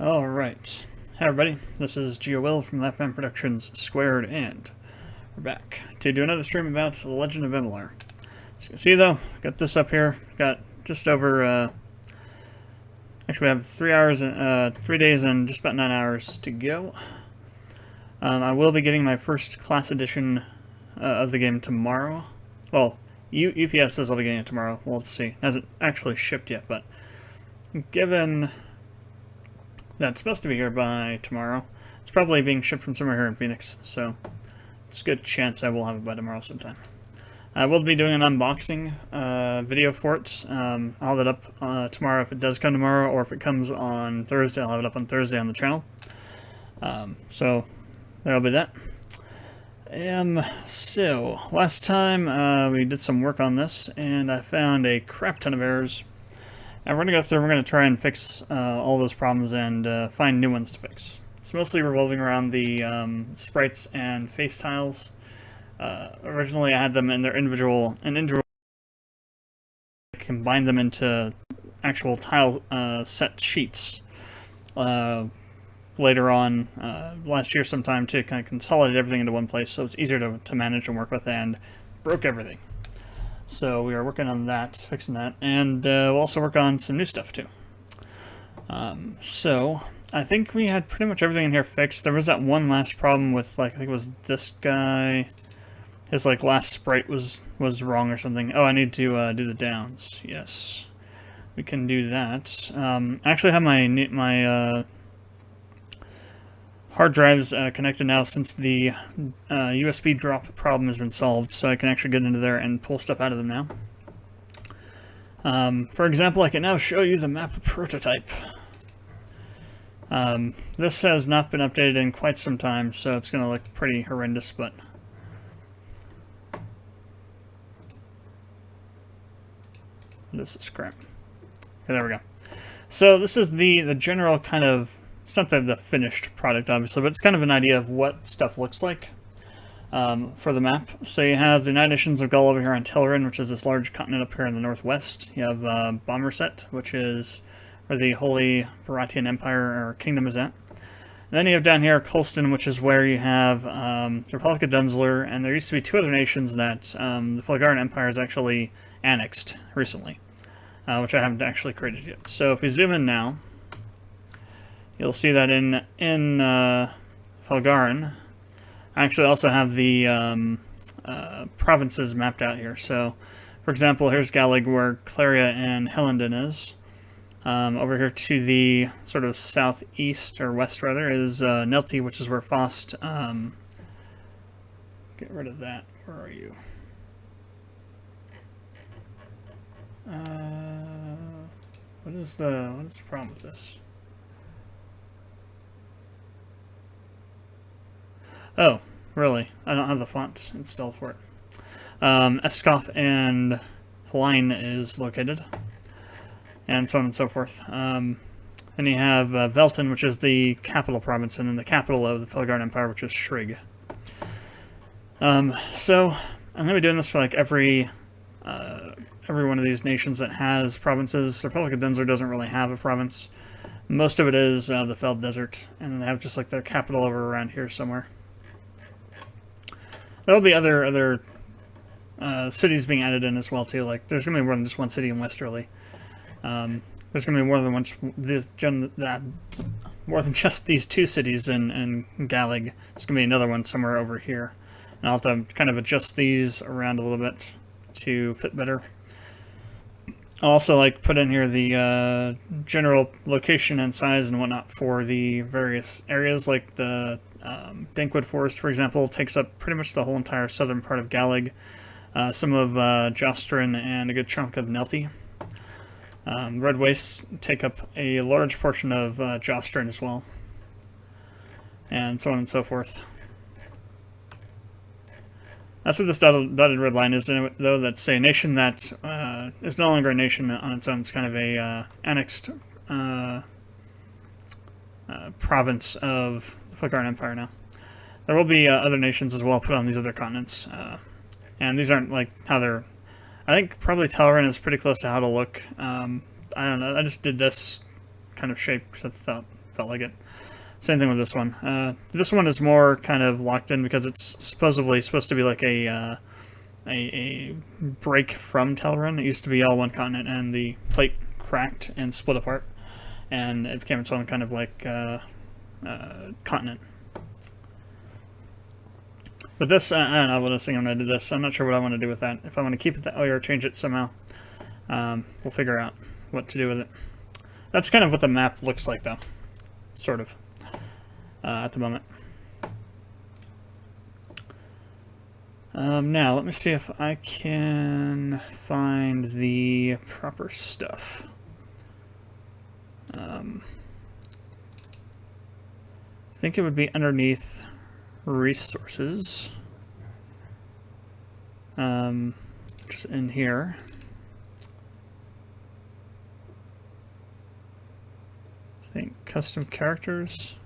Alright. Hi everybody, this is GeoWill from Productions², and we're back to do another stream about The Legend of Emilar. As you can see though, got this up here, got just over, actually we have 3 days and just about 9 hours to go. I will be getting my first class edition of the game tomorrow. Well, UPS says I'll be getting it tomorrow, we'll have to see. It hasn't actually shipped yet, but given that's supposed to be here by tomorrow, it's probably being shipped from somewhere here in Phoenix, so it's a good chance I will have it by tomorrow sometime. I will be doing an unboxing video for it. I'll have it up tomorrow if it does come tomorrow, or if it comes on Thursday, I'll have it up on Thursday on the channel. So there'll be that. So last time we did some work on this, and I found a crap ton of errors. And we're going to go through, we're going to try and fix all those problems and find new ones to fix. It's mostly revolving around the sprites and face tiles. Originally I had them in their individual, combine them into actual tile set sheets. Later on, last year sometime, to kind of consolidate everything into one place so it's easier to manage and work with, and broke everything. So we are working on that, fixing that, and we'll also work on some new stuff too. So I think we had pretty much everything in here fixed. There was that one last problem with, like, I think it was this guy. His last sprite was wrong or something. Oh, I need to do the downs. Yes, we can do that. I actually have my hard drives connected now since the USB drop problem has been solved, so I can actually get into there and pull stuff out of them now. For example, I can now show you the map prototype. This has not been updated in quite some time, so it's going to look pretty horrendous, but this is crap. Okay, there we go. So this is the general kind of, it's not the finished product, obviously, but it's kind of an idea of what stuff looks like for the map. So you have the 9 nations of Gaul over here on Telerin, which is this large continent up here in the northwest. You have Bomberset, which is where the Holy Baratian Empire or Kingdom is at. And then you have down here Colston, which is where you have the Republic of Dunsler, and there used to be 2 other nations that the Felgaran Empire has actually annexed recently, which I haven't actually created yet. So if we zoom in now, you'll see that in Felgaran, I actually also have the provinces mapped out here. So, for example, here's Galig, where Claria and Hellenden is. Over here to the sort of southeast, or west rather, is Nelti, which is where Faust... get rid of that. Where are you? What is the problem with this? Oh, really? I don't have the font installed for it. Eskov and Line is located, and so on and so forth. Then you have Velton, which is the capital province, and then the capital of the Felgaran Empire, which is Shrigg. So I'm going to be doing this for like every one of these nations that has provinces. The Republic of Dunsler doesn't really have a province. Most of it is the Feld Desert, and then they have just like their capital over around here somewhere. There'll be other cities being added in as well too. Like there's gonna be more than just one city in Westerly. There's gonna be more than more than just these 2 cities in Galig. There's gonna be another one somewhere over here, and I'll have to kind of adjust these around a little bit to fit better. I'll also put in here the general location and size and whatnot for the various areas, like the Dankwood Forest, for example, takes up pretty much the whole entire southern part of Galig, some of Jostrin, and a good chunk of Nelti. Red Wastes take up a large portion of Jostrin as well, and so on and so forth. That's what this dotted red line is, though. That's a nation that is no longer a nation on its own. It's kind of a annexed province of the Felgaran Empire now. There will be other nations as well put on these other continents, and these aren't like how they're... I think probably Telerin is pretty close to how to look. I don't know, I just did this kind of shape because I felt felt like it. Same thing with this one. This one is more kind of locked in because it's supposedly supposed to be like a break from Telerin. It used to be all one continent, and the plate cracked and split apart, and it became its own kind of like continent. But this, I don't know what I was thinking when I did this. I'm not sure what I want to do with that. If I want to keep it that way or change it somehow, we'll figure out what to do with it. That's kind of what the map looks like, though, sort of, at the moment. Now, let me see if I can find the proper stuff. I think it would be underneath resources, just in here. I think custom characters,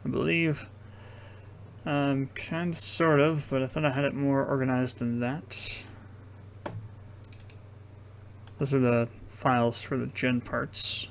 I believe. Kind of, sort of, but I thought I had it more organized than that. Those are the files for the gen parts.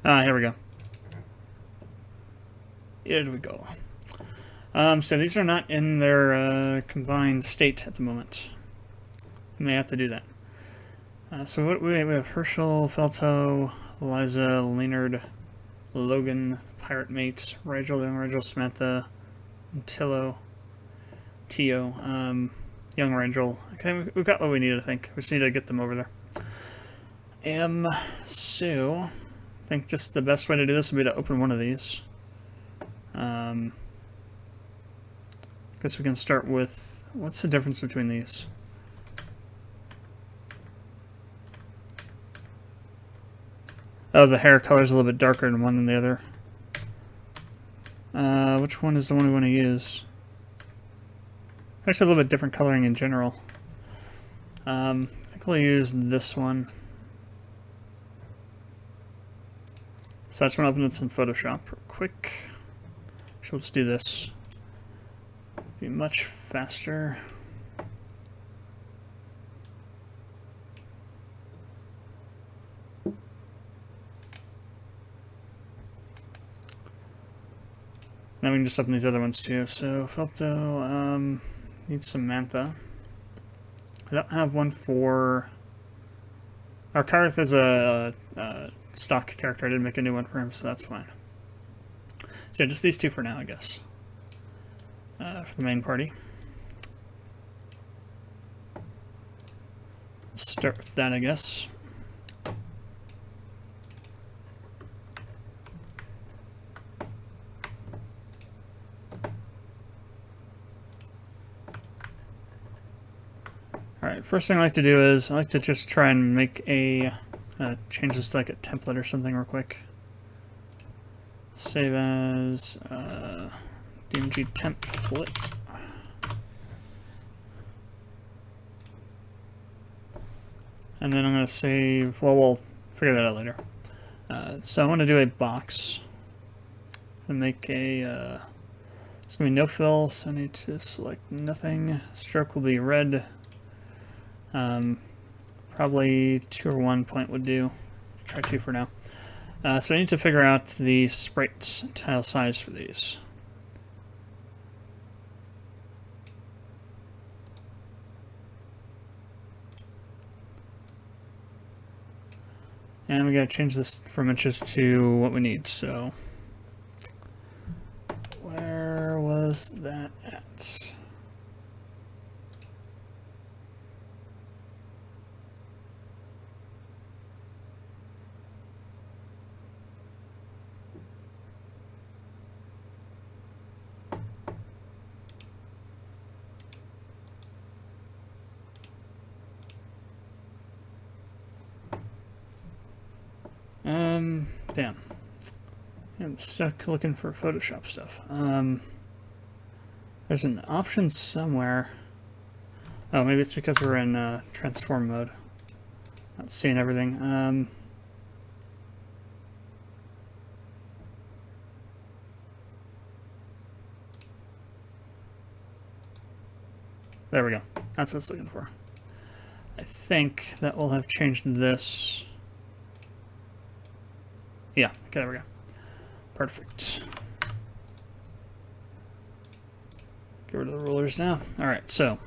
Here we go. Here we go. So these are not in their combined state at the moment. We may have to do that. So what we have: Herschel, Felto, Eliza, Leonard, Logan, Pirate Mate, Rigel, Young Rigel, Samantha, Tillo, Tio, Young Rigel. Okay, we've got what we need, I think. We just need to get them over there. So I think just the best way to do this would be to open one of these. Guess we can start with, what's the difference between these? Oh, the hair color is a little bit darker in one than the other. Which one is the one we want to use? Actually, a little bit different coloring in general. I think we'll use this one. So I just want to open this in Photoshop real quick. So let's do this. Be much faster. Then we can just open these other ones too. So Felto, need Samantha. I don't have one for... Our Karth is a stock character. I didn't make a new one for him, so that's fine. So yeah, just these two for now, I guess. For the main party. Start with that, I guess. Alright, first thing I like to do is I like to just try and make a change this to like a template or something real quick. Save as DMG template. And then I'm going to save, well, we'll figure that out later. So I want to do a box and make a, it's going to be no fill, so I need to select nothing. Stroke will be red. Probably 2 or 1 point would do. Let's try 2 for now. So I need to figure out the sprite tile size for these. And we gotta change this from inches to what we need, so where was that at? Damn. I'm stuck looking for Photoshop stuff. There's an option somewhere. Oh, maybe it's because we're in transform mode. Not seeing everything. There we go. That's what I was looking for. I think that will have changed this. Yeah, okay, there we go. Perfect. Get rid of the rulers now. Alright, so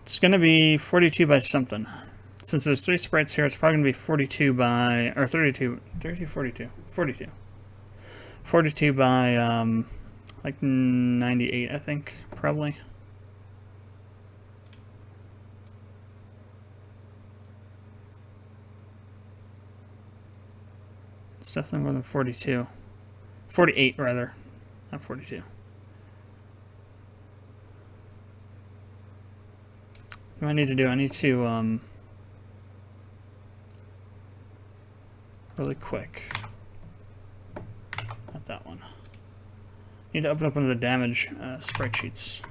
it's going to be 42 by something. Since there's 3 sprites here, it's probably going to be 42 by, or 42 by, like 98, I think, probably. It's definitely more than 42. 48, rather, not 42. What do I need to do? I need to, really quick. Not that one. Need to open up one of the damage sprite sheets.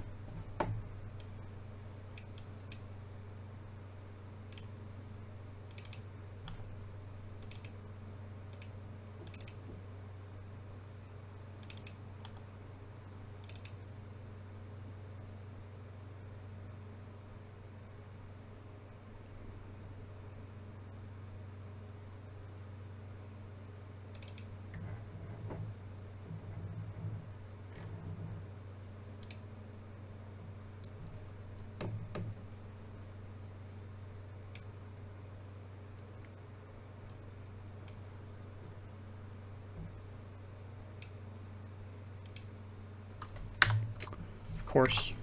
Course.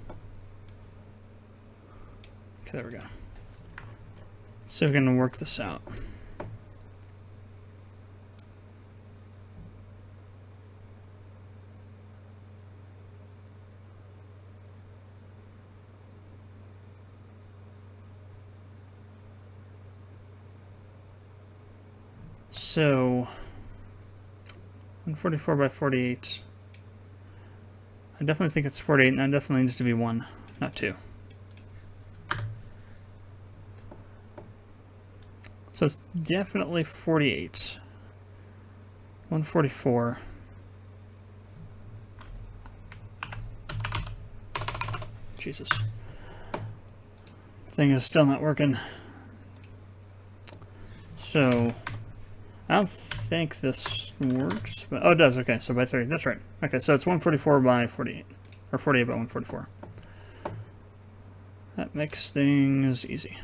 Okay, there we go. So we're going to work this out. So 144 by 48. I definitely think it's 48, and that definitely needs to be 1, not 2. So it's definitely 48. 144. Jesus. Thing is still not working. So I don't think this works, but oh, it does. Okay, so by 3. That's right. Okay, so it's 144 by 48, or 48 by 144. That makes things easy.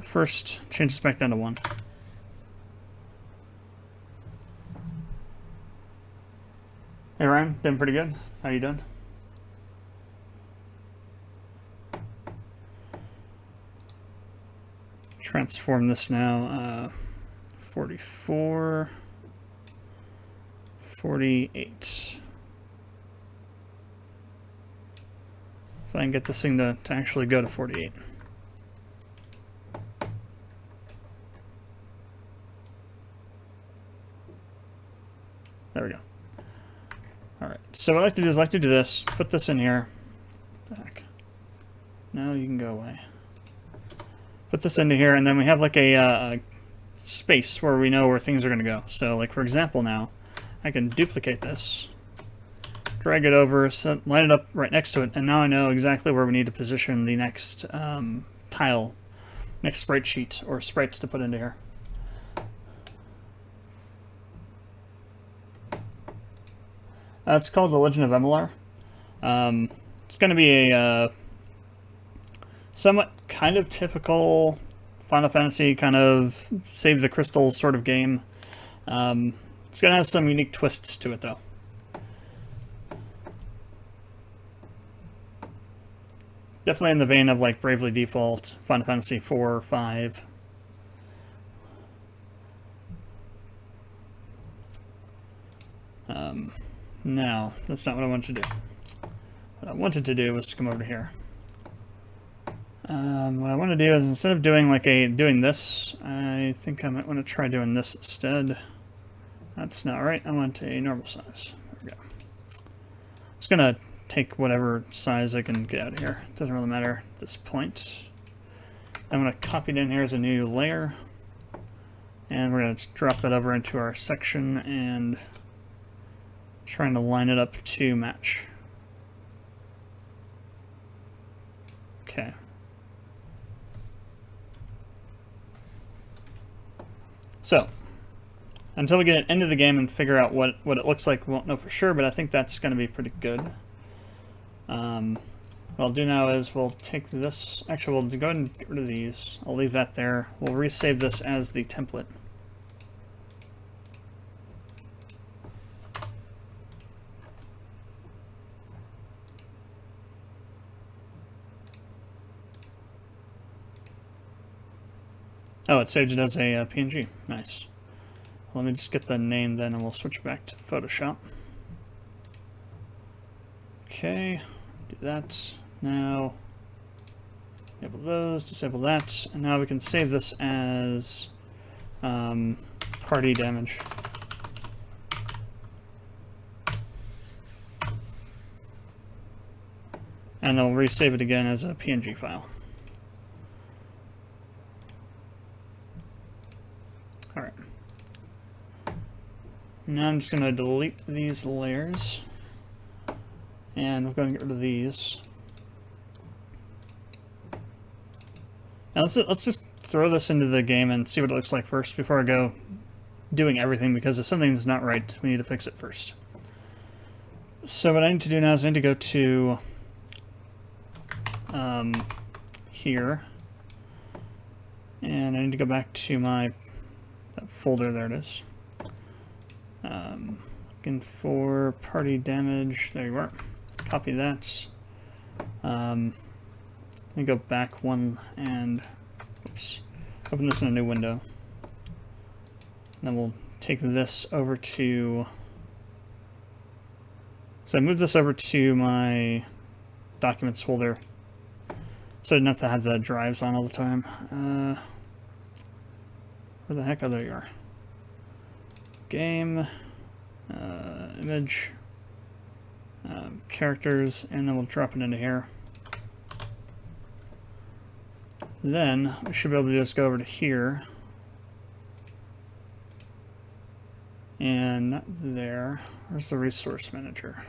First, change this back down to 1. Hey Ryan, doing pretty good. How you doing? Transform this now. 44, 48. If I can get this thing to actually go to 48. There we go. Alright, so what I like to do is I like to do this, put this in here. Back. Now you can go away. Put this into here, and then we have like a space where we know where things are going to go. So like for example now, I can duplicate this, drag it over, line it up right next to it, and now I know exactly where we need to position the next tile, next sprite sheet, or sprites to put into here. It's called The Legend of Emilar. It's going to be a somewhat kind of typical Final Fantasy kind of save the crystals sort of game. It's going to have some unique twists to it though. Definitely in the vein of like Bravely Default, Final Fantasy 4 or 5. Now, that's not what I wanted to do. What I wanted to do was to come over to here. What I want to do is, instead of doing doing this, I think I might want to try doing this instead. That's not right. I want a normal size. There we go. I'm just gonna take whatever size I can get out of here. It doesn't really matter at this point. I'm gonna copy it in here as a new layer, and we're gonna drop that over into our section and trying to line it up to match. Okay. So, until we get an end of the game and figure out what it looks like, we won't know for sure, but I think that's going to be pretty good. What I'll do now is we'll take this. Actually, we'll go ahead and get rid of these. I'll leave that there. We'll resave this as the template. Oh, it saved it as a PNG. Nice. Let me just get the name then, and we'll switch back to Photoshop. Okay, do that. Now, enable those, disable that, and now we can save this as party damage. And then we'll resave it again as a PNG file. Alright. Now I'm just going to delete these layers, and we're going to get rid of these. Now let's just throw this into the game and see what it looks like first before I go doing everything, because if something's not right, we need to fix it first. So what I need to do now is I need to go to here, and I need to go back to my folder. There it is. Looking for party damage. There you are. Copy that. Let me go back one and oops, open this in a new window. And then we'll take this over to. So I moved this over to my documents folder, so I didn't have to have the drives on all the time. Where the heck? Oh, there you are. Game, image, characters, and then we'll drop it into here. Then we should be able to just go over to here, and not there. Where's the resource manager?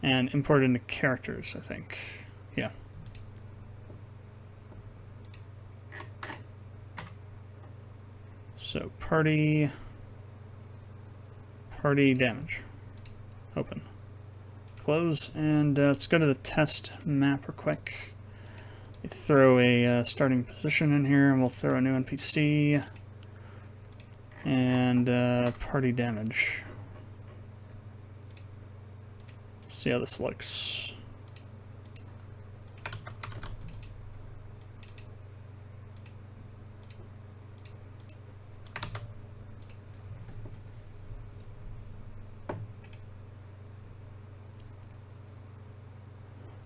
And import into characters, I think. Yeah. So party damage. Open. Close, and let's go to the test map real quick. We throw a starting position in here, and we'll throw a new NPC. And party damage. See how this looks.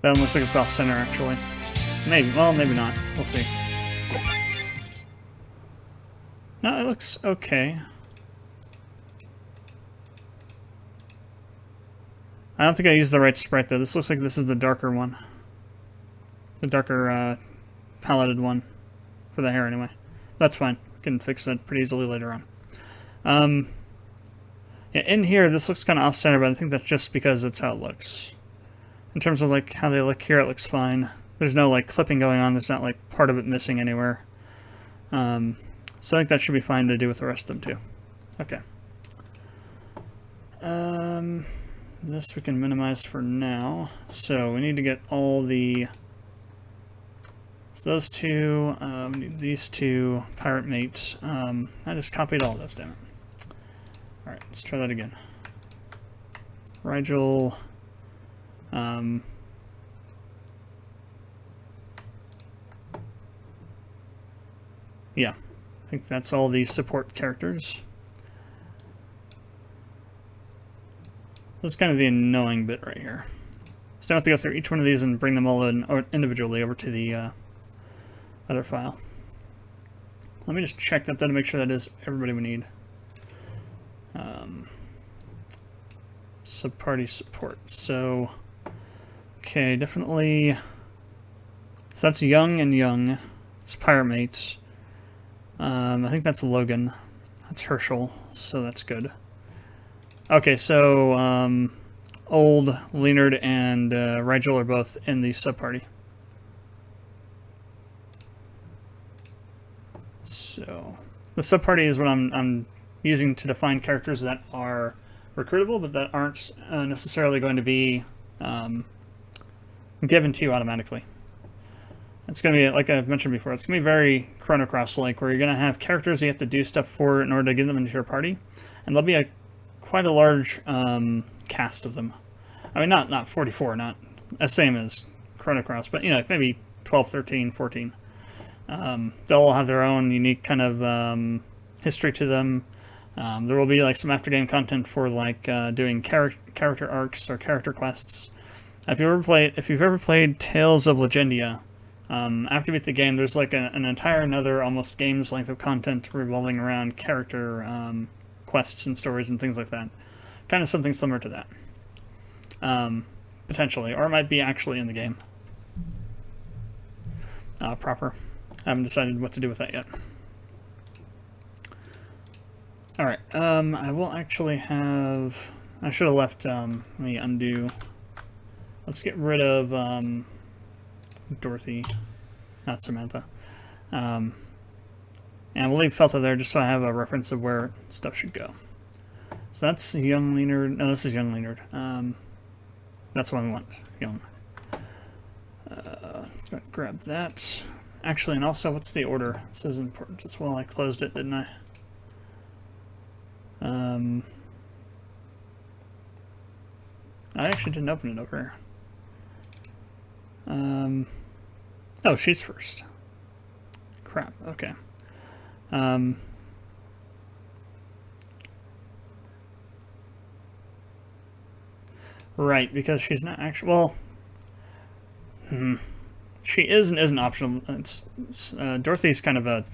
That one looks like it's off center, actually. Maybe, well, maybe not. We'll see. No, it looks okay. I don't think I used the right sprite, though. This looks like this is the darker one. The darker, paletted one. For the hair, anyway. That's fine. We can fix that pretty easily later on. Yeah, in here, this looks kind of off-center, but I think that's just because that's how it looks. In terms of, like, how they look here, it looks fine. There's no, like, clipping going on. There's not, like, part of it missing anywhere. So I think that should be fine to do with the rest of them, too. Okay. This we can minimize for now. So we need to get all the... So those two, we need these two, pirate mate. I just copied all those, damn it. Alright, let's try that again. Rigel... yeah, I think that's all the support characters. This is kind of the annoying bit right here. So I have to go through each one of these and bring them all in individually over to the other file. Let me just check that to make sure that is everybody we need. Sub-party support. So, okay, definitely. So that's Young and Young. It's Pirate Mates. I think that's Logan. That's Herschel, so that's good. Okay, so Old, Leonard, and Rigel are both in the sub-party. So the sub-party is what I'm using to define characters that are recruitable, but that aren't necessarily going to be given to you automatically. It's going to be, like I've mentioned before, it's going to be very Chrono Cross-like, where you're going to have characters you have to do stuff for in order to get them into your party, and there'll be quite a large cast of them. I mean, not 44, not as same as Chrono Cross, but, you know, maybe 12, 13, 14. They'll all have their own unique kind of history to them. There will be like some after-game content for like doing character arcs or character quests. If you've ever played Tales of Legendia, after you beat the game, there's like an entire another almost game's length of content revolving around character quests and stories and things like that. Kind of something similar to that, potentially, or it might be actually in the game proper. I haven't decided what to do with that yet. Alright, I will actually have... I should have left, let me undo. Let's get rid of Dorothy, not Samantha. And we'll leave Felta there just so I have a reference of where stuff should go. So that's Young Leonard. No, this is Young Leonard. That's what we want, Young. Grab that. Actually, and also, what's the order? This is important as well. I closed it, didn't I? I actually didn't open it over here. Oh, she's first. Crap, okay. Right, because she's not actually... Well... She is and isn't optional. Dorothy's kind of a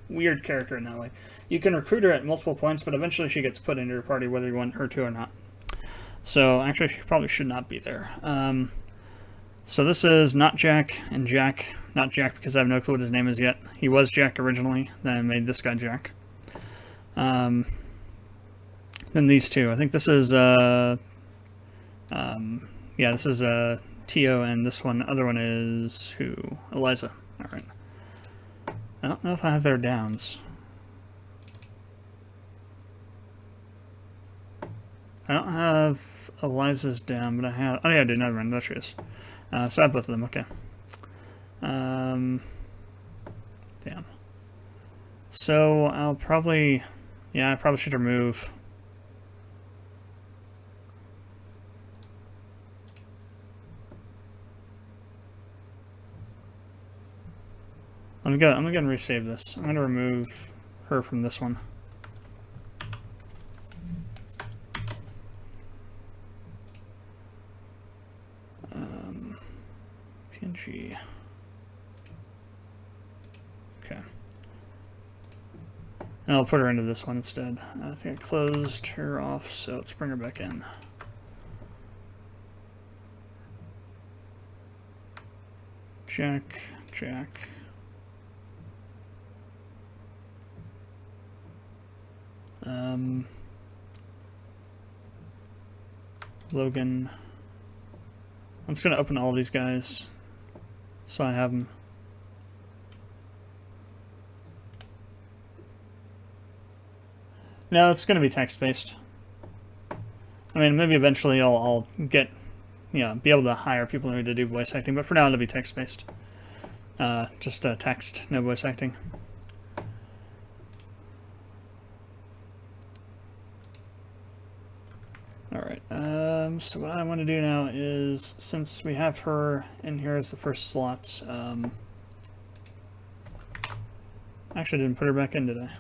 weird character in that way. You can recruit her at multiple points, but eventually she gets put into your party whether you want her to or not. So actually she probably should not be there. So this is not Jack and Jack. Not Jack because I have no clue what his name is yet. He was Jack originally, then I made this guy Jack. Then these two. I think this is yeah, this is Tio, and this other one is who? Eliza. Alright. I don't know if I have their downs. I don't have Eliza's down, but I have... Oh yeah, I did. Never mind. There she is. So I have both of them. Okay. Damn. So I'll probably... Yeah, I probably should remove... I'm gonna resave this. I'm gonna remove her from this one. PNG. Okay. And I'll put her into this one instead. I think I closed her off, so let's bring her back in. Jack. Logan. I'm just going to open all these guys so I have them. No, it's going to be text-based. I mean, maybe eventually I'll get, you know, be able to hire people who need to do voice acting, but for now it'll be text-based. Just text, no voice acting. Alright, so what I want to do now is, since we have her in here as the first slot, actually I didn't put her back in, did I?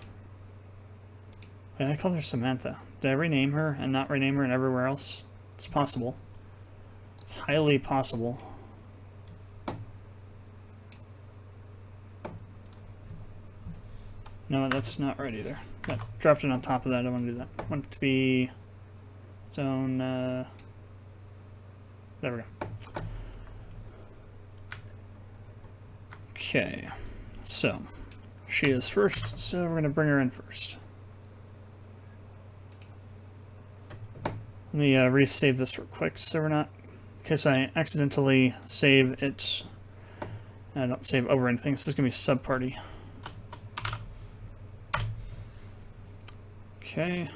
Wait, I called her Samantha. to rename her and not rename her and everywhere else? It's possible. It's highly possible. No, that's not right either. That dropped it on top of that. I don't want to do that. I want it to be its own. There we go. Okay, so she is first, so we're going to bring her in first. Let me resave this real quick so we're not, in case I accidentally save it. I don't save over anything. So this is going to be sub-party. Okay.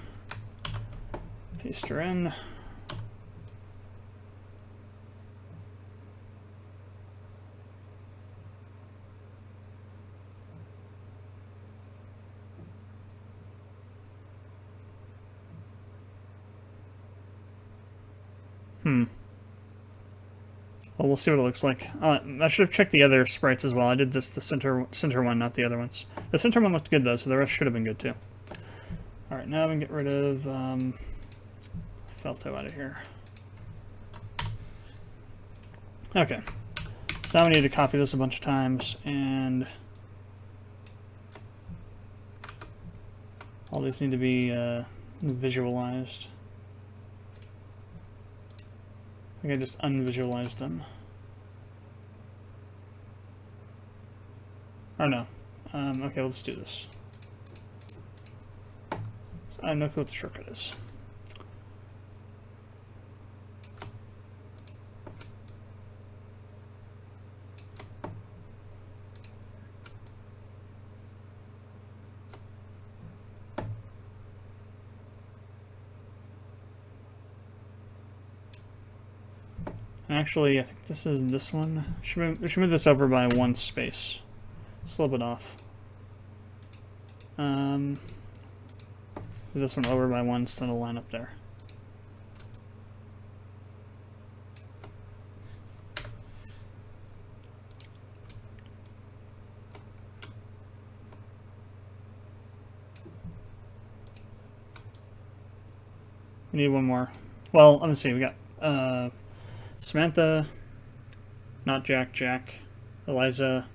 Paste her in. Well, we'll see what it looks like. I should have checked the other sprites as well. I did this the center one, not the other ones. The center one looked good though, so the rest should have been good too. All right, now we can get rid of Felto out of here. Okay, so now we need to copy this a bunch of times, and all these need to be visualized. I think I just unvisualized them. Or no. Okay, let's do this. So I have no clue what the shortcut is. Actually, I think this is this one. We should move this over by one space. It's a little bit off. Move this one over by one, so it'll line up there. We need one more. Well, let me see. We got Samantha, not Jack, Jack, Eliza,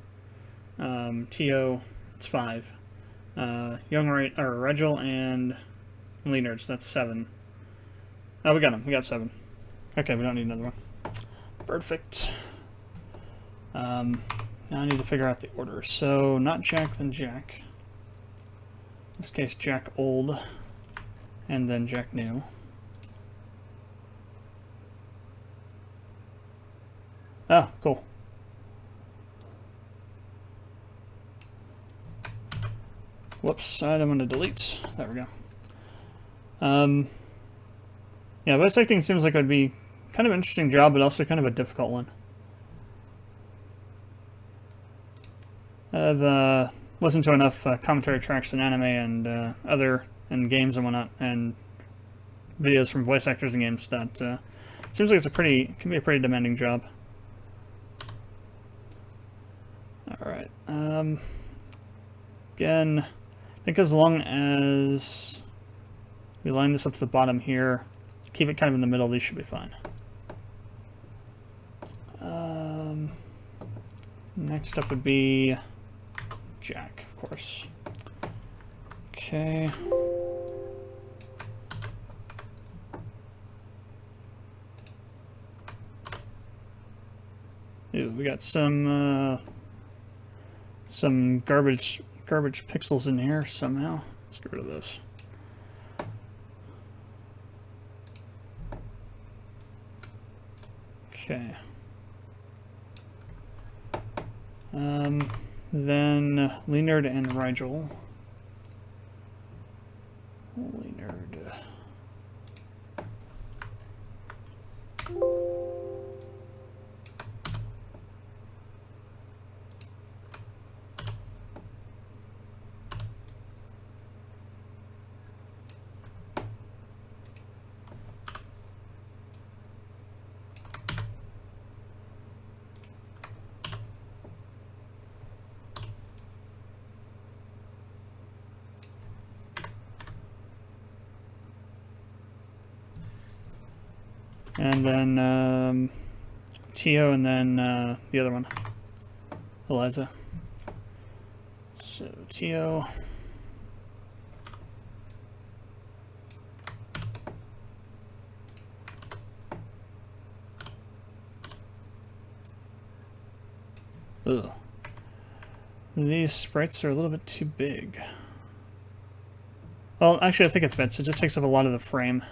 Tio, it's 5. Rigel and Leonards, that's 7. Oh, we got them. We got 7. Okay, we don't need another one. Perfect. Now I need to figure out the order. So, not Jack, then Jack. In this case, Jack Old, and then Jack New. Ah, cool. Whoops, I don't want to delete. There we go. Yeah, voice acting seems like it would be kind of an interesting job, but also kind of a difficult one. I've listened to enough commentary tracks in anime and and games and whatnot, and videos from voice actors in games that seems like can be a pretty demanding job. Alright, again, I think as long as we line this up to the bottom here, keep it kind of in the middle, these should be fine. Next up would be Jack, of course. Okay. Ooh, we got some garbage pixels in here somehow. Let's get rid of those. Okay. Then Leonard and Rigel. Leonard. And then Tio, and then the other one, Eliza. So Tio. Ugh. These sprites are a little bit too big. Well, actually I think it fits. It just takes up a lot of the frame.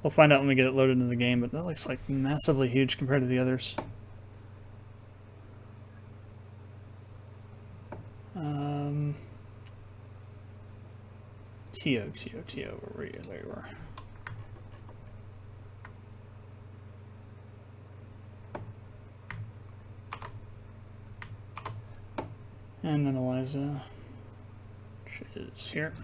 We'll find out when we get it loaded into the game, but that looks like massively huge compared to the others. Tio, where were you? There you are. And then Eliza, which is here.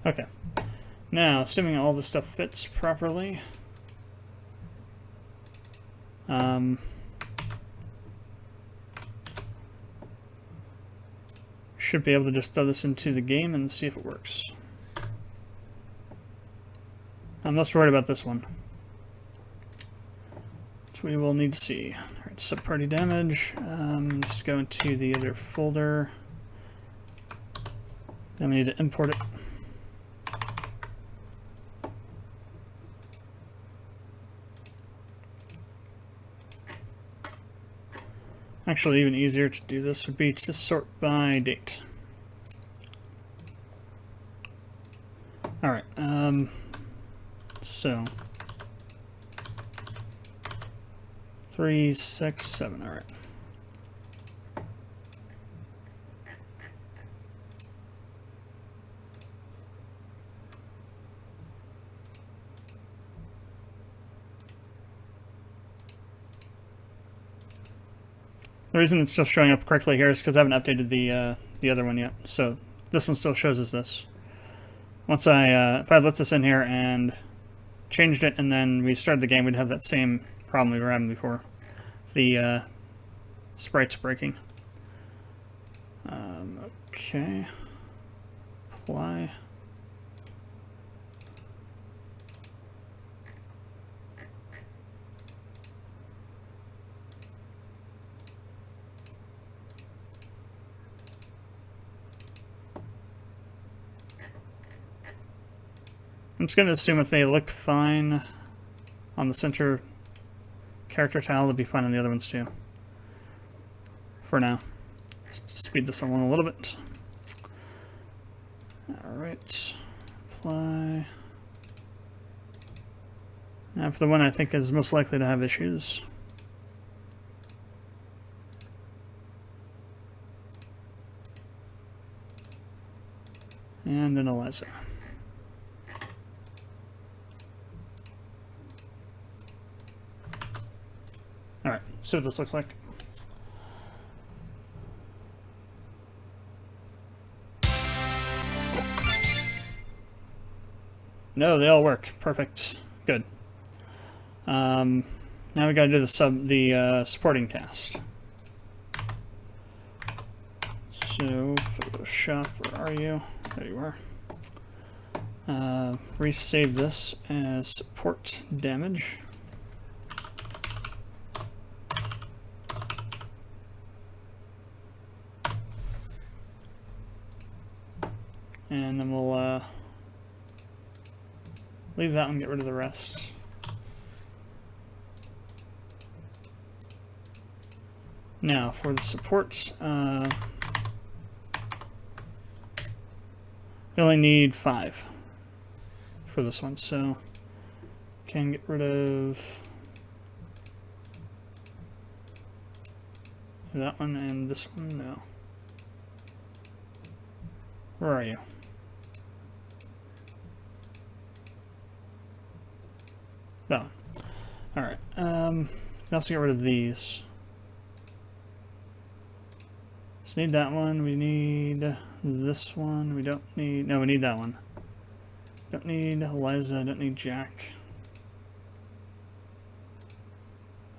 Okay. Now, assuming all this stuff fits properly, should be able to just throw this into the game and see if it works. I'm less worried about this one, which we will need to see. Alright, sub-party damage. Let's go into the other folder. Then we need to import it. Actually, even easier to do this would be to sort by date. Alright, so 3, 6, 7, alright. The reason it's still showing up correctly here is because I haven't updated the other one yet. So this one still shows us this. Once if I let this in here and changed it and then we started the game, we'd have that same problem we were having before. The sprites breaking. Okay. Apply. I'm just going to assume if they look fine on the center character tile, they'll be fine on the other ones too. For now. Let's speed this along a little bit. Alright. Apply. Now for the one I think is most likely to have issues. And then Eliza. Alright, see what this looks like. No, they all work. Perfect. Good. Now we gotta do the supporting cast. So, Photoshop, where are you? There you are. Resave this as support damage. And then we'll leave that one, get rid of the rest. Now for the supports, we only need 5 for this one, so can get rid of that one and this one. No. Where are you? That one. Alright. We can also get rid of these. So need that one. We need this one. We don't need... No, we need that one. Don't need Eliza. Don't need Jack.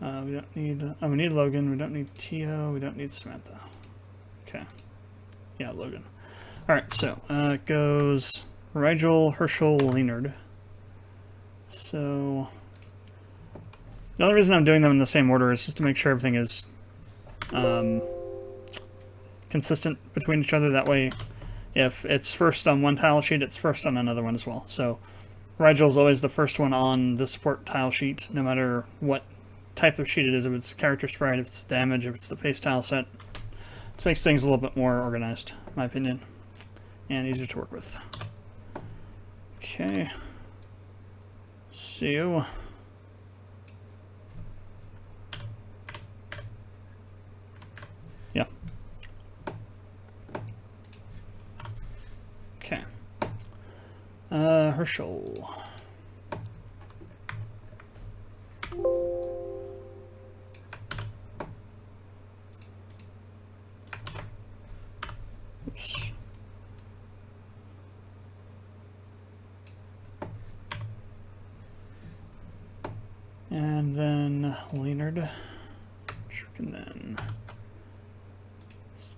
We don't need, oh, we need Logan, we don't need Tio, we don't need Samantha. Okay. Yeah, Logan. Alright, so, it goes Rigel, Herschel, Leonard. So, the only reason I'm doing them in the same order is just to make sure everything is consistent between each other. That way, if it's first on one tile sheet, it's first on another one as well. So, Rigel is always the first one on the support tile sheet, no matter what type of sheet it is, if it's character sprite, if it's damage, if it's the face tile set. This makes things a little bit more organized, in my opinion, and easier to work with. Okay. See you. Yeah. Okay. Herschel. Oops. And then Leonard, which we can then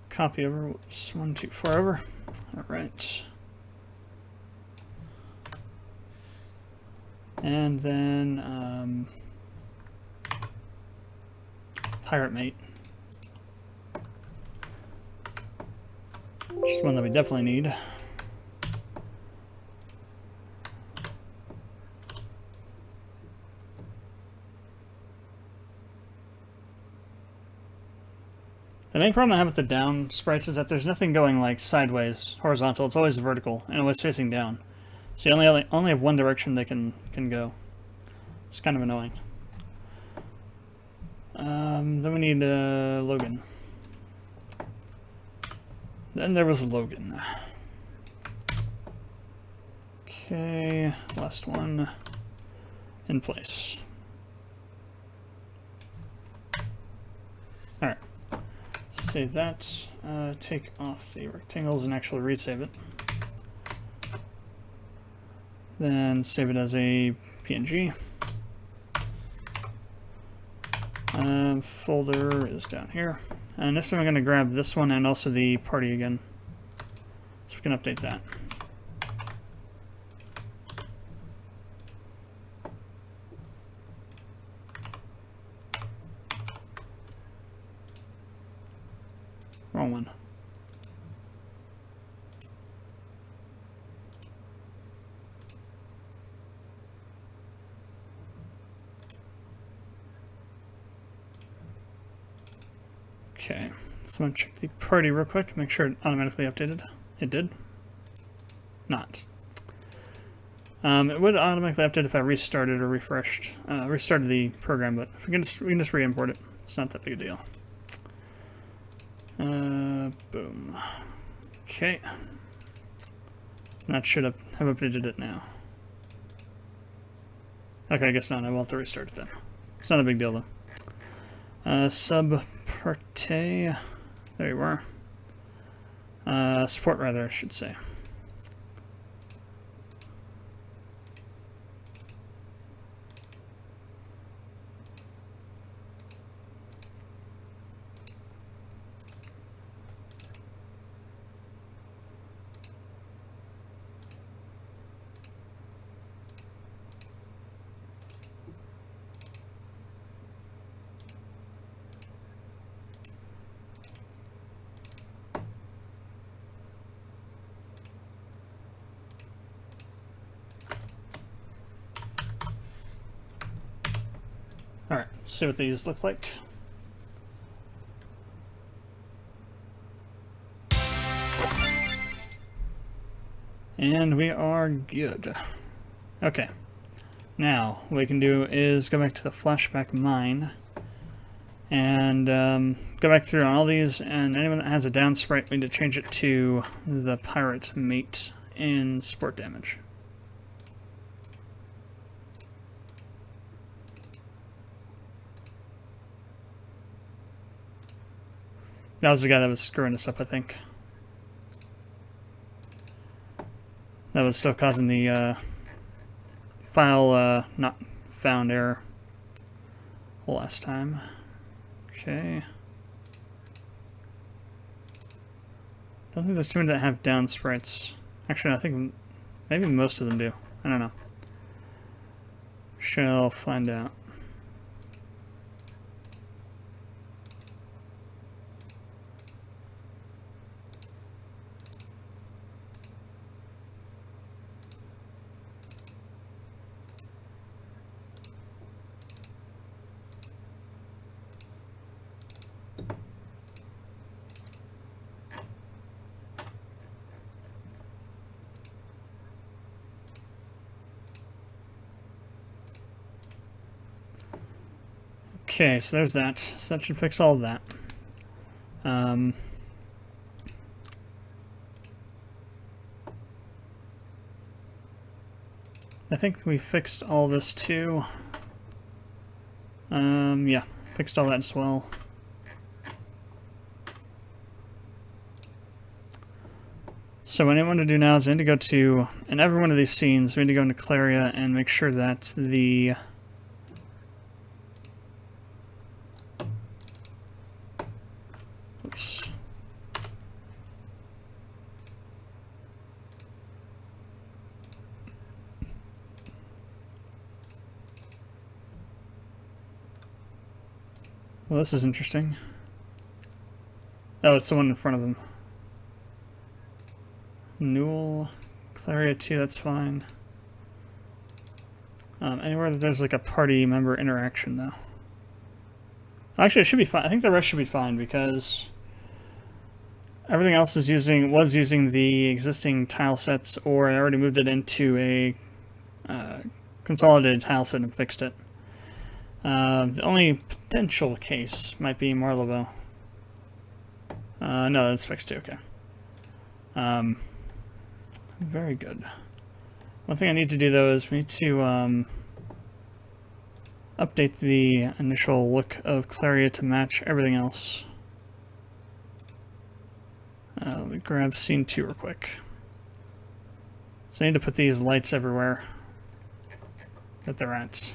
copy over. Whoops, 1, 2, 4 over. All right. And then Pirate Mate, which is one that we definitely need. The main problem I have with the down sprites is that there's nothing going like sideways, horizontal. It's always vertical and always facing down. So you only have one direction they can go. It's kind of annoying. Then we need Logan. Then there was Logan. Okay, last one in place. Alright. Save that, take off the rectangles and actually resave it. Then save it as a PNG. Folder is down here. And this time I'm going to grab this one and also the party again. So we can update that. Wrong one. Okay, so I'm going to check the party real quick, make sure it automatically updated. It did. Not. It would automatically update if I restarted or refreshed, restarted the program, but if we can just re-import it. It's not that big a deal. Boom. Okay. That should have updated it now. Okay, I guess not. I will have to restart it then. It's not a big deal though. Sub parte. There you are. Support rather, I should say. Alright, see what these look like. And we are good. Okay. Now, what we can do is go back to the flashback mine and go back through on all these, and anyone that has a down sprite, we need to change it to the pirate mate in support damage. That was the guy that was screwing us up, I think. That was still causing the file not found error. last time. Okay. Don't think there's too many that have down sprites. Actually, I think maybe most of them do. I don't know. Shall find out. Okay, so there's that. So that should fix all of that. I think we fixed all this too. Yeah, fixed all that as well. So what I want to do now is I need to go to, in every one of these scenes, we need to go into Claria and make sure that the oops. Well, this is interesting. Oh, it's the one in front of him. Newell, Claria 2, that's fine. Anywhere that there's like a party member interaction, though. Actually, it should be fine. I think the rest should be fine because everything else was using the existing tile sets, or I already moved it into a consolidated tile set and fixed it. The only potential case might be Marlevo. No, that's fixed too. Okay. Very good. One thing I need to do though is we need to update the initial look of Claria to match everything else. Let me grab scene 2 real quick. So I need to put these lights everywhere that they're at.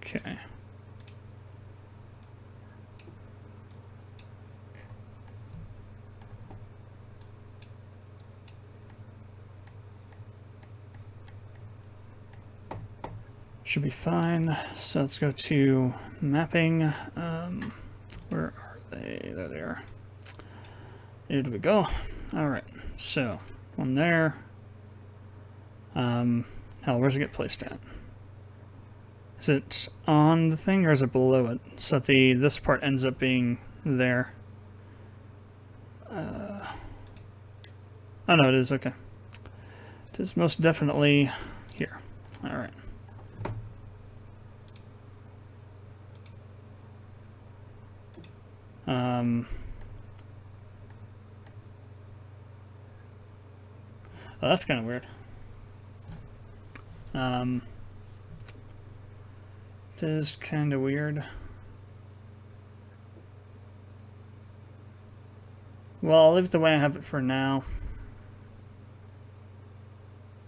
Okay. Should be fine. So let's go to mapping. Where are they? There they are. Here we go. All right. So one there. Hell, where's it get placed at? Is it on the thing or is it below it? So that this part ends up being there. Oh no, it is. Okay. It is most definitely here. All right. Oh, that's kind of weird. It is kind of weird. Well, I'll leave it the way I have it for now.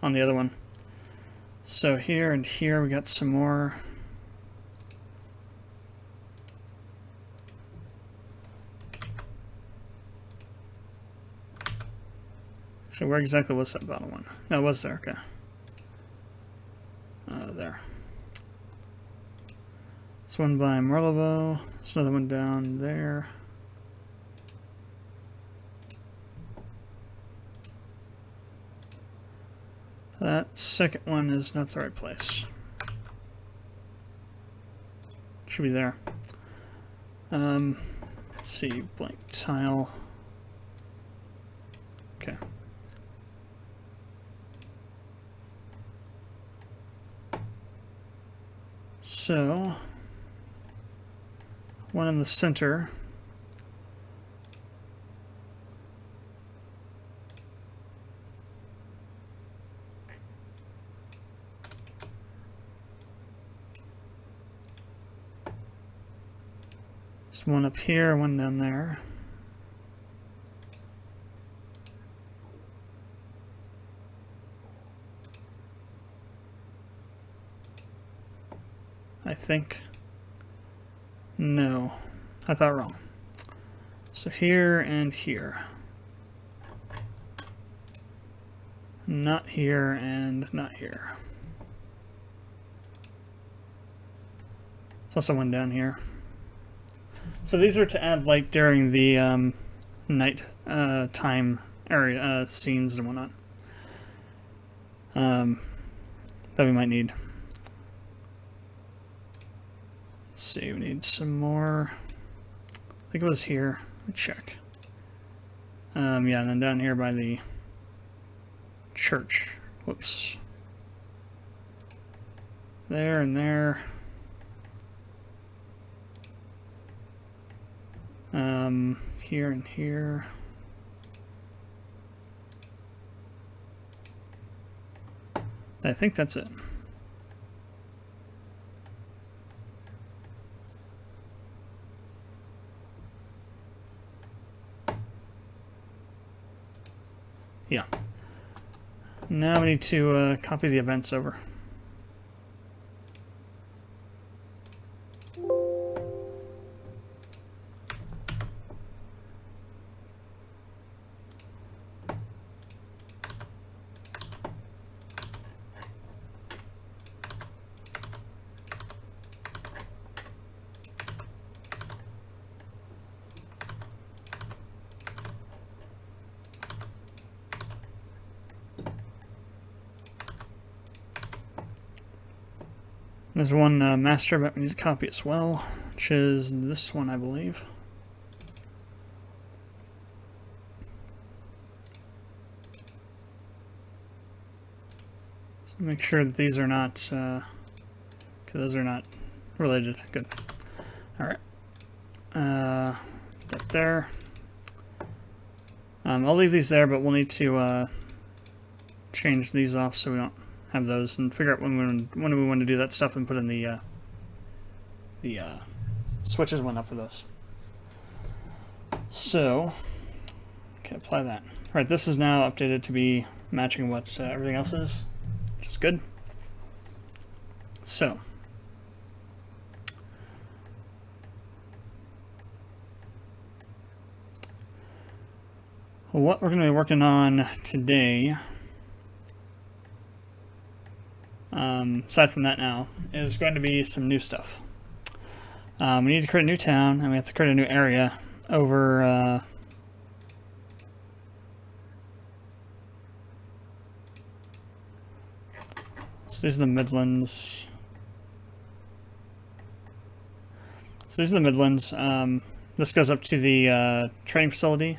On the other one. So here and here we got some more. So where exactly was that bottom one? No, it was there, okay. There. This one by Marlevo. There's another one down there. That second one is not the right place. Should be there. Let's see, blank tile. Okay. So, one in the center. There's one up here, one down there. I think. No, I thought wrong. So here and here. Not here and not here. There's also one down here. So these are to add light during the night time area scenes and whatnot. That we might need. Let's see, we need some more. I think it was here. Let me check. Yeah, and then down here by the church. Whoops. There and there. Here and here. I think that's it. Yeah. Now we need to copy the events over. There's one master event we need to copy as well, which is this one, I believe. So make sure that these are not, because those are not related. Good. All right. That there. I'll leave these there, but we'll need to change these off so we don't have those, and figure out when we want to do that stuff and put in the switches one up for those. So, okay, apply that. All right, this is now updated to be matching what everything else is, which is good. So, what we're going to be working on today, aside from that now, is going to be some new stuff. We need to create a new town, and we have to create a new area over so these are the Midlands. So these are the Midlands. This goes up to the training facility.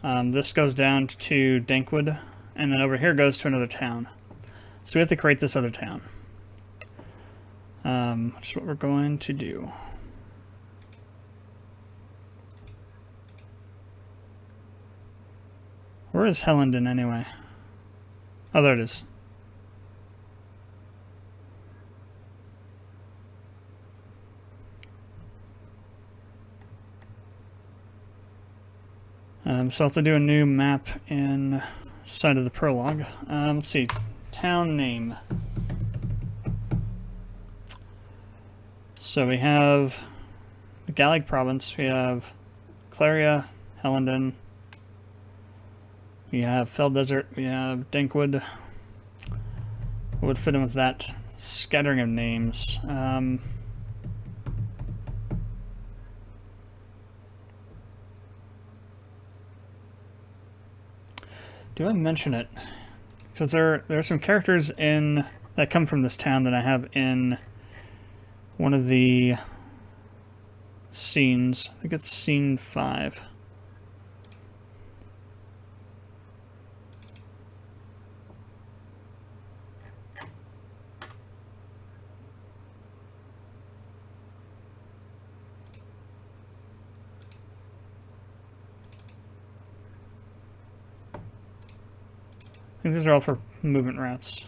This goes down to Dankwood, and then over here goes to another town. So we have to create this other town. Which is what we're going to do. Where is Hellenden anyway? Oh, there it is. So I'll have to do a new map inside of the prologue. Let's see. Town name. So we have the Gaelic province, we have Claria, Hellenden, we have Fell Desert, we have Dankwood. What would fit in with that scattering of names? Do I mention it? Because there are some characters that come from this town that I have in one of the scenes. I think it's scene 5. I think these are all for movement routes.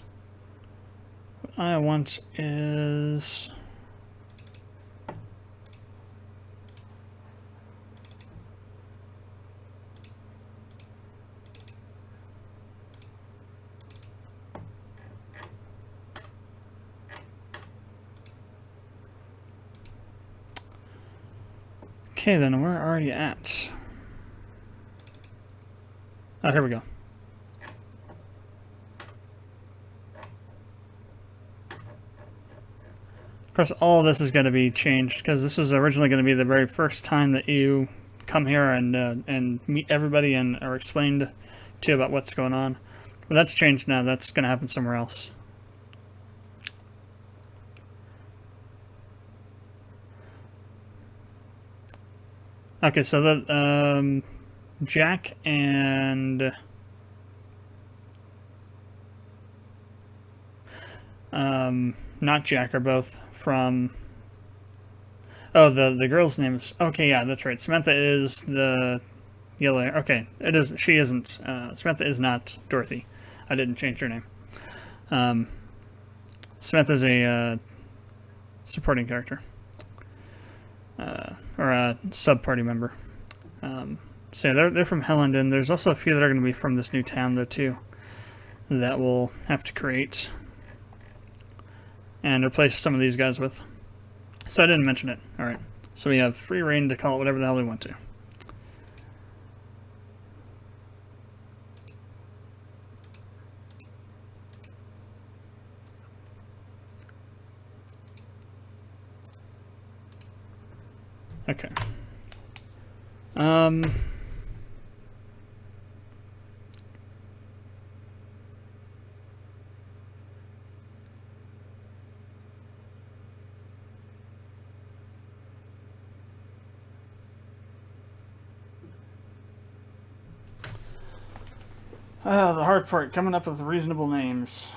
What I want is... Okay, then where are you at? Oh, here we go. Of course, all of this is going to be changed because this was originally going to be the very first time that you come here and meet everybody and are explained to about what's going on. But that's changed now. That's going to happen somewhere else. Okay, so the Jack and not Jack are both from. Oh, the girl's name is, okay, yeah, that's right. Samantha is the yellow. Okay, it is. She isn't. Samantha is not Dorothy. I didn't change her name. Samantha's a supporting character. Or a sub-party member. So yeah, they're from Hellenden. There's also a few that are going to be from this new town, though, too, that we'll have to create and replace some of these guys with. So I didn't mention it. Alright, so we have free reign to call it whatever the hell we want to. Okay. The hard part, coming up with reasonable names.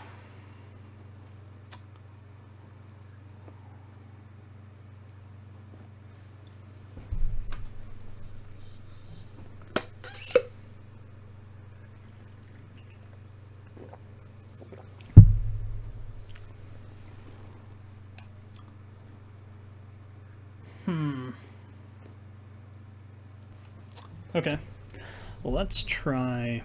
Okay. Well, let's try.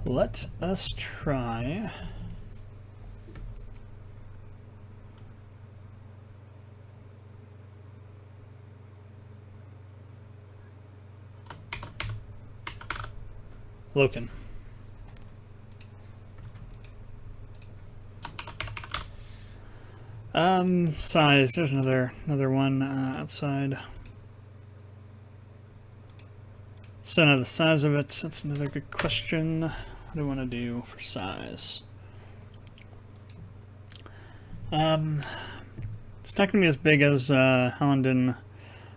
Let us try. Loken. Size. There's another one outside. So now the size of it. That's another good question. What do I want to do for size? It's not going to be as big as Hellenden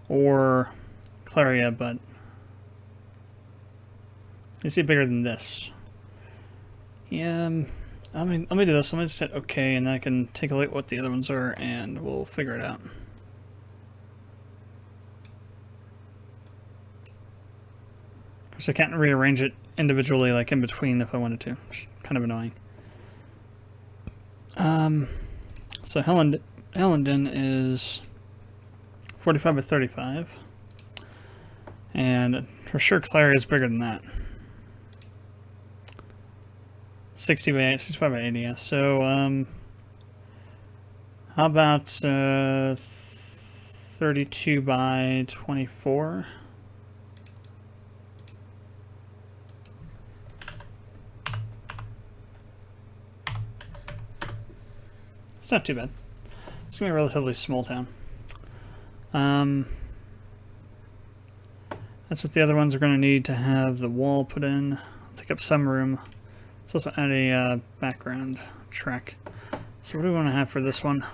or Claria, but you see bigger than this. Yeah. Let me do this. Let me just hit OK, and then I can take a look at what the other ones are, and we'll figure it out. Of course, I can't rearrange it individually, like in between, if I wanted to. Which is kind of annoying. So Hellenden is 45 by 35, and for sure Claria is bigger than that. 65 by 80, yeah. So, how about 32 by 24? It's not too bad. It's going to be a relatively small town. That's what the other ones are going to need to have the wall put in. Take up some room. Let's also add a background track. So what do we want to have for this one?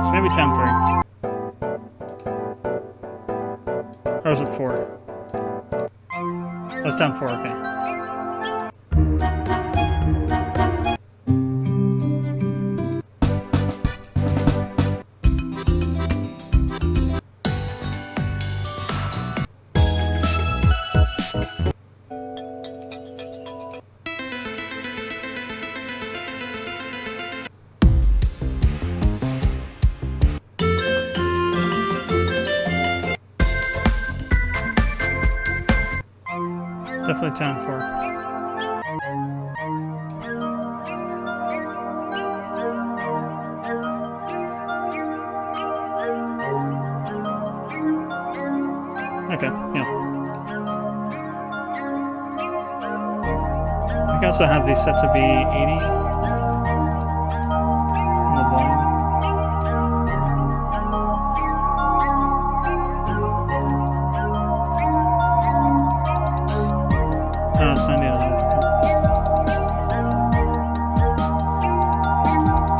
So maybe town 3. Or was it 4? That was town 4, okay. Definitely town 4. Okay, yeah. I think I also have these set to be 80 on the volume. Oh, it's 90 and 100.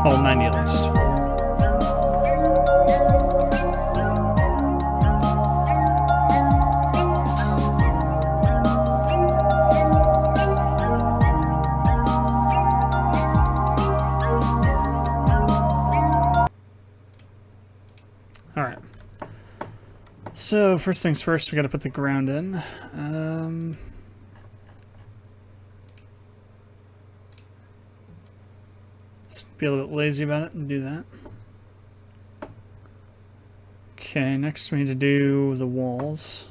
Well, 90 at least. Alright. So, first things first, we gotta put the ground in. Just be a little bit lazy about it and do that. Okay, next we need to do the walls.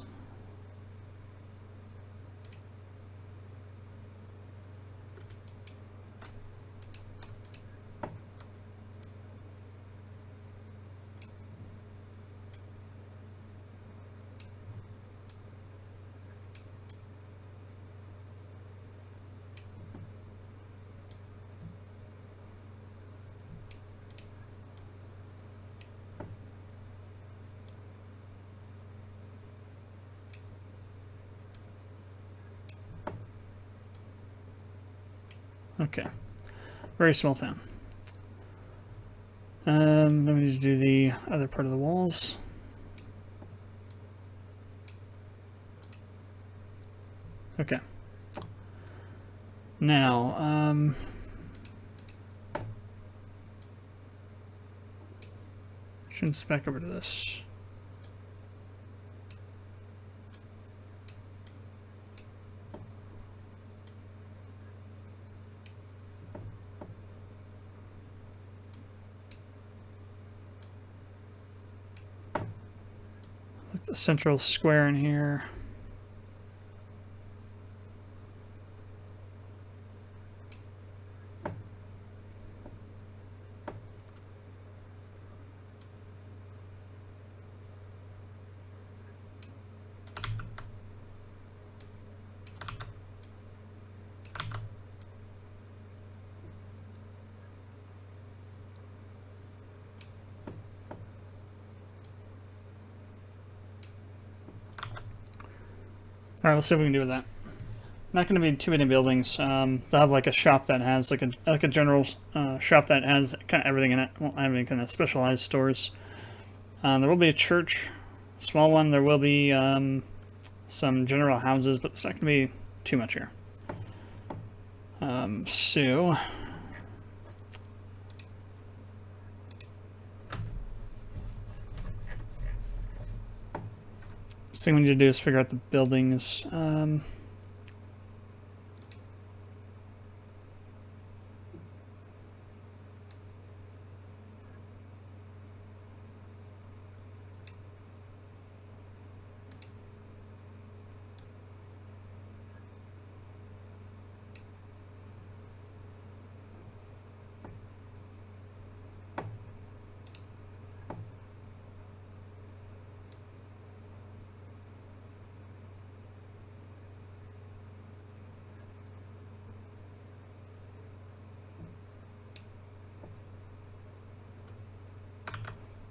Okay, very small town. Then we need to do the other part of the walls. Okay. Now, shouldn't spec over to this. Like the central square in here. All right, let's see what we can do with that. Not going to be too many buildings. They'll have like a shop that has like a general shop that has kind of everything in it. Won't have any kind of specialized stores. There will be a church, small one. There will be some general houses, but it's not going to be too much here. So thing we need to do is figure out the buildings.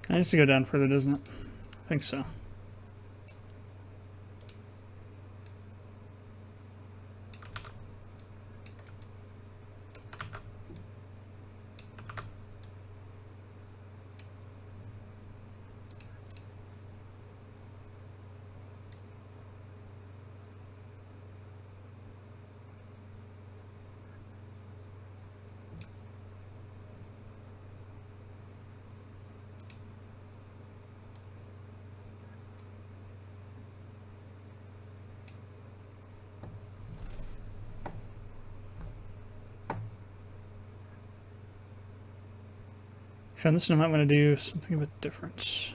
It needs to go down further, doesn't it? I think so. On this one I might want to do something a bit different.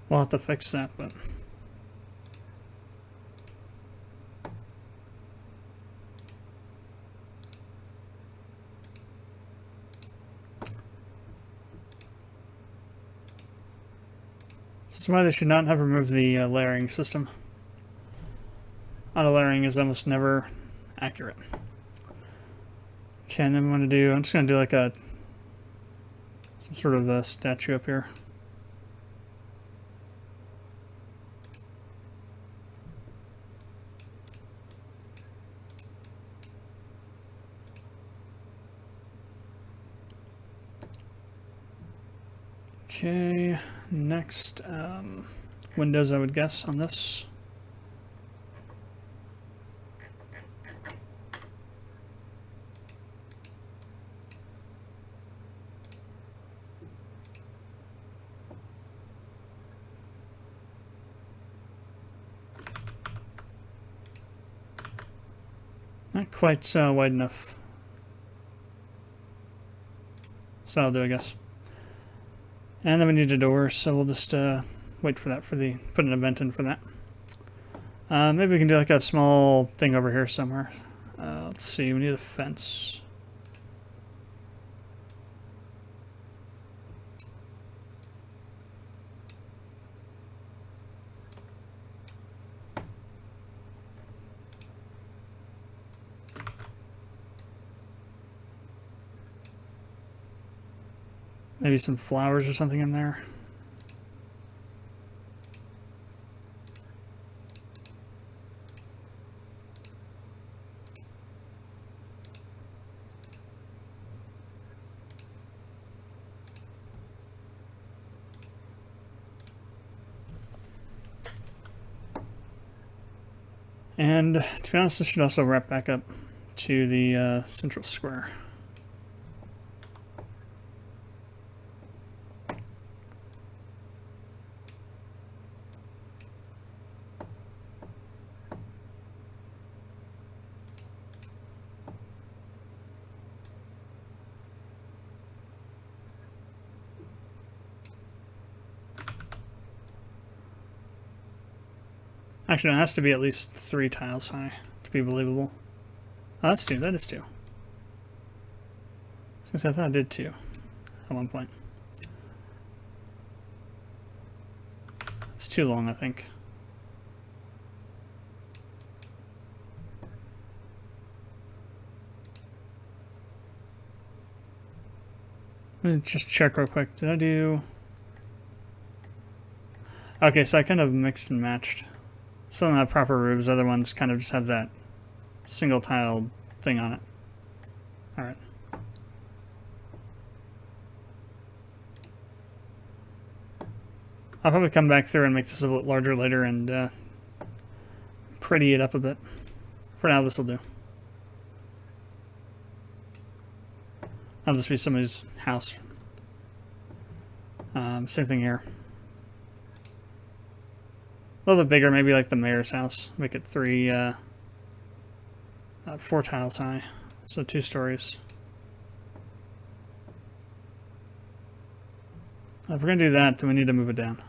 We'll have to fix that, but this is why they should not have removed the layering system. Auto layering is almost never accurate. Okay, and then I'm just gonna do like some sort of a statue up here. Okay, next, windows I would guess on this. Not quite wide enough. So I'll do, I guess. And then we need a door, so we'll just wait for that put an event in for that. Maybe we can do like a small thing over here somewhere. Let's see, we need a fence. Maybe some flowers or something in there. And to be honest, this should also wrap back up to the central square. Actually, it has to be at least 3 tiles high to be believable. Oh, that's 2. That is 2. Since I thought I did 2 at one point. It's too long, I think. Let me just check real quick. Did I do... Okay, so I kind of mixed and matched. Some of them have proper roofs, other ones kind of just have that single tile thing on it. Alright. I'll probably come back through and make this a bit larger later and pretty it up a bit. For now, this will do. That'll just be somebody's house. Same thing here. A little bit bigger, maybe like the mayor's house. Make it 4 tiles high, so 2 stories. If we're gonna do that, then we need to move it down.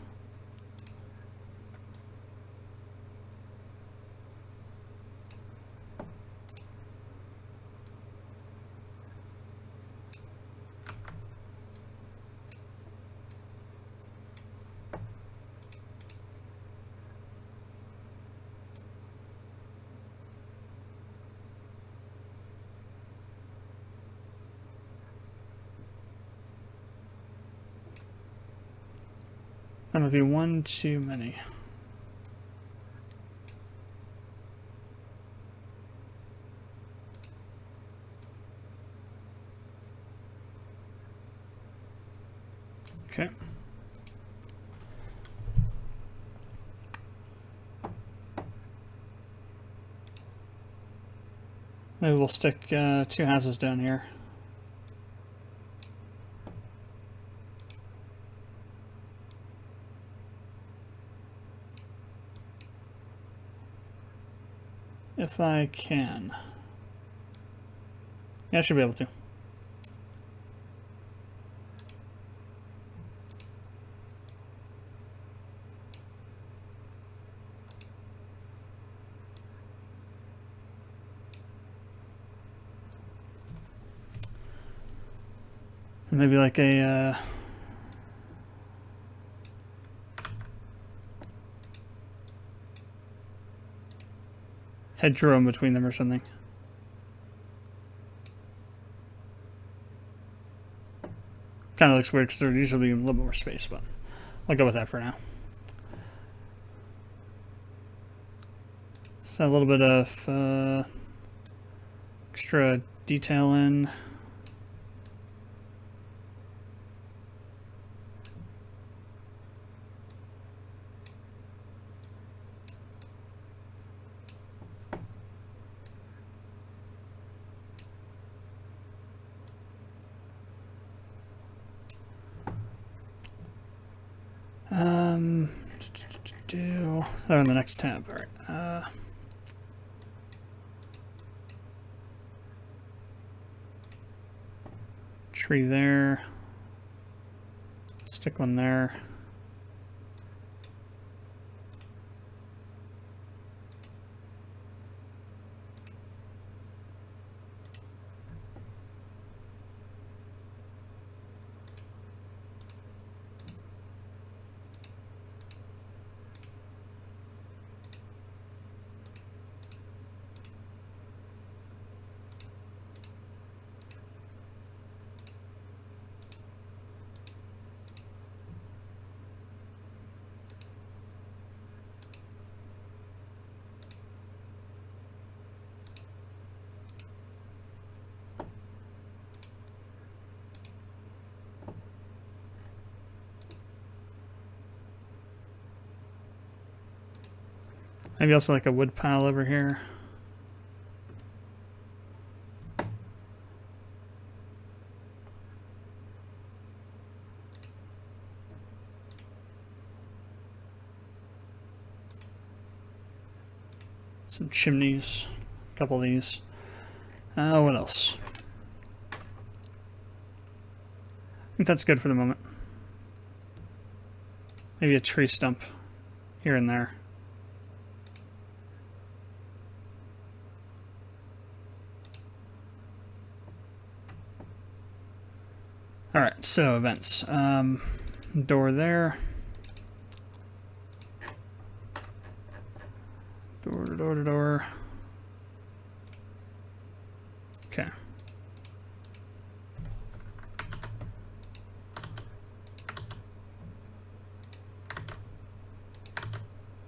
That might be one too many. Okay. Maybe we'll stick 2 houses down here. If I can. Yeah, I should be able to. Maybe like a hedgerow in between them or something. Kind of looks weird because there'd usually be a little bit more space, but I'll go with that for now. So a little bit of extra detail in. They're on the next tab. All right. Tree there. Stick one there. Maybe also like a wood pile over here. Some chimneys, a couple of these. What else? I think that's good for the moment. Maybe a tree stump here and there. Alright, so events. Door there. Door to door to door. Okay.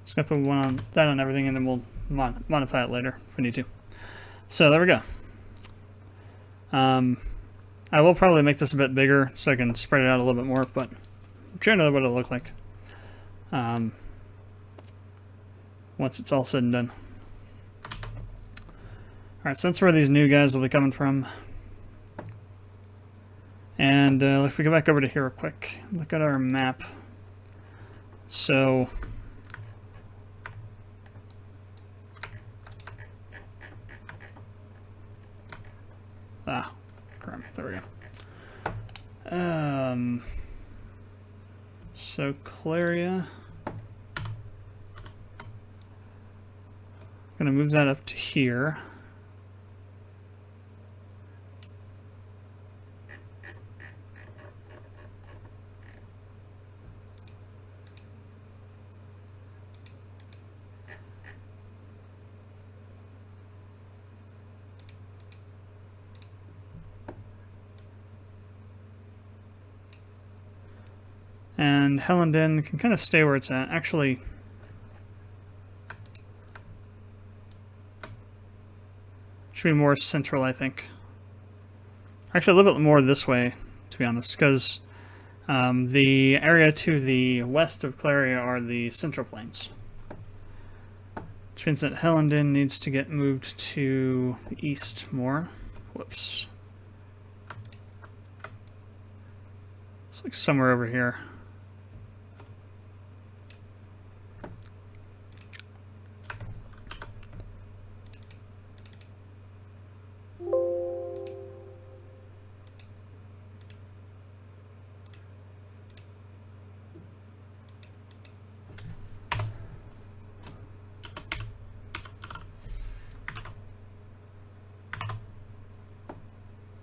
Just gonna put one on that on everything, and then we'll modify it later if we need to. So there we go. I will probably make this a bit bigger so I can spread it out a little bit more, but generally what it'll look like once it's all said and done. Alright, so that's where these new guys will be coming from. And if we go back over to here real quick, look at our map. So there we go. So Claria, I'm gonna move that up to here. And Hellenden can kind of stay where it's at. Actually, should be more central, I think. Actually, a little bit more this way, to be honest, because the area to the west of Claria are the Central Plains. Which means that Hellenden needs to get moved to the east more. Whoops. It's like somewhere over here.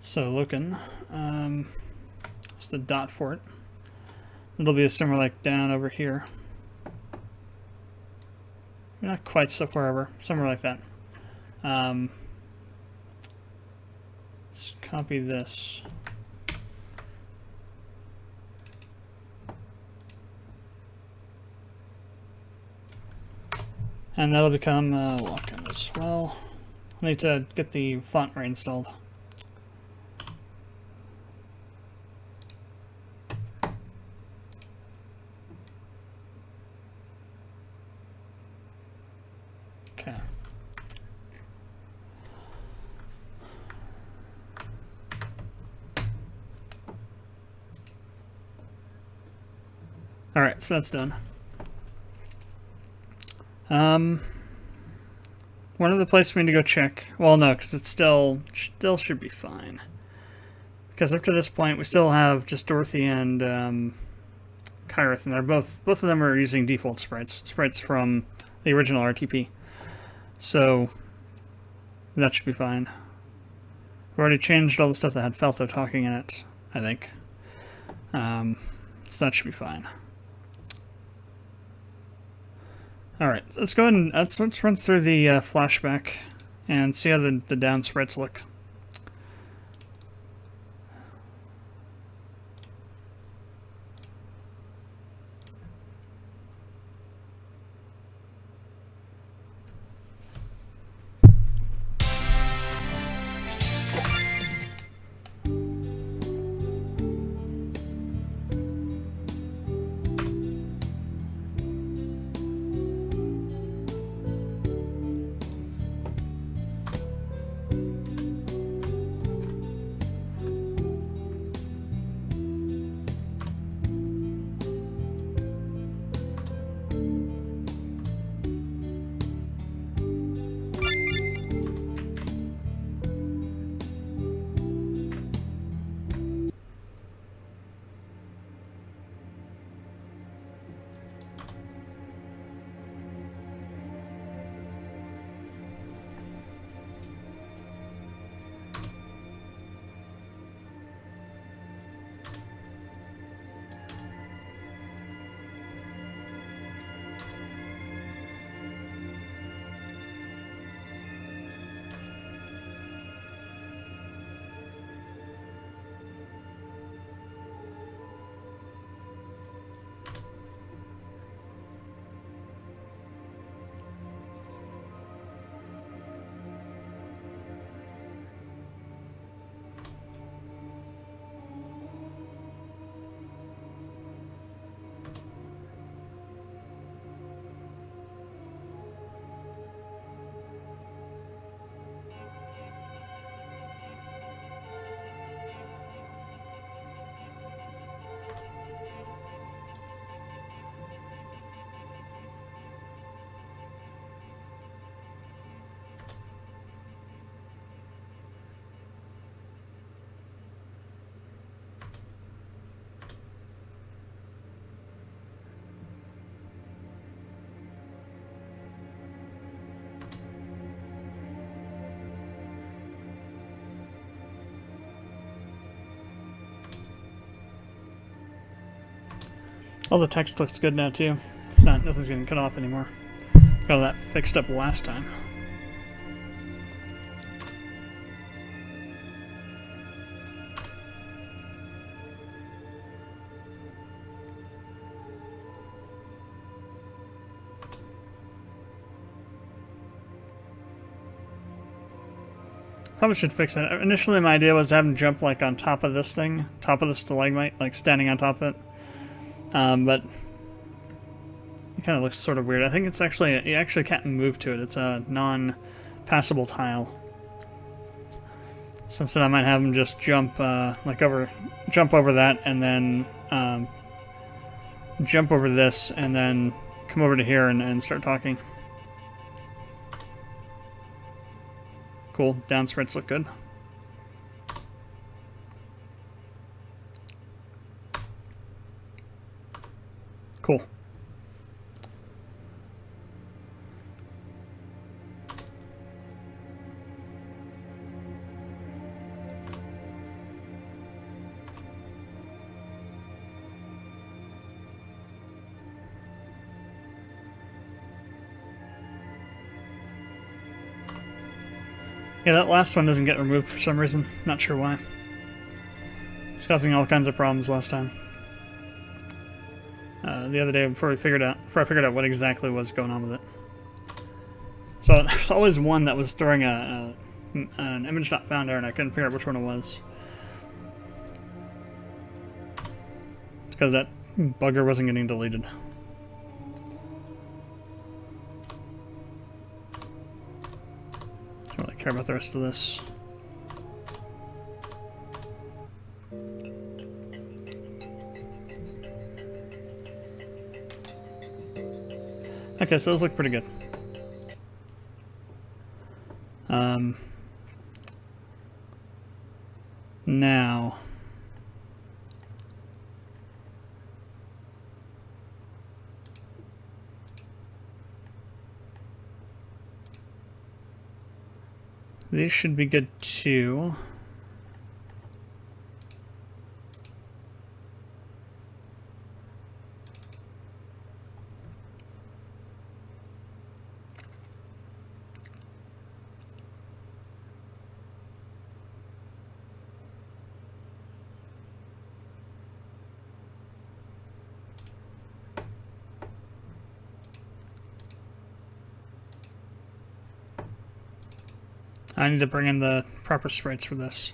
So looking, it's the dot for it. It'll be somewhere like down over here. Not quite so far over, somewhere like that. Let's copy this. And that'll become lock-in as well. I need to get the font reinstalled. Okay. Alright, so that's done. One of the places we need to go check. Well, no, because it still should be fine. Because up to this point, we still have just Dorothy and Kyrith, and they're both of them are using default sprites from the original RTP. So that should be fine. We've already changed all the stuff that had Falto talking in it, I think. So that should be fine. Alright, let's go ahead and let's run through the flashback and see how the down sprites look. All the text looks good now too. Nothing's getting cut off anymore. Got all that fixed up last time. Probably should fix it. Initially, my idea was to have him jump like on top of this thing, top of the stalagmite, like standing on top of it. But it kind of looks sort of weird. I think it's actually, you actually can't move to it. It's a non-passable tile. So instead I might have him just jump jump over that, and then jump over this, and then come over to here and start talking. Cool. Down sprites look good. Cool. Yeah, that last one doesn't get removed for some reason. Not sure why. It's causing all kinds of problems last time. The other day before I figured out what exactly was going on with it. So there's always one that was throwing an image not found error, and I couldn't figure out which one it was. It's because that bugger wasn't getting deleted. Don't really care about the rest of this. Okay, so those look pretty good. Now, these should be good too. I need to bring in the proper sprites for this.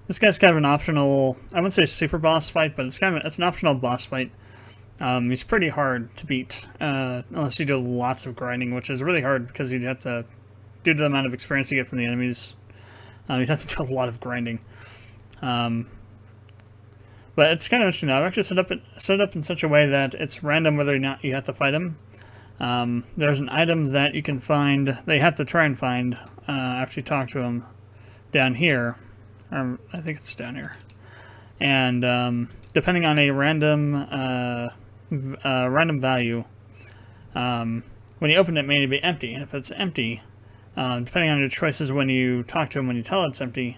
This guy's kind of an optional, I wouldn't say super boss fight, but it's an optional boss fight. He's pretty hard to beat, unless you do lots of grinding, which is really hard because you'd have to, due to the amount of experience you get from the enemies, you'd have to do a lot of grinding. But it's kind of interesting though. I've actually set it up in such a way that it's random whether or not you have to fight him. There's an item that you can find, they have to try and find after you talk to him down here. I think it's down here. And depending on a random value, when you open it, it may be empty. And if it's empty, depending on your choices when you talk to him, when you tell it's empty,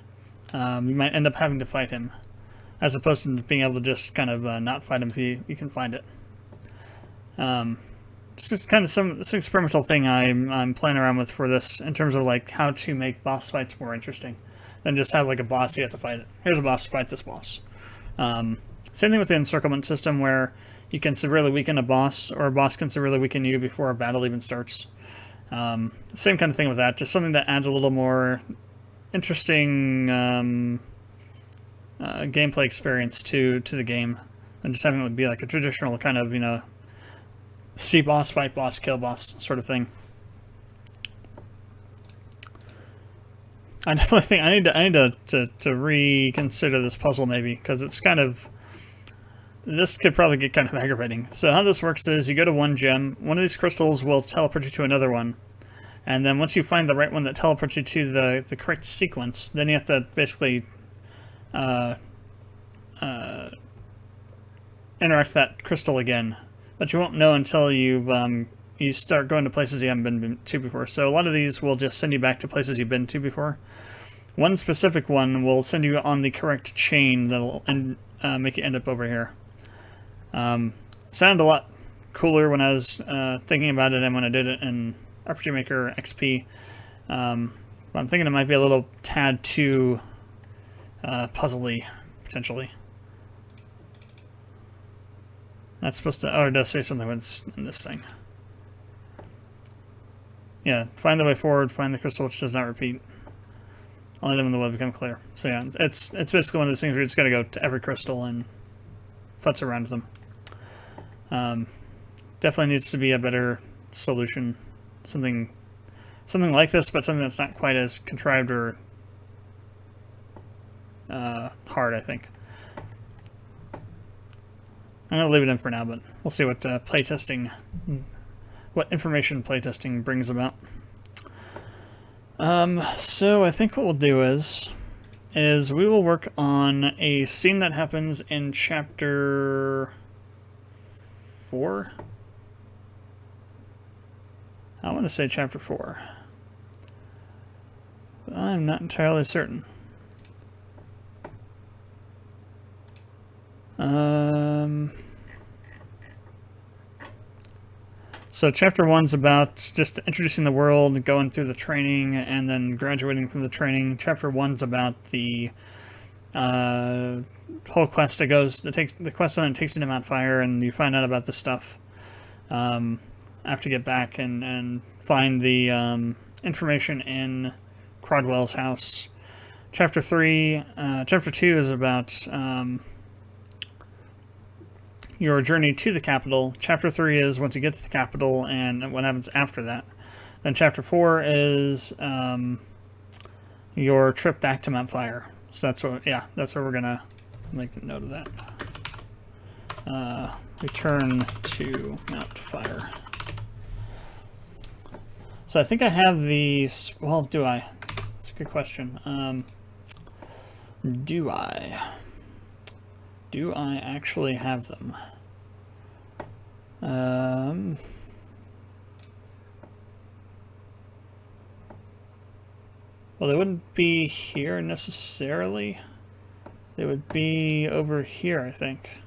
you might end up having to fight him, as opposed to being able to just kind of not fight him if you can find it. It's just kind of this experimental thing I'm playing around with for this, in terms of like how to make boss fights more interesting than just have like a boss you have to fight it. Here's a boss, fight this boss. Same thing with the encirclement system, where you can severely weaken a boss, or a boss can severely weaken you before a battle even starts. Same kind of thing with that, just something that adds a little more interesting gameplay experience to the game, and just having it be like a traditional kind of, you know, see boss, fight boss, kill boss sort of thing. I definitely think I need to reconsider this puzzle maybe, because it's kind of, this could probably get kind of aggravating. So how this works is you go to one gem, one of these crystals will teleport you to another one, and then once you find the right one that teleports you to the correct sequence, then you have to basically interact that crystal again. But you won't know until you start going to places you haven't been to before. So a lot of these will just send you back to places you've been to before. One specific one will send you on the correct chain that'll make you end up over here. Sounded a lot cooler when I was thinking about it and when I did it in RPG Maker XP. But I'm thinking it might be a little tad too puzzly, potentially. That's supposed to, oh, it does say something in this thing. Yeah, find the way forward, find the crystal which does not repeat. Only then will the way become clear. So yeah, it's basically one of those things where you just gotta go to every crystal and futz around with them. Definitely needs to be a better solution. Something like this, but something that's not quite as contrived or hard, I think. I'm going to leave it in for now, but we'll see what what information playtesting brings about. So I think what we'll do is we will work on a scene that happens in chapter 4. I want to say chapter 4. But I'm not entirely certain. So chapter 1's about just introducing the world, going through the training, and then graduating from the training. Chapter 1's about the whole quest that goes. The quest on takes you to Mount Fire, and you find out about this stuff. Have to get back and find the information in Crodwell's house. Chapter 2 is about your journey to the capital. Chapter 3 is once you get to the capital and what happens after that. Then Chapter 4 is your trip back to Mount Fire. So that's where we're gonna make a note of that. Return to Mount Fire. So I think I have these. Well, do I? That's a good question. Do I? Do I actually have them? Well, they wouldn't be here necessarily. They would be over here, I think.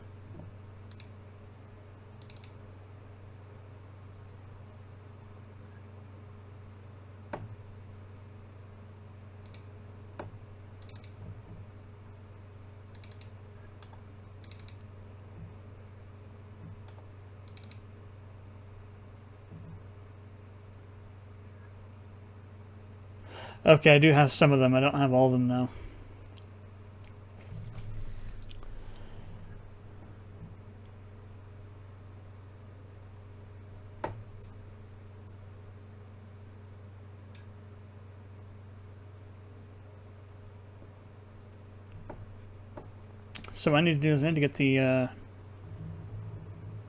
Okay, I do have some of them. I don't have all of them, though. So what I need to do is I need to get the...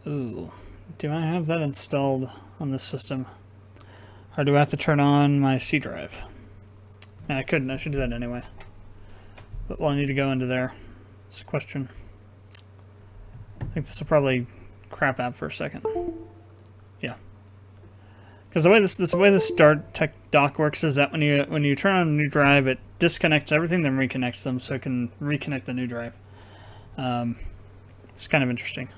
Ooh. Do I have that installed on this system? Or do I have to turn on my C drive? I couldn't. I should do that anyway. But well, I need to go into there. It's a question. I think this will probably crap out for a second. Yeah. Because the way this start tech dock works is that when you turn on a new drive, it disconnects everything, then reconnects them, so it can reconnect the new drive. It's kind of interesting.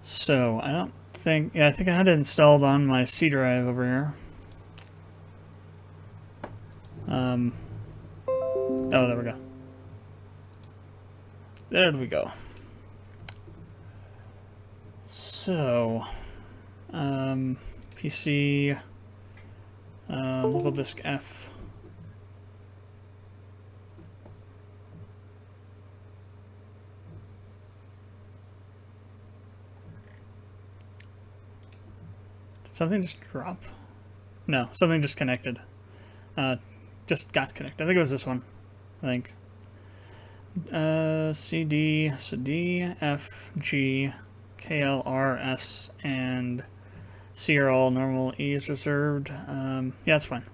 So I don't think. Yeah, I think I had it installed on my C drive over here. Oh, there we go. There we go. So, PC, local disk F. Did something just drop? No, something just connected. Just got connected. I think it was this one. I think. CD, so D, F, G, K, L, R, S, and C are all normal. E is reserved. Yeah, that's fine.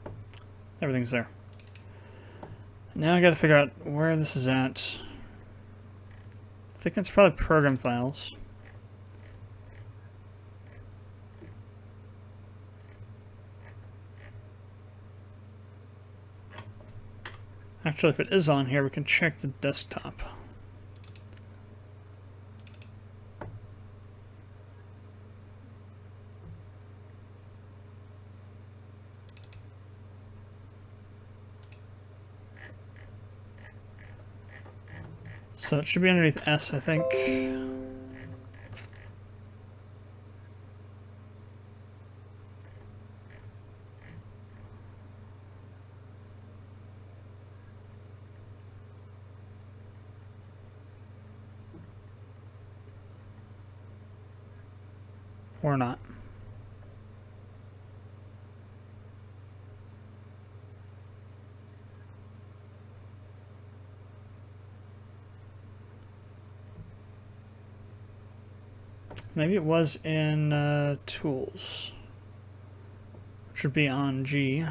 Everything's there. Now I gotta figure out where this is at. I think it's probably program files. Actually, if it is on here, we can check the desktop. So it should be underneath S, I think. Or not. Maybe it was in Tools, which would be on G.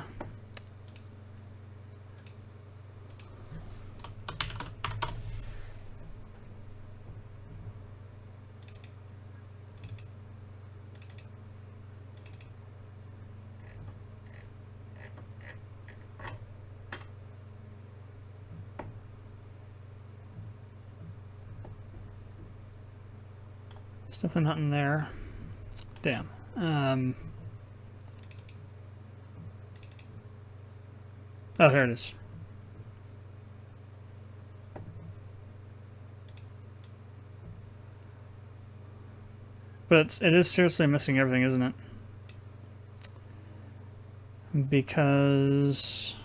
It's definitely not in there. Damn. Oh, here it is. But it is seriously missing everything, isn't it? Because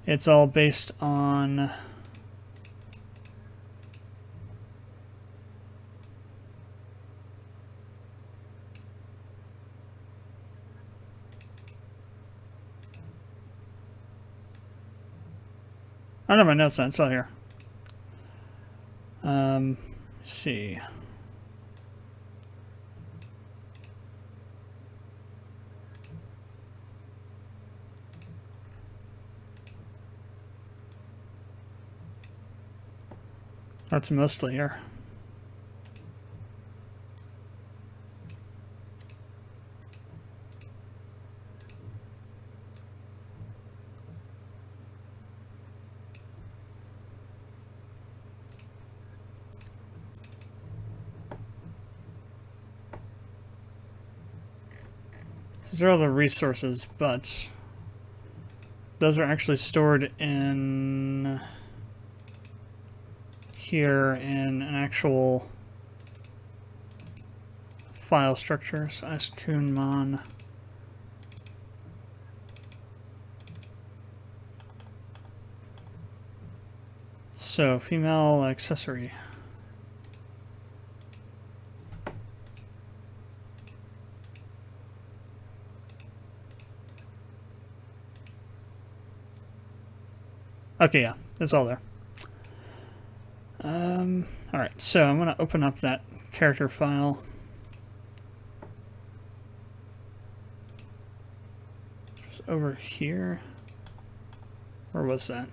it's all based on I don't know my notes on. It's all here. Let's see. That's mostly here. These are all the resources, but those are actually stored in here in an actual file structure. So askunmon. So female accessory. Okay, yeah, it's all there. Alright, so I'm going to open up that character file. Just over here. Where was that?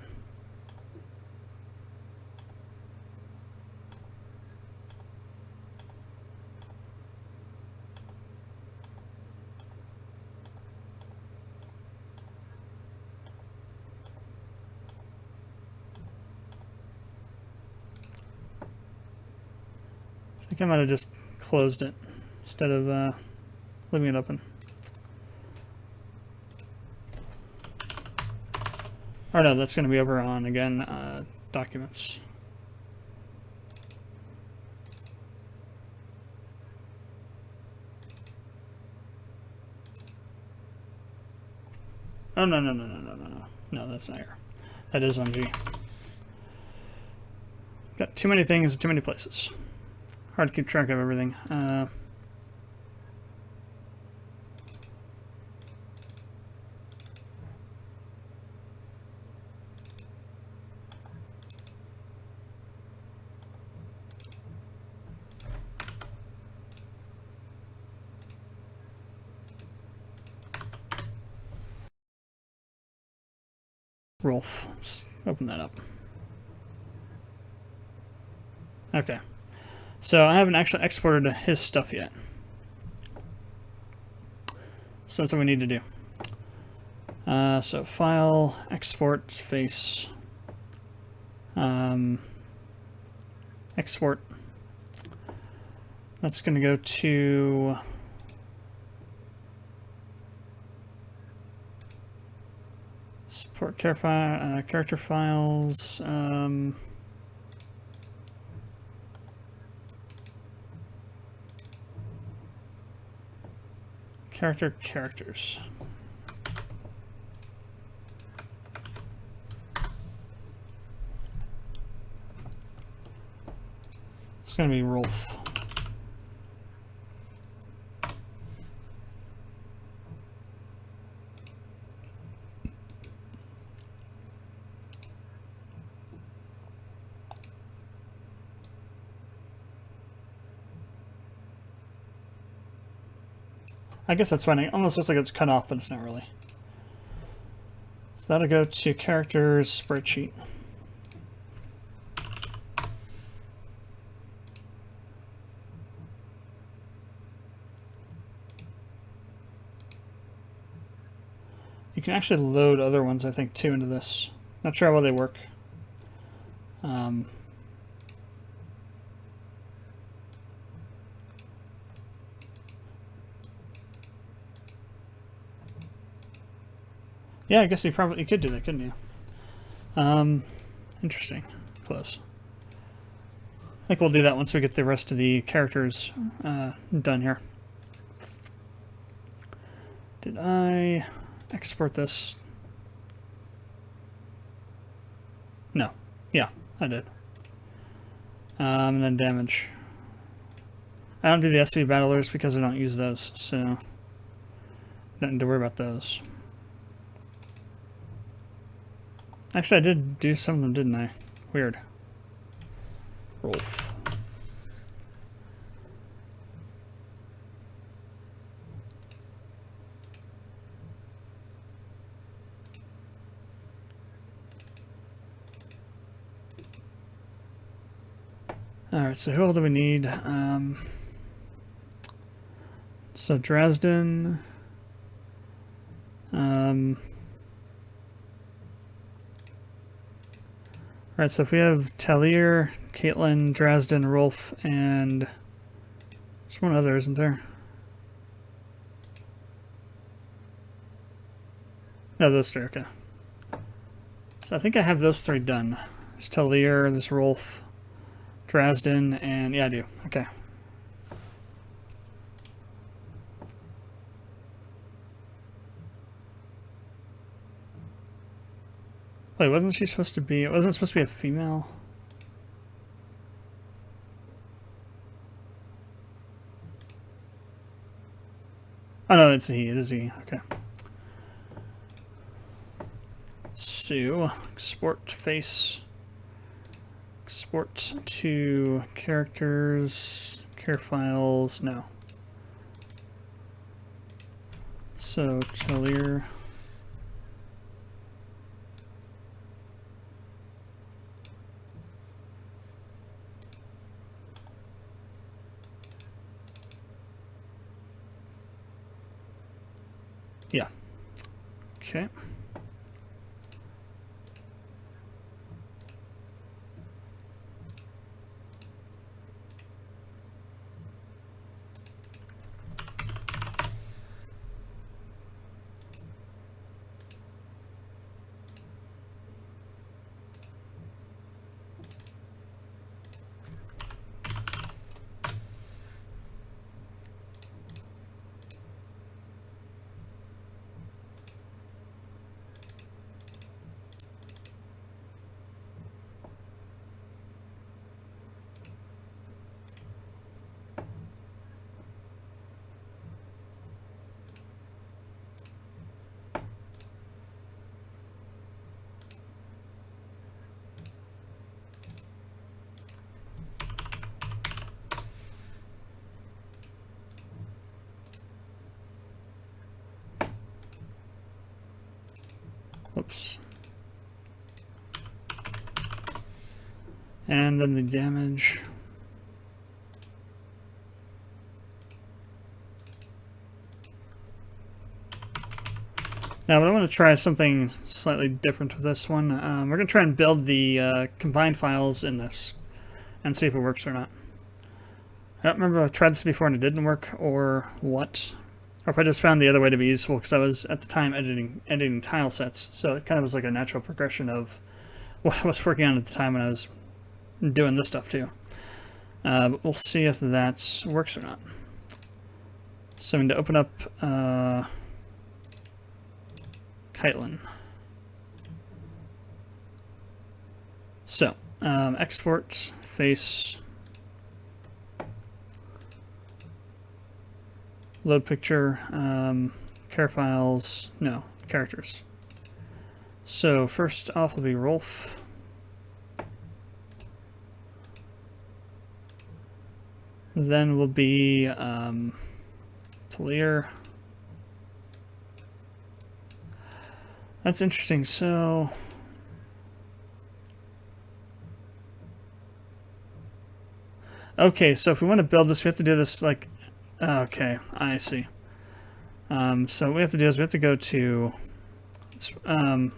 I think I might have just closed it instead of leaving it open. Or no, that's going to be over on, again, documents. Oh, no. No, that's not here. That is on G. Got too many things, too many places. Hard to keep track of everything. Rolf. Let's open that up. Okay. So I haven't actually exported his stuff yet. So that's what we need to do. So file, export, face, export. That's going to go to support character files. Characters. It's going to be Rolf. I guess that's funny. It almost looks like it's cut off, but it's not really. So that'll go to characters spreadsheet. You can actually load other ones, I think, too, into this. Not sure how well they work. Yeah, I guess you could do that, couldn't you? Interesting. Close. I think we'll do that once we get the rest of the characters done here. Did I export this? No. Yeah, I did. And then damage. I don't do the SV battlers because I don't use those, so don't need to worry about those. Actually, I did do some of them, didn't I? Weird. Rolf. Alright, so who all do we need? So Dresden. Alright, so if we have Talir, Caitlin, Dresden, Rolf, and there's one other, isn't there? No, those three, okay. So I think I have those three done. There's Talir, there's Rolf, Dresden, and yeah, I do. Okay. Wait, wasn't she supposed to be... Wasn't it supposed to be a female? Oh no, it's a he. It is a he. Okay. So, export face. Export to characters. Care files. No. So, Talir. Yeah. Okay. Oops. And then the damage. Now, but I want to try something slightly different with this one. We're going to try and build the combined files in this and see if it works or not. I don't remember if I've tried this before and it didn't work or what. Or if I just found the other way to be useful because I was, at the time, editing tile sets. So it kind of was like a natural progression of what I was working on at the time when I was doing this stuff too. But we'll see if that works or not. So I'm going to open up Caitlin. So, export face Load picture, care files, no, characters. So first off will be Rolf. Then will be Talir. That's interesting. So okay, so if we want to build this, we have to do this like, okay, I see. So what we have to do is we have to go to, I'm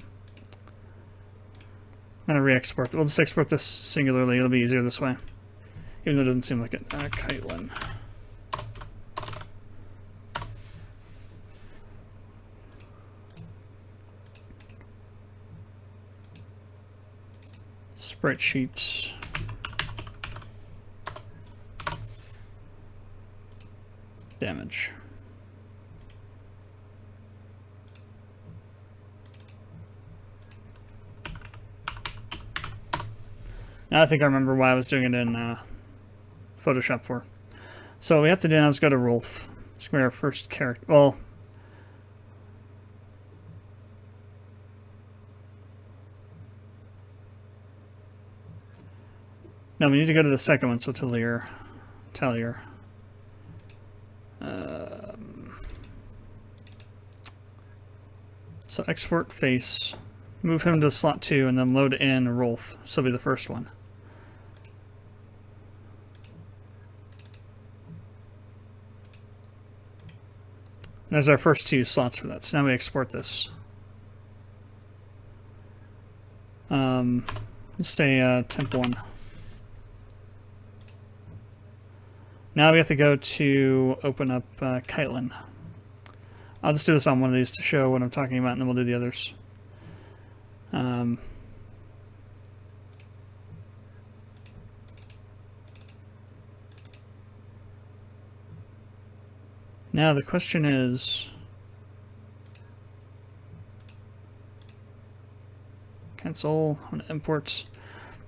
going to re-export. We'll just export this singularly. It'll be easier this way. Even though it doesn't seem like it. Kiteland. Spreadsheets. Damage. Now I think I remember why I was doing it in Photoshop for. So what we have to do now is go to Rolf. It's going to be our first character. Well, no, we need to go to the second one. So Talir. So export face, move him to slot 2, and then load in Rolf. So it'll be the first one. And there's our first 2 slots for that. So now we export this. Let's say temp 1. Now we have to go to open up Kiteland. I'll just do this on one of these to show what I'm talking about, and then we'll do the others. Now the question is, cancel on imports.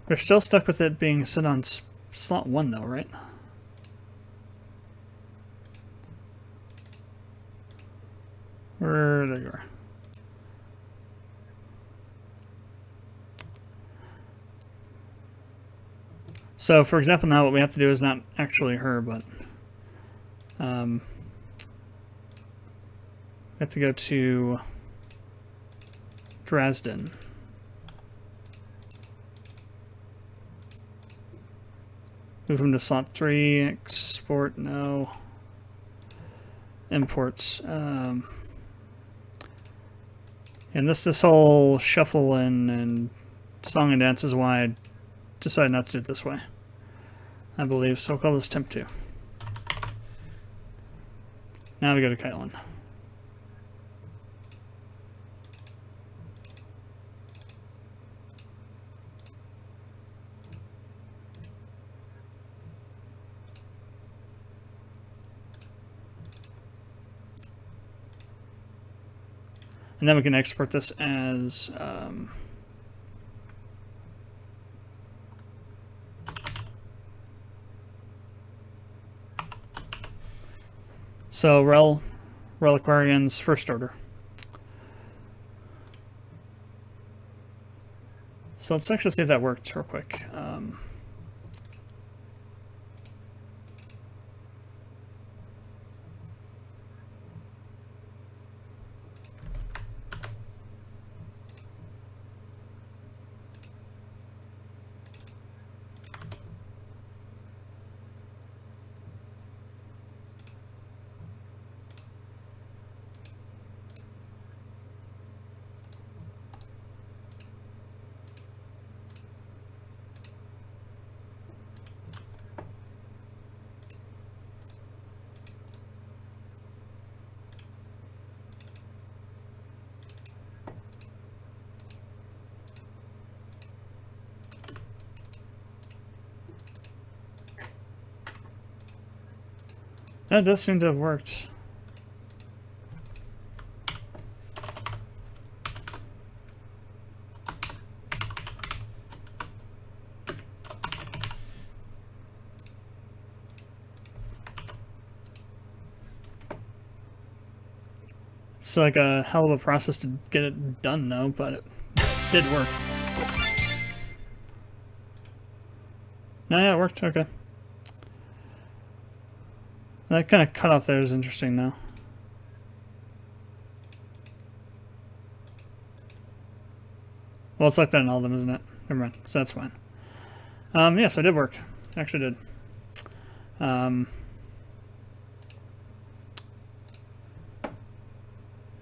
We're still stuck with it being set on slot 1 though, right? There you are. So, for example, now what we have to do is not actually her, but we have to go to Dresden. Move him to slot 3, export, no. Imports. And this whole shuffle and song and dance is why I decided not to do it this way, I believe. So we'll call this temp 2. Now we go to Kiteland. And then we can export this as so Reliquarians first order. So let's actually see if that worked real quick. That does seem to have worked. It's like a hell of a process to get it done, though, but it did work. No, yeah, it worked. Okay. That kind of cutoff there is interesting now. Well, it's like that in all of them, isn't it? Never mind. So that's fine. Yes, it did work. It actually did.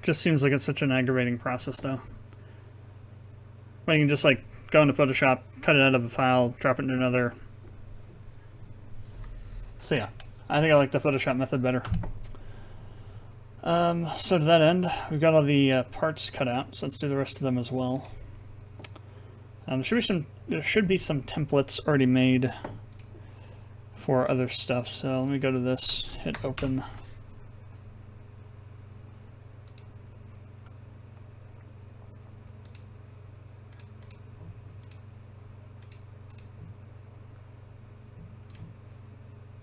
Just seems like it's such an aggravating process, though. When you can just, like, go into Photoshop, cut it out of a file, drop it into another. So yeah, I think I like the Photoshop method better. So to that end, we've got all the parts cut out, so let's do the rest of them as well. There should be some templates already made for other stuff, so let me go to this, hit open.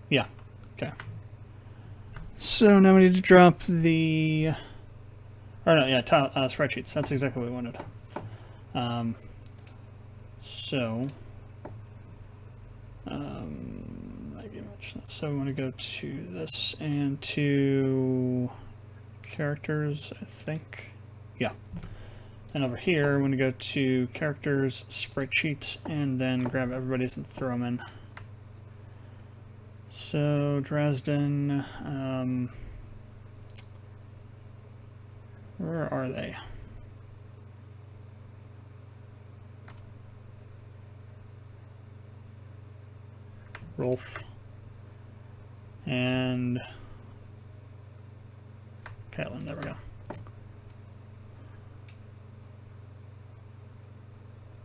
Yeah, okay. So now we need to drop the, or no, yeah, spreadsheets. That's exactly what we wanted. So we want to go to this and to characters, I think. Yeah. And over here, I'm going to go to characters, spreadsheet, and then grab everybody's and throw them in. So Dresden, where are they? Rolf and Caitlin, there we go.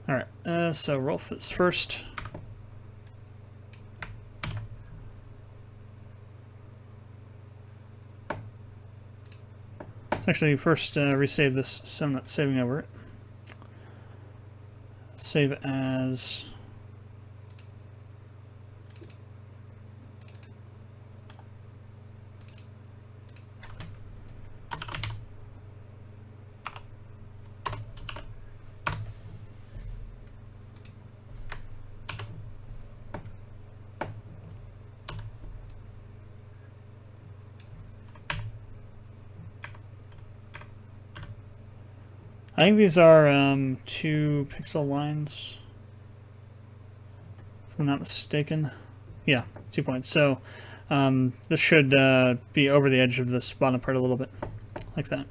Alright, so Rolf is first. Let's actually first resave this so I'm not saving over it. Save as I think these are 2 pixel lines, if I'm not mistaken. Yeah, 2 points. So this should be over the edge of this bottom part a little bit, like that.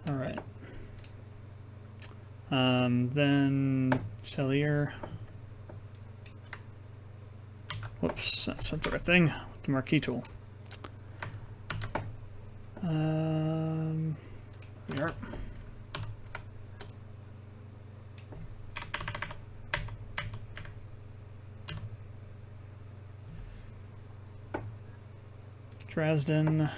All right. Then Cellier. Whoops, that's not the right thing. With the marquee tool. We are. Dresden.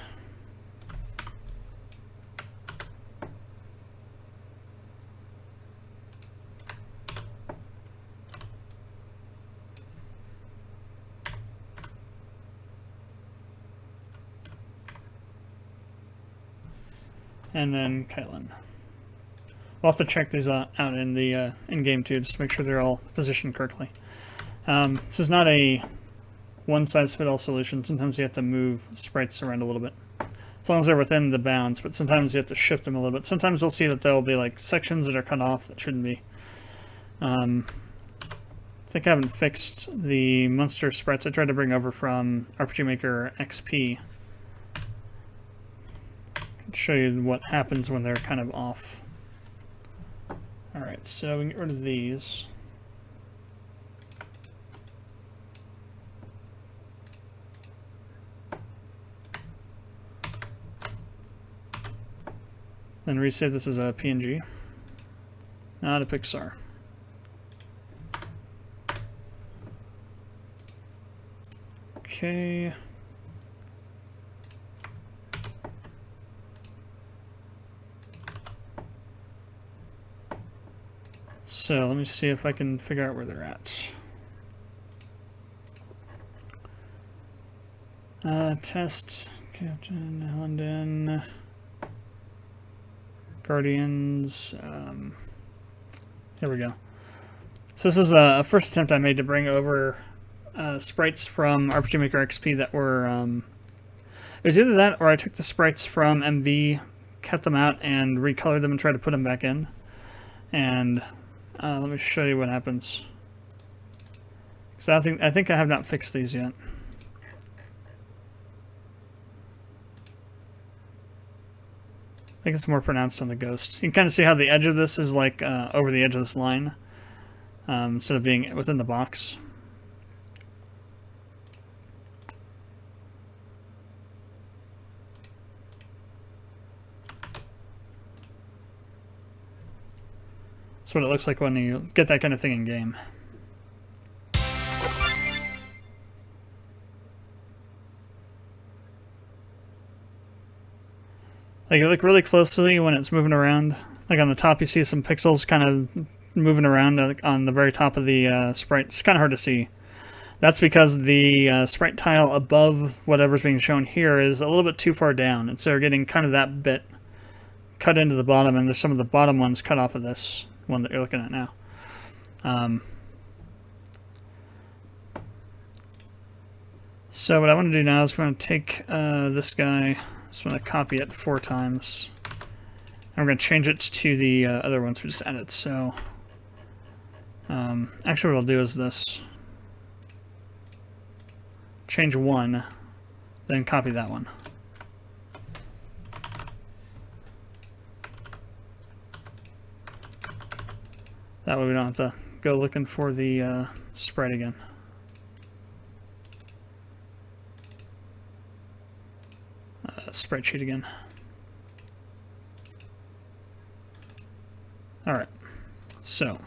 And then Kylan. We'll have to check these out in the in-game too, just to make sure they're all positioned correctly. This is not a one-size-fits-all solution. Sometimes you have to move sprites around a little bit, as long as they're within the bounds. But sometimes you have to shift them a little bit. Sometimes you'll see that there'll be like sections that are cut off that shouldn't be. I think I haven't fixed the monster sprites I tried to bring over from RPG Maker XP. Show you what happens when they're kind of off. Alright, so we can get rid of these. Then resave this as a PNG, not a Pixar. Okay. So let me see if I can figure out where they're at. Test, Captain, London, Guardians, here we go. So this was a first attempt I made to bring over sprites from RPG Maker XP that were, it was either that or I took the sprites from MV, cut them out and recolored them and tried to put them back in. And let me show you what happens. So I think I have not fixed these yet. I think it's more pronounced on the Ghost. You can kind of see how the edge of this is like over the edge of this line instead of being within the box. That's what it looks like when you get that kind of thing in game. Like, you look really closely when it's moving around. Like on the top, you see some pixels kind of moving around on the very top of the sprite. It's kind of hard to see. That's because the sprite tile above whatever's being shown here is a little bit too far down. And so you're getting kind of that bit cut into the bottom, and there's some of the bottom ones cut off of this one that you're looking at now. So what I want to do now is we're going to take this guy. Just want to copy it 4 times. And we're going to change it to the other ones we just added. So, actually what I'll do is this. Change 1, then copy that one. That way we don't have to go looking for the sprite again. Spreadsheet again. Alright, so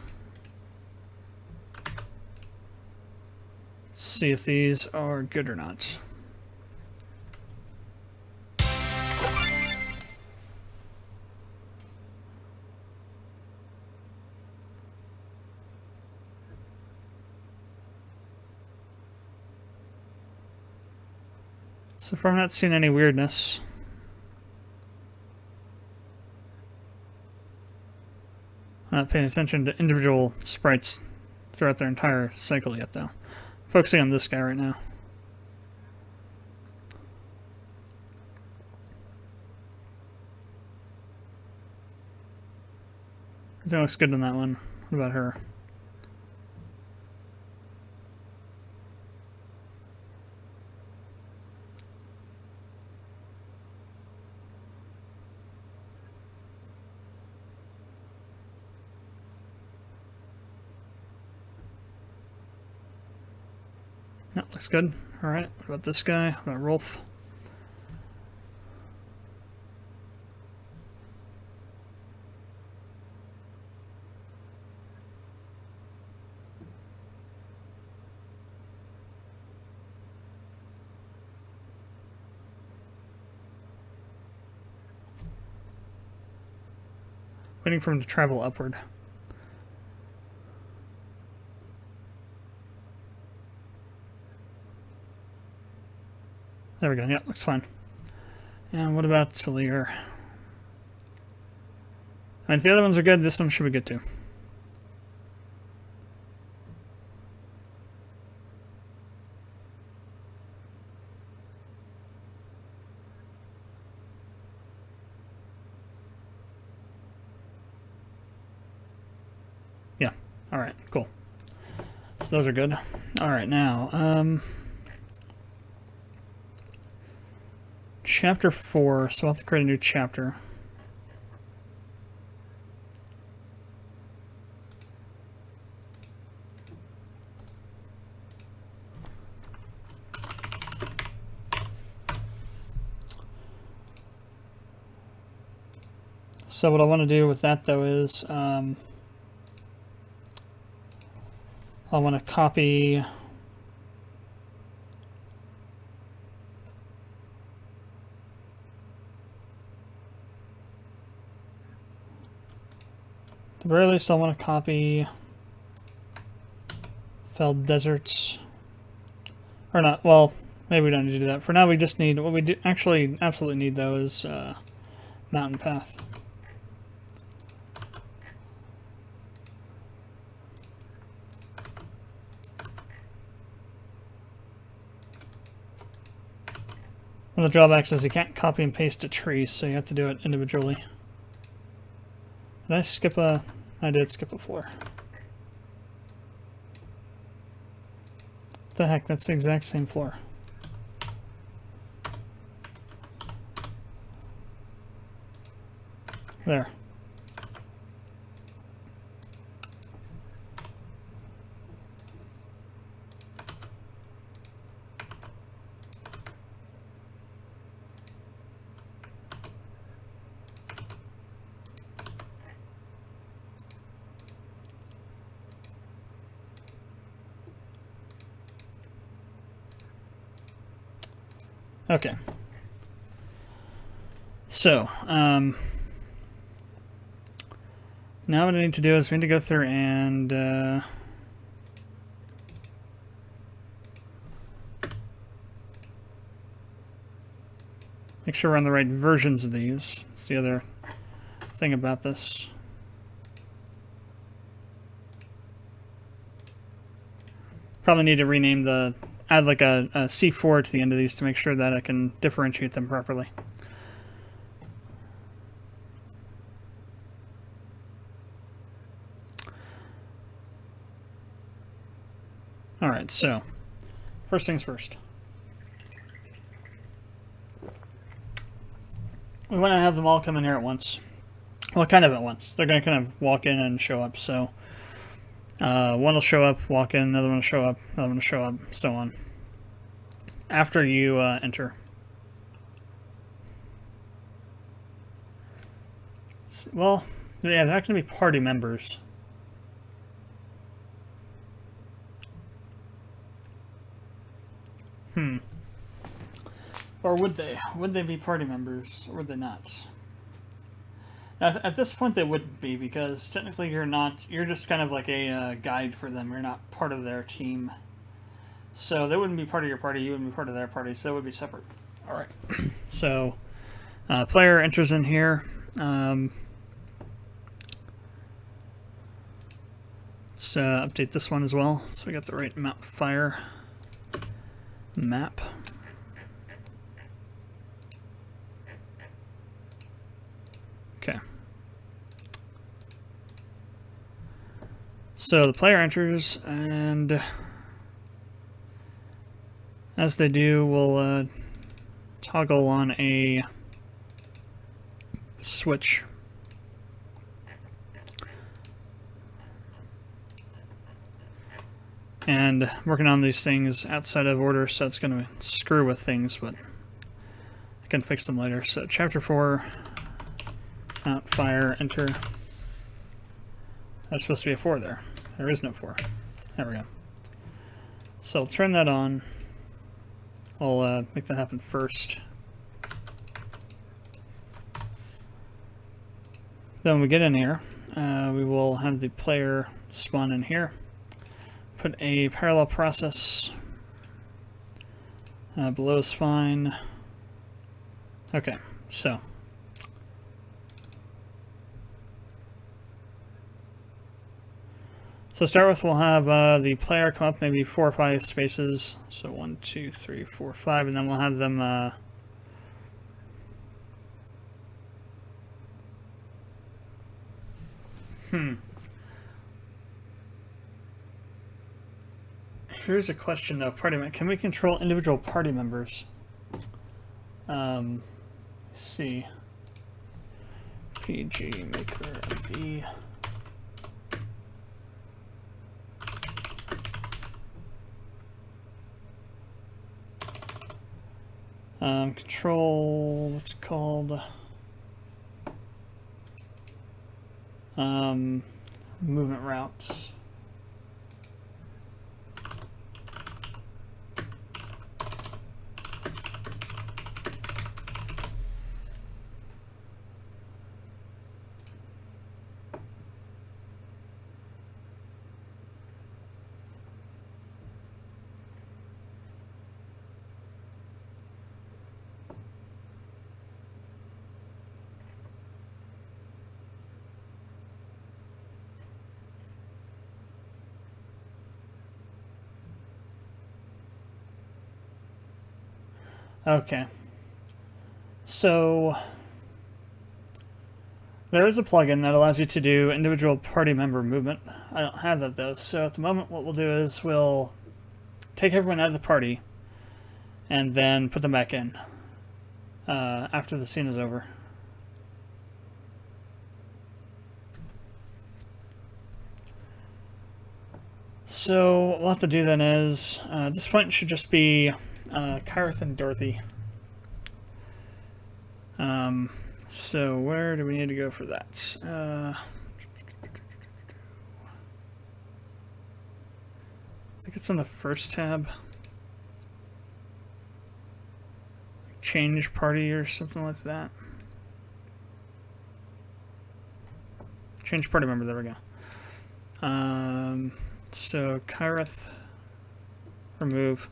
let's see if these are good or not. So far I'm not seeing any weirdness. I'm not paying attention to individual sprites throughout their entire cycle yet, though. Focusing on this guy right now. Everything looks good on that one. What about her? No, looks good. Alright, what about this guy? What about Rolf? Waiting for him to travel upward. There we go. Yeah, looks fine. And what about Talir? I mean, if the other ones are good, this one should be good too. Yeah. All right. Cool. So those are good. All right. Now, Chapter 4, so I'll have to create a new chapter. So what I want to do with that, though, is I want to copy at the very least, I want to copy Felled Deserts. Or not, well, maybe we don't need to do that. For now, we just need, what we do actually absolutely need, though, is mountain path. One of the drawbacks is you can't copy and paste a tree, so you have to do it individually. Did I skip a... I did skip a floor. What the heck, that's the exact same floor. There. Okay. So, now what I need to do is we need to go through and make sure we're on the right versions of these. That's the other thing about this. Probably need to rename the... add like a C4 to the end of these to make sure that I can differentiate them properly. Alright, so first things first. We want to have them all come in here at once. Well, kind of at once. They're going to kind of walk in and show up, so one will show up, walk in, another one will show up, another one will show up, so on. After you enter. Well, yeah, they're not going to be party members. Or would they? Would they be party members, or would they not? Now, at this point, they wouldn't be, because technically you're not... You're just kind of like a guide for them. You're not part of their team. So they wouldn't be part of your party, you wouldn't be part of their party, so it would be separate. Alright. So, player enters in here. Let's update this one as well, so we got the right map fire map. Okay. So the player enters, and as they do, we'll toggle on a switch. And working on these things outside of order, so it's going to screw with things, but I can fix them later. So chapter 4, mount fire, enter. There's supposed to be a 4 there. There is no 4. There we go. So I'll turn that on. I'll make that happen first. Then when we get in here, we will have the player spawn in here. Put a parallel process. Below is fine. Okay, so. So to start with, we'll have the player come up maybe 4 or 5 spaces. So 1, 2, 3, 4, 5, and then we'll have them Here's a question though, can we control individual party members? Let's see. PG maker B. Control, what's it called? Movement routes. Okay. So there is a plugin that allows you to do individual party member movement. I don't have that though. So at the moment what we'll do is we'll take everyone out of the party and then put them back in after the scene is over. So what we'll have to do then is, at this point it should just be Kyrith and Dorothy. So where do we need to go for that? I think it's on the first tab. Change party or something like that. Change party member, there we go. So Kyrith, remove.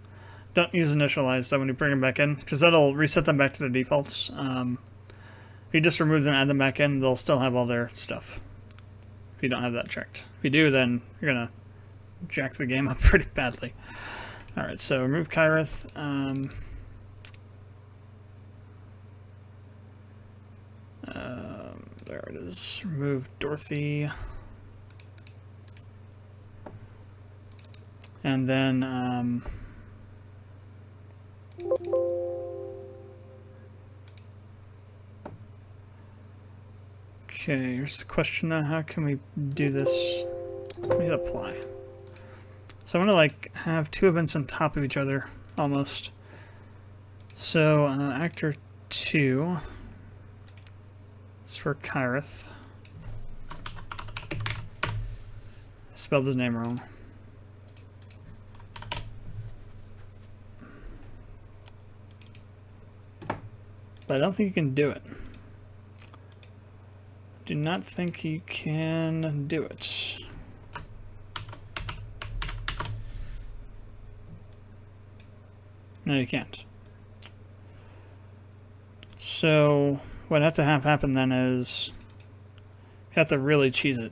Don't use initialize that when you bring them back in, because that'll reset them back to their defaults. If you just remove them and add them back in, they'll still have all their stuff. If you don't have that checked. If you do, then you're gonna jack the game up pretty badly. Alright, so remove Kyrith. There it is. Remove Dorothy. And then, okay, here's the question now. How can we do this? Let me hit apply. So I'm going to have two events on top of each other, almost. So, actor 2 is for Kyrith. I spelled his name wrong. But I don't think you can do it. Do not think you can do it. No, you can't. So what I have to have happen then is you have to really cheese it.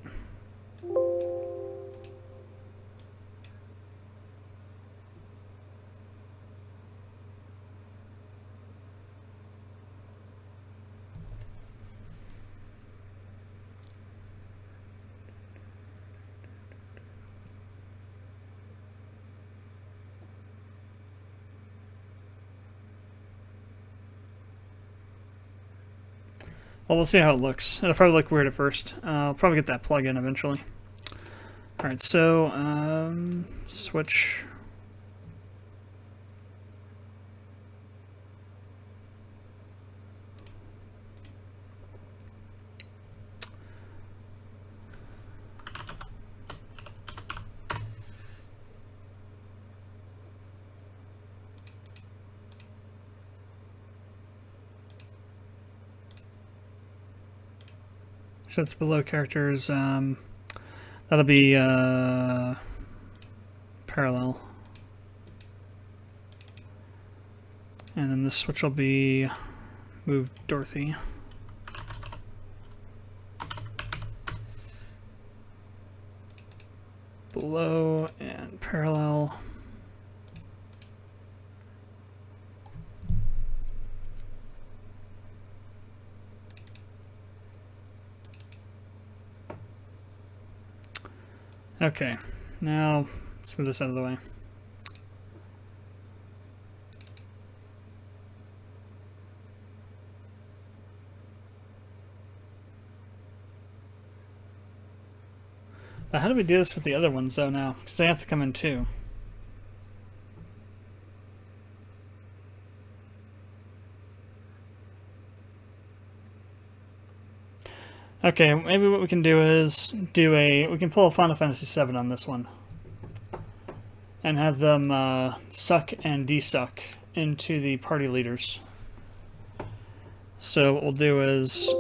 Well, we'll see how it looks. It'll probably look weird at first. I'll probably get that plug-in eventually. Alright, so, switch. So it's below characters. That'll be parallel. And then this switch will be move Dorothy. Below and parallel. Okay, now let's move this out of the way. But how do we do this with the other ones though now? Because they have to come in too. Okay, maybe what we can do is we can pull a Final Fantasy VII on this one. And have them suck and desuck into the party leaders. So what we'll do is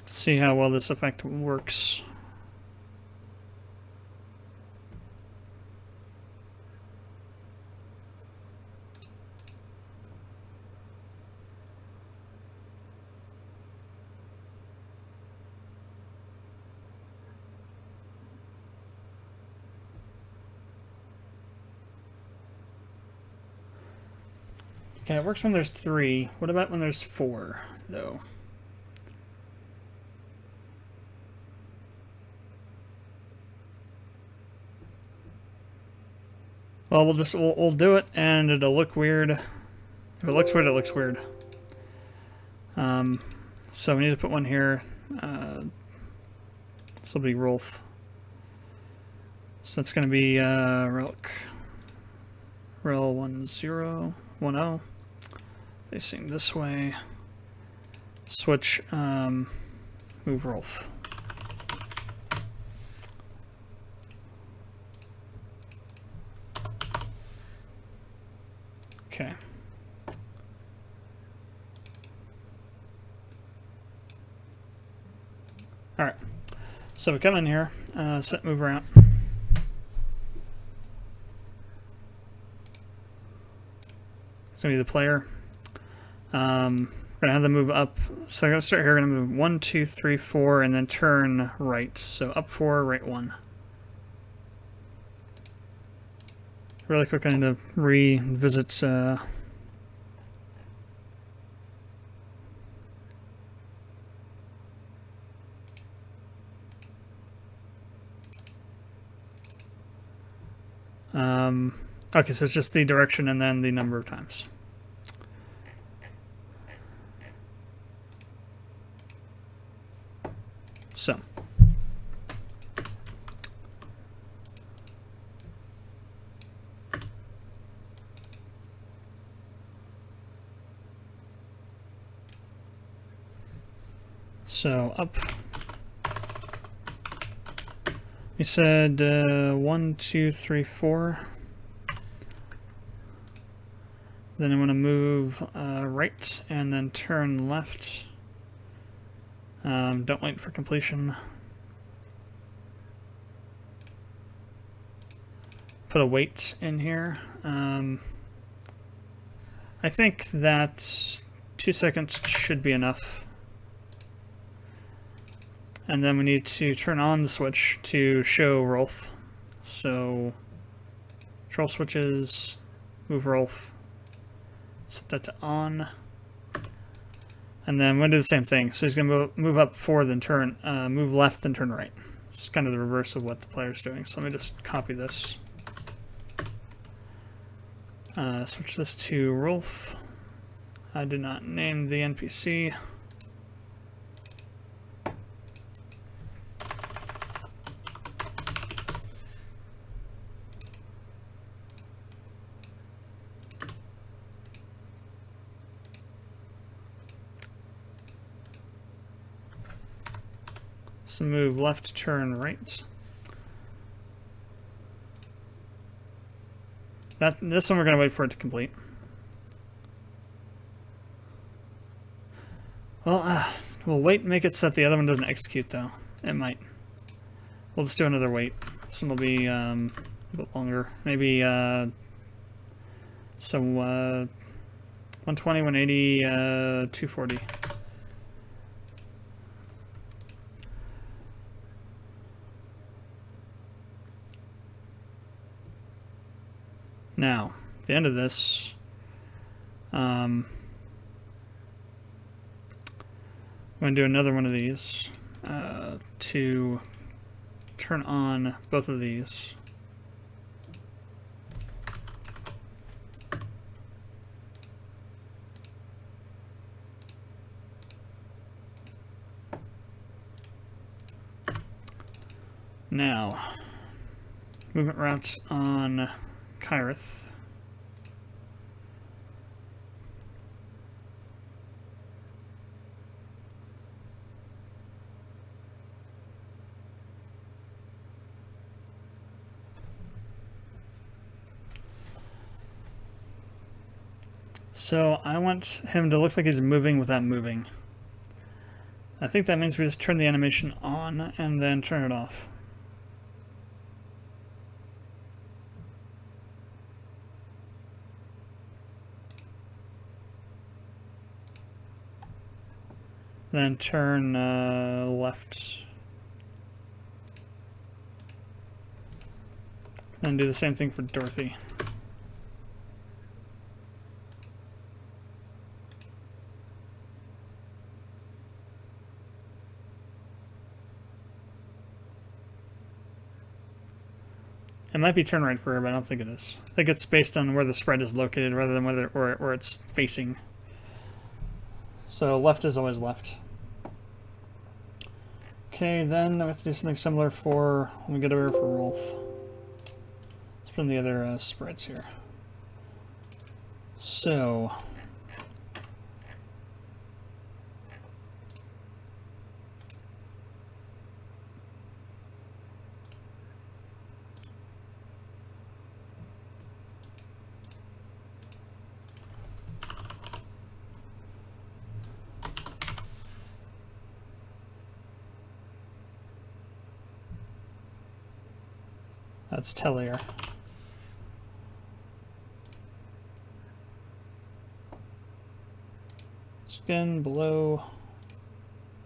see how well this effect works. Okay, it works when there's 3. What about when there's 4, though? Well, we'll do it, and it'll look weird. If it looks weird, it looks weird. So we need to put one here. This will be Rolf. So that's going to be Relic. Rel 1010. Facing this way. Switch, move Rolf. Okay. Alright. So we come in here, set move around. It's going to be the player. We're going to have them move up. So I'm going to start here. We're going to move 1, 2, 3, 4, and then turn right. So up 4, right 1. Really quick, I need to revisit. Okay, so it's just the direction and then the number of times. So. So up. We said 1, 2, 3, 4. Then I'm going to move right and then turn left. Don't wait for completion. Put a wait in here. I think that 2 seconds should be enough. And then we need to turn on the switch to show Rolf. So, control switches, move Rolf. Set that to on. And then we're going to do the same thing. So he's going to move up 4, then turn, move left, then turn right. It's kind of the reverse of what the player's doing. So let me just copy this. Switch this to Rolf. I did not name the NPC. So move left, turn right. This one we're going to wait for it to complete. Well, we'll wait, make it so that the other one doesn't execute, though. It might. We'll just do another wait. This one will be a bit longer. Maybe, so 120, 180, 240. Now, at the end of this, I'm going to do another one of these to turn on both of these. Now, movement routes on Kyrith. So I want him to look like he's moving without moving. I think that means we just turn the animation on and then turn it off. Then turn left. Then do the same thing for Dorothy. It might be turn right for her, but I don't think it is. I think it's based on where the spread is located rather than where it's facing. So left is always left. Okay, then I have to do something similar for, let me get over for Rolf. Let's put in the other spreads here. So, that's Tellier. Skin below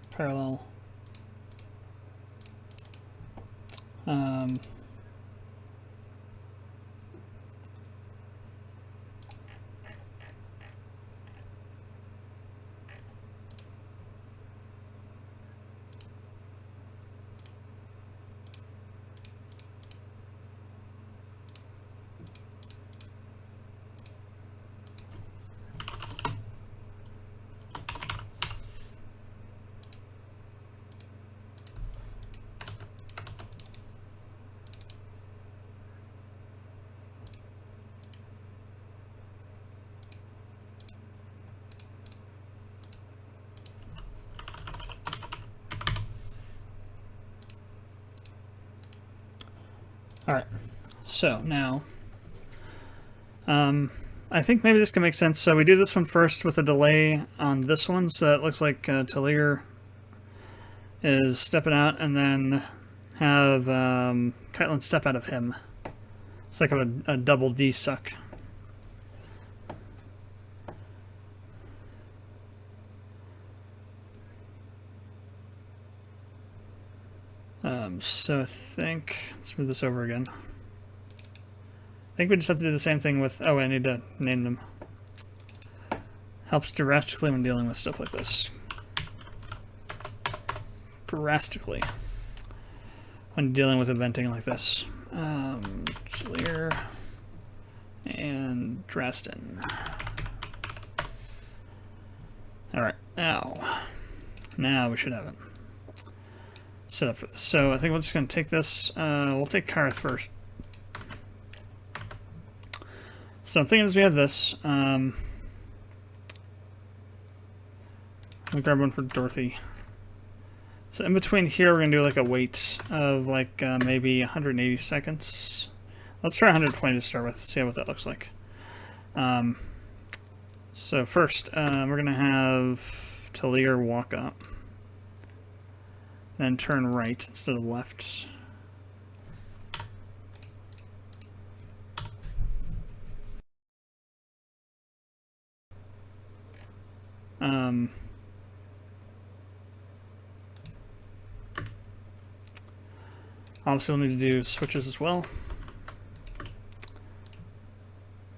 parallel. Alright, so now, I think maybe this can make sense. So we do this one first with a delay on this one, so it looks like Tellier is stepping out, and then have Kaitlyn step out of him. It's like a double D suck. So I think, let's move this over again. I think we just have to do the same thing with, oh, I need to name them. Helps drastically when dealing with stuff like this. Drastically. When dealing with eventing like this. Clear. And Dresden. Alright, now we should have it set up for this. So I think we're just going to take this. We'll take Karth first. So I'm thinking as we have this, I'll grab one for Dorothy. So in between here, we're going to do like a wait of like maybe 180 seconds. Let's try 120 to start with, see what that looks like. So first, we're going to have Tellier walk up. Then turn right instead of left. Obviously we'll need to do switches as well.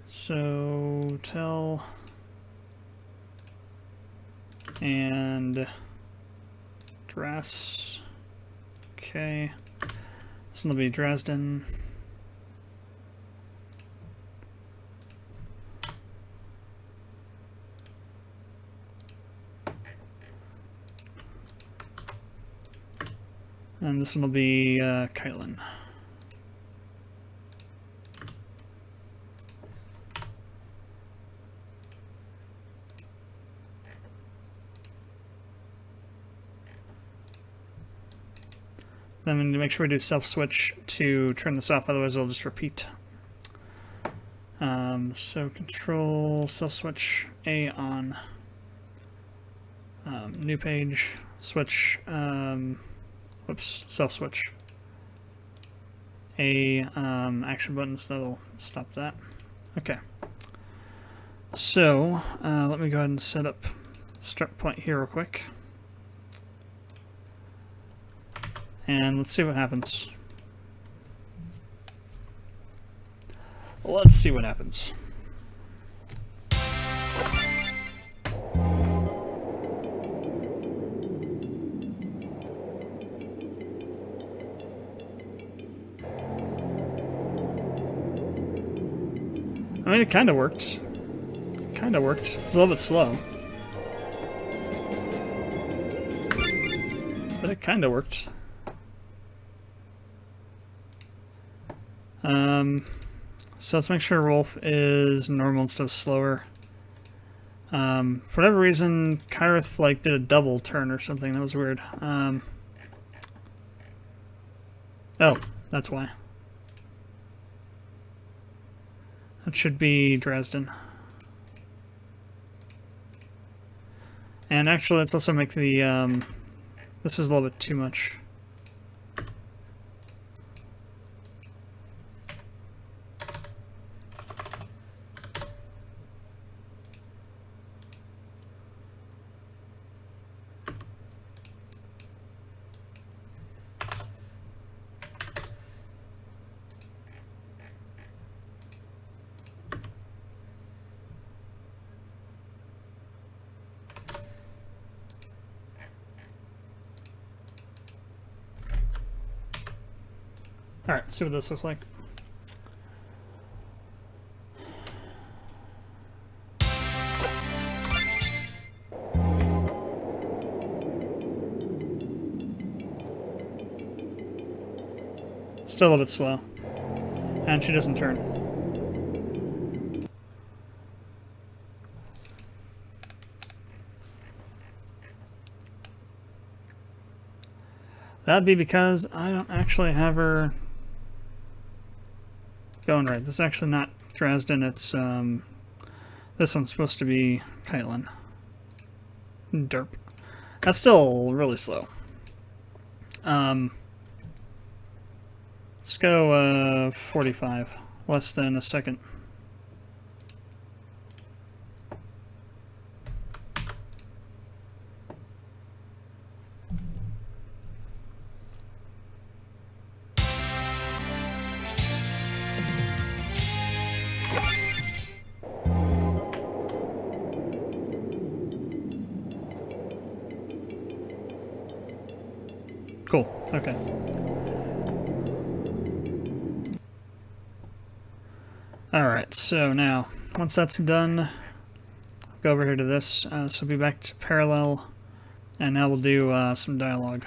So tell and Dras. Okay. This will be Dresden. And this one will be Kaitlyn. Then we need to make sure we do self-switch to turn this off, otherwise it'll just repeat. So control self-switch A on. New page, switch, whoops, self-switch. A action buttons, that'll stop that. Okay. So let me go ahead and set up start point here real quick. And let's see what happens. Let's see what happens. I mean, it kind of worked. Kind of worked. It's a little bit slow. But it kind of worked. So let's make sure Rolf is normal instead of slower. For whatever reason, Kyrith like did a double turn or something. That was weird. Oh, that's why. That should be Dresden. And actually, let's also make the, this is a little bit too much. Alright, see what this looks like. Still a little bit slow. And she doesn't turn. That'd be because I don't actually have her going right. This is actually not Dresden, it's this one's supposed to be Caitlin. Derp. That's still really slow. Let's go 45. Less than a second. Cool. Okay. Alright, so now, once that's done, go over here to this. So be back to parallel, and now we'll do some dialogue.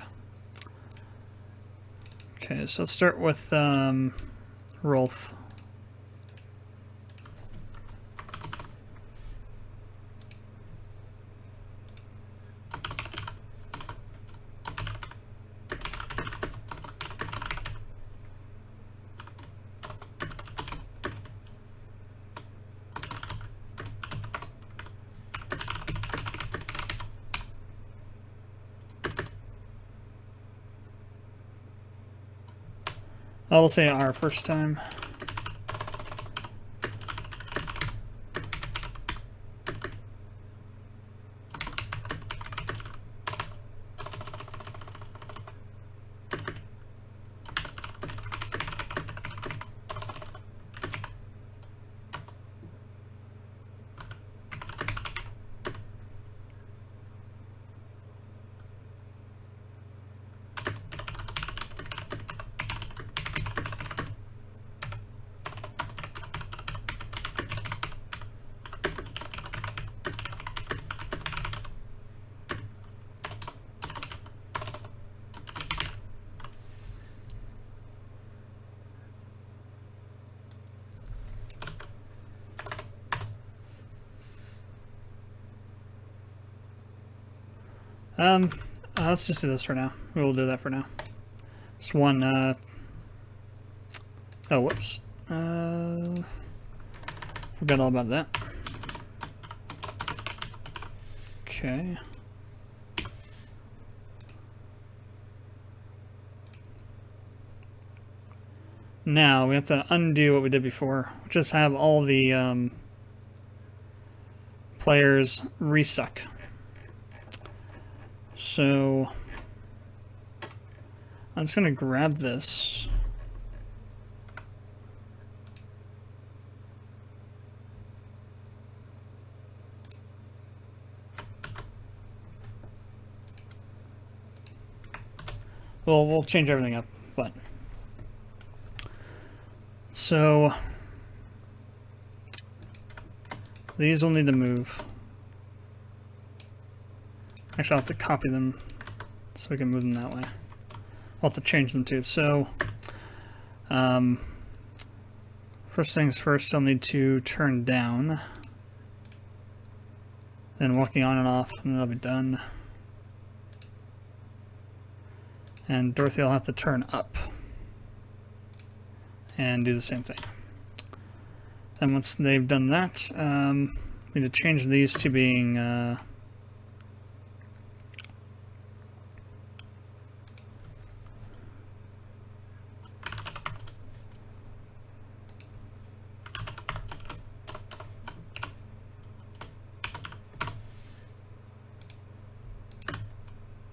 Okay, so let's start with Rolf. I'll say our first time. Let's just do this for now. We will do that for now. Just one, oh, whoops. Forgot all about that. Okay. Now, we have to undo what we did before. Just have all the, players resuck. So I'm just going to grab this. Well, we'll change everything up, but so These will need to move. Actually, I'll have to copy them so we can move them that way. I'll have to change them too. So, first things first, I'll need to turn down. Then walking on and off, and that'll be done. And Dorothy will have to turn up. And do the same thing. Then once they've done that, we need to change these to being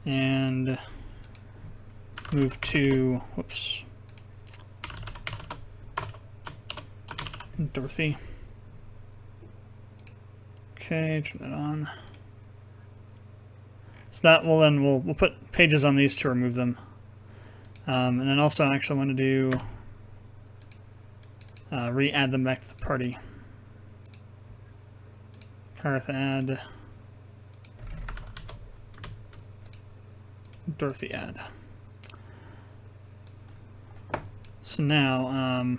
and move to, whoops, Dorothy. Okay, turn that on. So that will then we'll put pages on these to remove them, and then also I actually want to do re-add them back to the party. Karth add. Dorothy add. So now,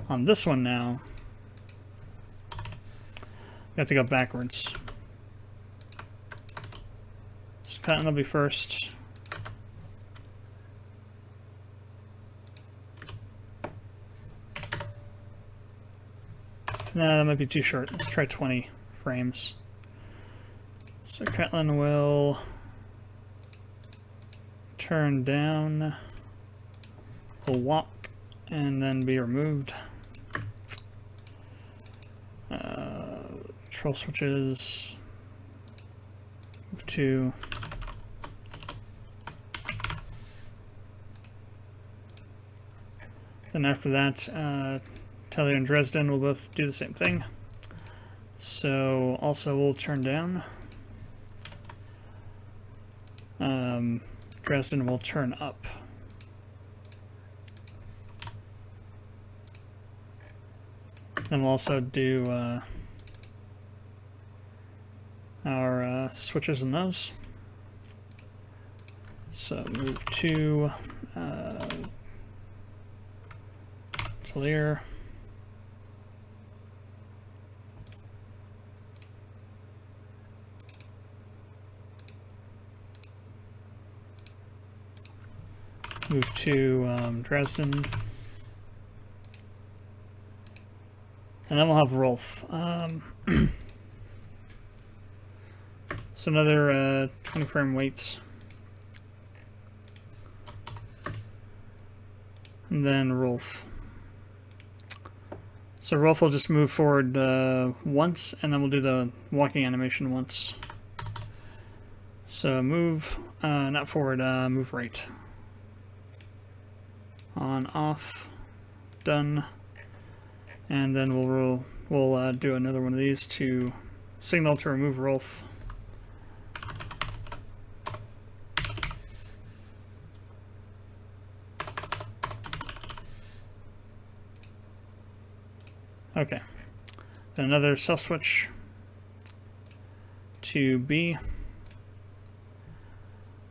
on this one now, we have to go backwards. So Cotton will be first. No, that might be too short. Let's try 20 frames. So Catlin will turn down, will walk, and then be removed. Control switches, move to then after that, Talia and Dresden will both do the same thing. So also we'll turn down. Dresden will turn up. Then we'll also do our switches in those. So move to Talia. Move to Dresden. And then we'll have Rolf. So another 20 frame waits. And then Rolf. So Rolf will just move forward once, and then we'll do the walking animation once. So move, not forward, move right. On, off, done. And then we'll do another one of these to signal to remove Rolf. Okay. Then another self switch to B.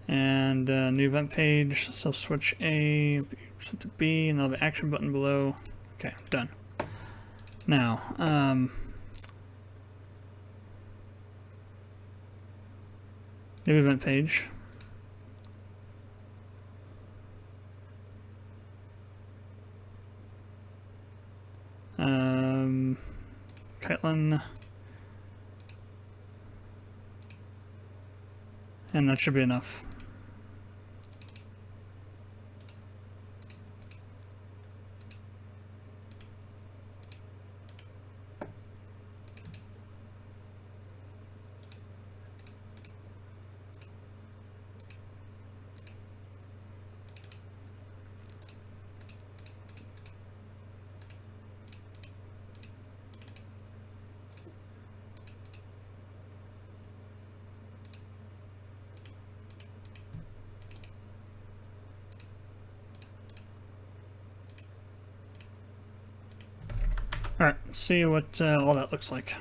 And new event page, self switch A, set to B, and there'll be action button below. Okay, done. Now, new event page. Kaitlin. And that should be enough. Alright, see what all that looks like.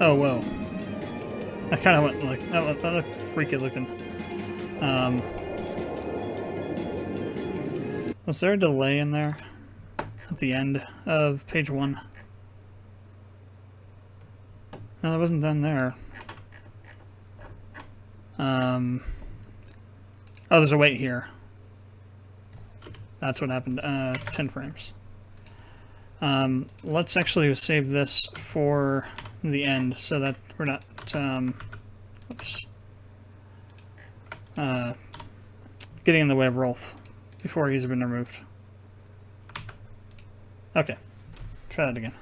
Oh, whoa. I kind of went like, that looked freaky looking. Was there a delay in there at the end of page 1? No, that wasn't done there. Oh, there's a wait here. That's what happened. 10 frames. Let's actually save this for the end so that we're not, oops, getting in the way of Rolf before he's been removed. Okay, try that again.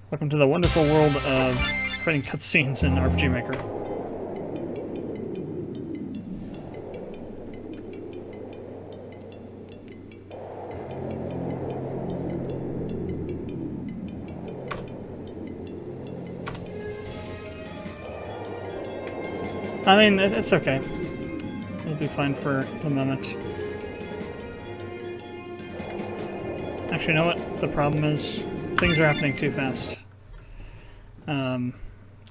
Welcome to the wonderful world of creating cutscenes in RPG Maker. I mean, it's okay. It'll be fine for the moment. Actually, you know what the problem is? Things are happening too fast.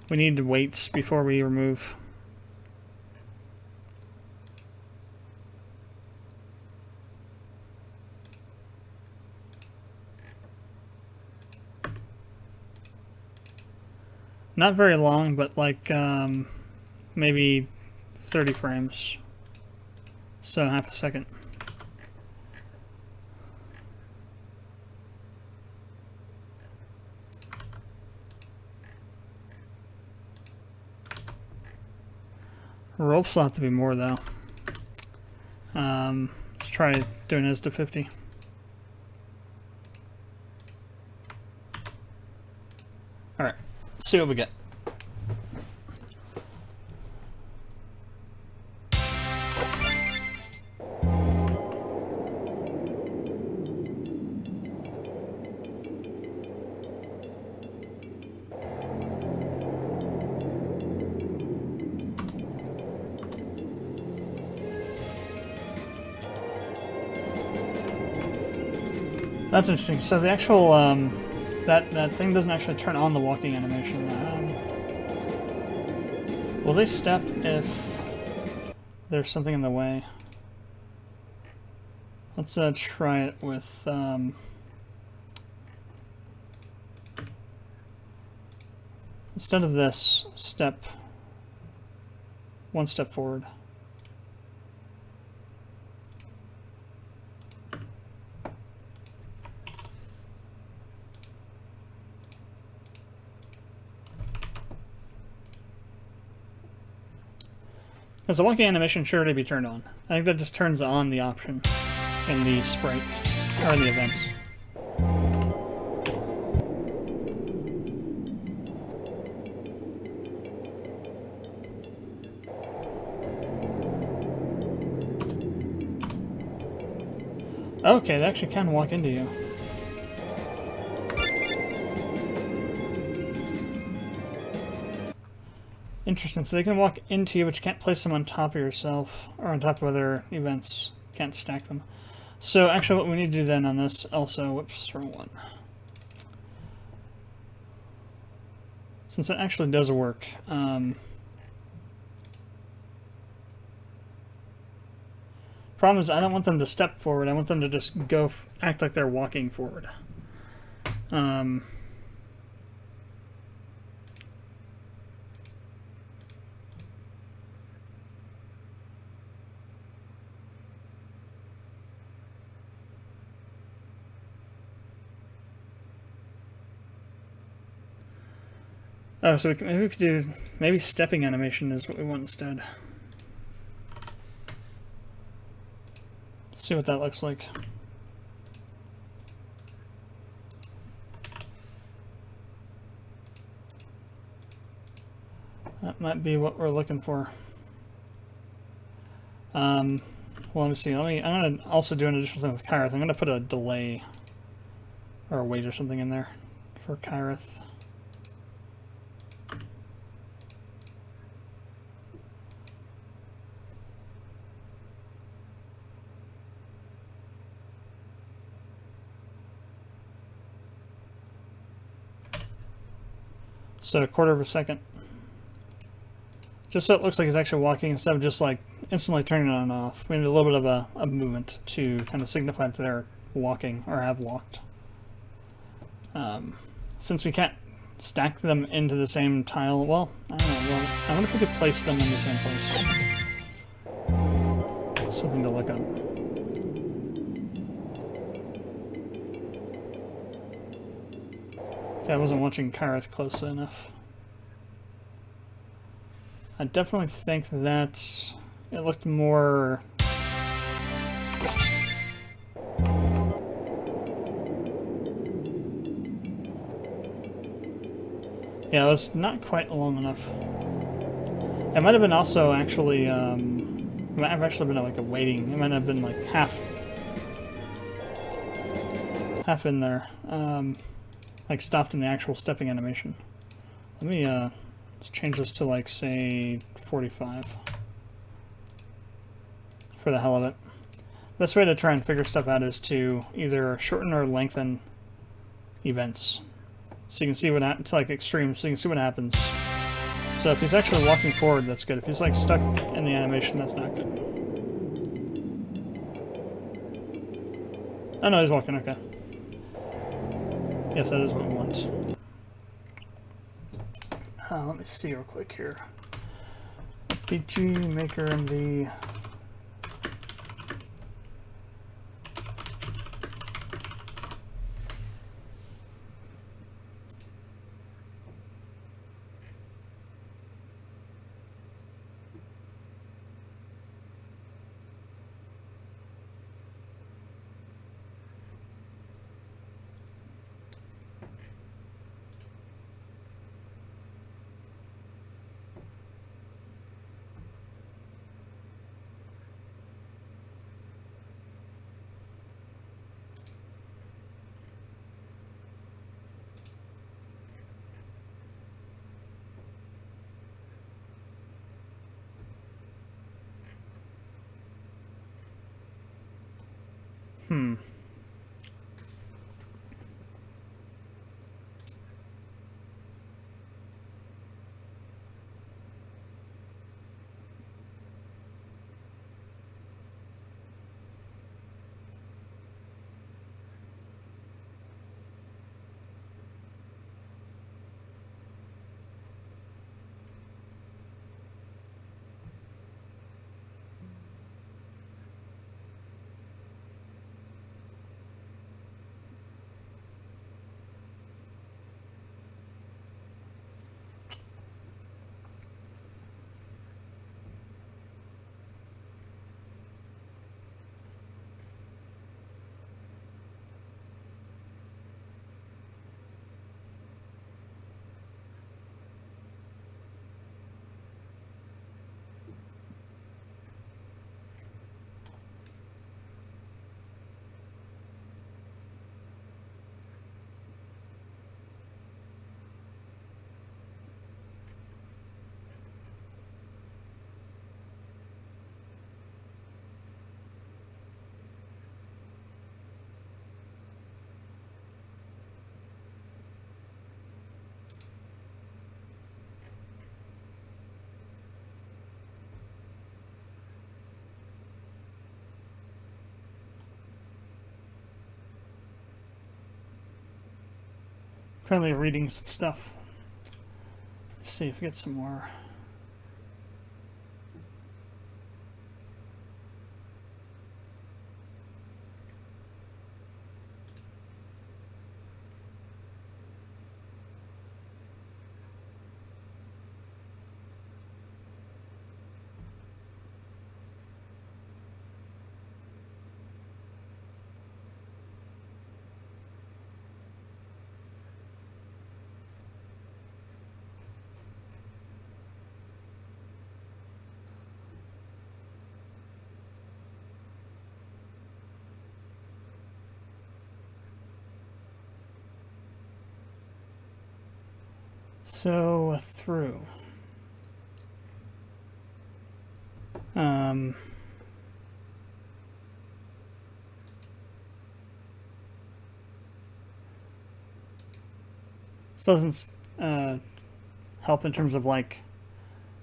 We need weights before we remove. Not very long, but like maybe 30 frames. So half a second. Rolf's will have to be more though. Let's try doing his to 50. Alright, let's see what we get. That's interesting. So the actual that thing doesn't actually turn on the walking animation. Will they step if there's something in the way? Let's try it with instead of this, step one step forward. Because the walking animation sure to be turned on. I think that just turns on the option in the sprite, or in the event. Okay, they actually can walk into you. Interesting, so they can walk into you, but you can't place them on top of yourself, or on top of other events. Can't stack them. So actually what we need to do then on this also, whoops, wrong one. Since it actually does work, problem is I don't want them to step forward, I want them to just go, act like they're walking forward. Oh, so maybe we could do, maybe stepping animation is what we want instead. Let's see what that looks like. That might be what we're looking for. Well, let me see. I'm going to also do an additional thing with Kyrith. I'm going to put a delay or a wait or something in there for Kyrith. So a quarter of a second. Just so it looks like he's actually walking instead of just like instantly turning it on and off. We need a little bit of a movement to kind of signify that they're walking or have walked. Since we can't stack them into the same tile, well, I don't know. Well, I wonder if we could place them in the same place. Something to look up. Okay, I wasn't watching Kyrith closely enough. I definitely think that it looked more... Yeah, it was not quite long enough. It might have been also actually, it might have actually been like a waiting. It might have been like half in there, like stopped in the actual stepping animation. Let me let's change this to like say 45 for the hell of it. Best way to try and figure stuff out is to either shorten or lengthen events, so you can see what happens, like extreme, so you can see what happens. So if he's actually walking forward, that's good. If he's like stuck in the animation, that's not good. Oh no, he's walking, okay. Yes, that is what we want. Let me see real quick here. RPG Maker MV. Currently reading some stuff. Let's see if we get some more. So through. This doesn't help in terms of like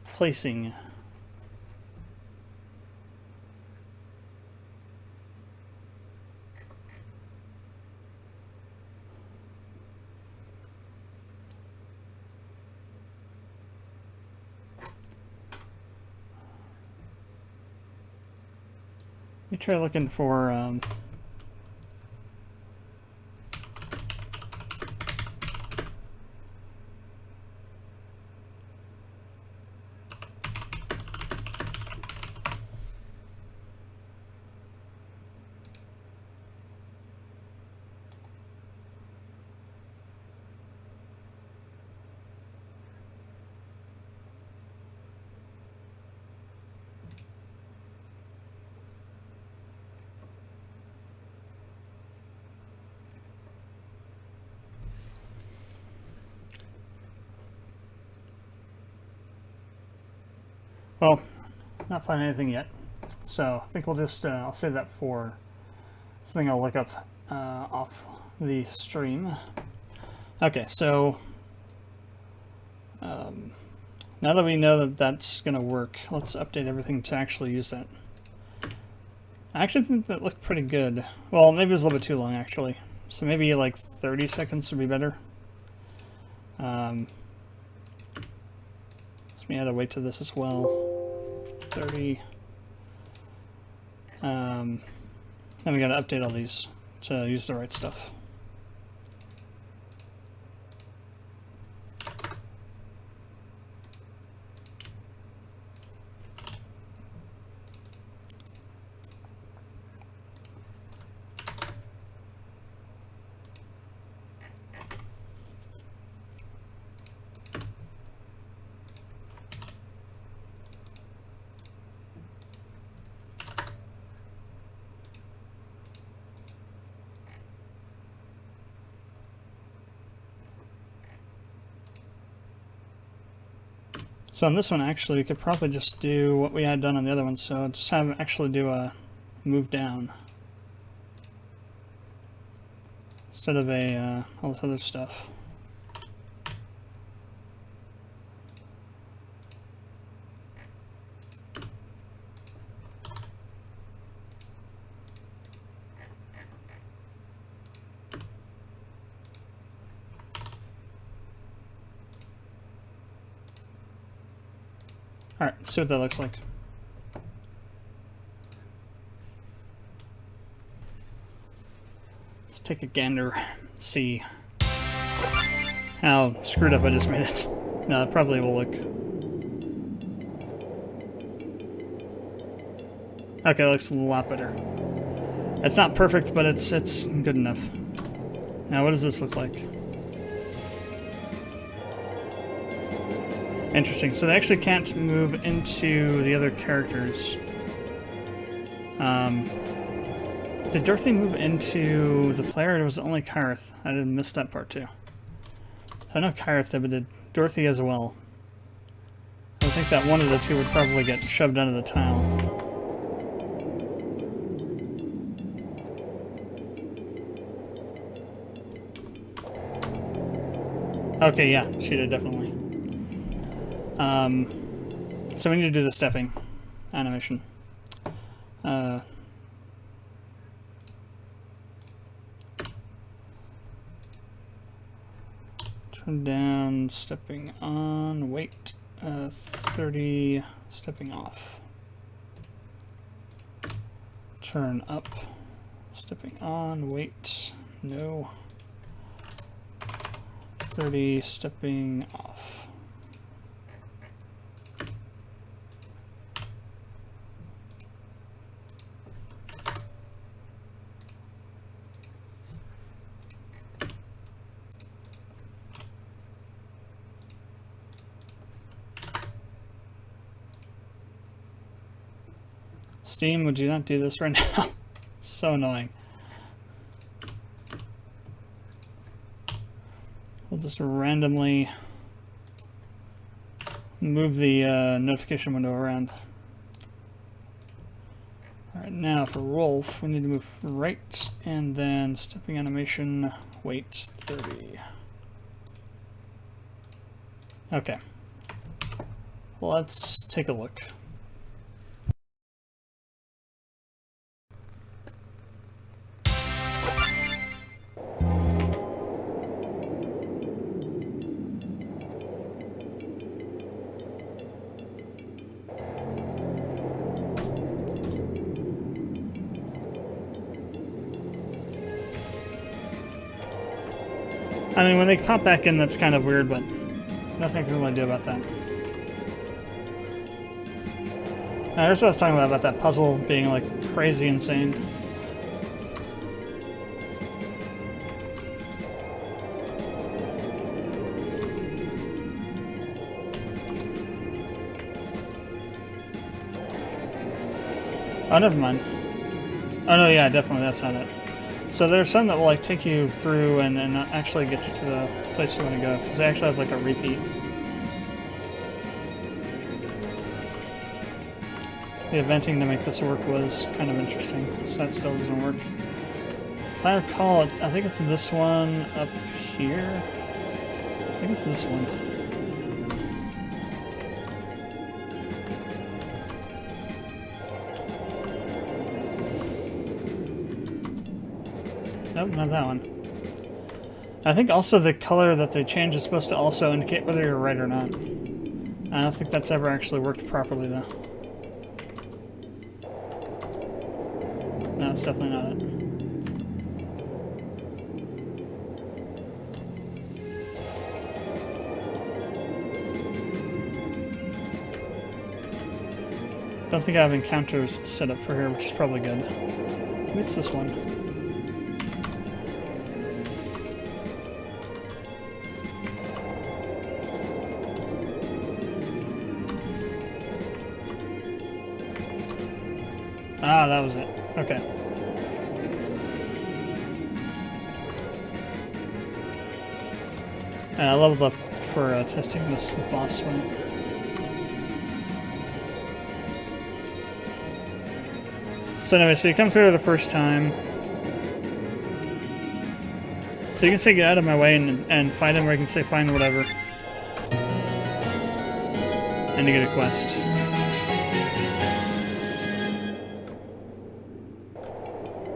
placing. Let me try looking for well, not finding anything yet. So I think we'll just, I'll save that for something I'll look up off the stream. Okay, so now that we know that that's going to work, let's update everything to actually use that. I actually think that looked pretty good. Well, maybe it was a little bit too long, actually. So maybe like 30 seconds would be better. So we had to wait to this as well. 30. Then we got to update all these to use the right stuff. So on this one, actually, we could probably just do what we had done on the other one. So just have actually do a move down instead of a all this other stuff. Alright, see what that looks like. Let's take a gander, see how screwed up I just made it. No, it probably will look... Okay, it looks a lot better. It's not perfect, but it's good enough. Now, what does this look like? Interesting. So they actually can't move into the other characters. Did Dorothy move into the player, or was it only Kyrith? I didn't miss that part too. So I know Kyrith did, but did Dorothy as well? I think that one of the two would probably get shoved under the tile. Okay, yeah, she did definitely. So we need to do the stepping animation. Turn down, stepping on, wait, 30, stepping off. Turn up, stepping on, wait, no, 30, stepping off. Steam, would you not do this right now? So annoying. We'll just randomly move the notification window around. Alright, now for Rolf, we need to move right, and then stepping animation, wait, 30. Okay, Let's take a look. I mean, when they pop back in, that's kind of weird, but nothing I can really do about that. Now, here's what I was talking about that puzzle being, like, crazy insane. Oh, never mind. Oh, no, yeah, definitely, that's not it. So there's some that will, like, take you through and actually get you to the place you want to go, because they actually have, like, a repeat. The eventing to make this work was kind of interesting, so that still doesn't work. If I recall, I think it's this one up here. I think it's this one. Nope, not that one. I think also the color that they changed is supposed to also indicate whether you're right or not. I don't think that's ever actually worked properly, though. No, it's definitely not it. Don't think I have encounters set up for here, which is probably good. Maybe it's this one. Ah, that was it. Okay. I leveled up for testing this boss fight. So anyway, so you come through the first time. So you can say get out of my way and find him, or you can say find whatever. And you get a quest.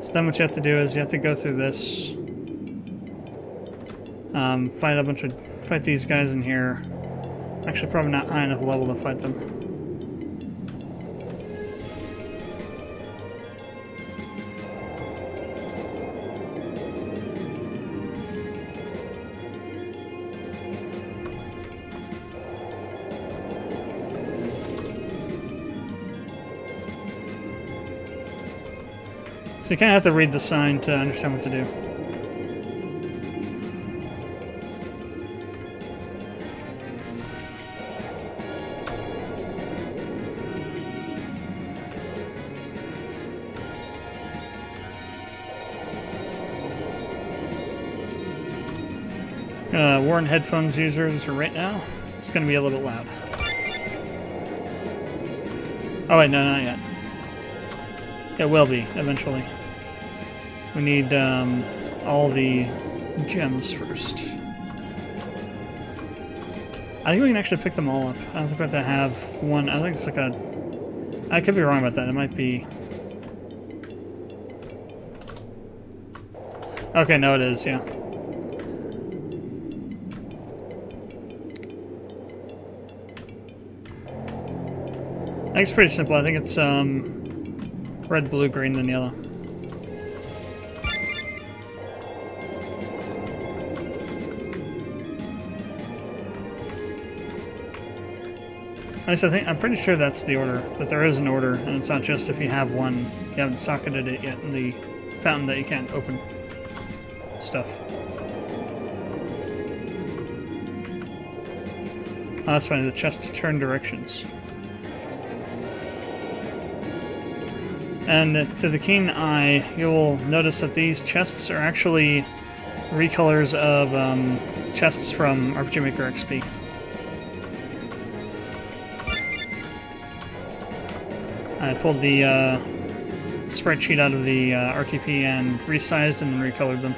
So then what you have to do is you have to go through this. Fight these guys in here. Actually, probably not high enough level to fight them. So you kind of have to read the sign to understand what to do. Warn headphones users right now. It's going to be a little bit loud. Oh wait, no, not yet. It will be, eventually. We need all the gems first. I think we can actually pick them all up. I don't think we have to have one. I think it's like a... I could be wrong about that. It might be... Okay, no it is, yeah. I think it's pretty simple. I think it's red, blue, green, then yellow. At least I'm pretty sure that's the order, that there is an order, and it's not just if you have one, you haven't socketed it yet in the fountain that you can't open stuff. Oh, that's funny, the chest turn directions. And to the keen eye, you'll notice that these chests are actually recolors of chests from RPG Maker XP. I pulled the sprite sheet out of the RTP and resized and then recolored them.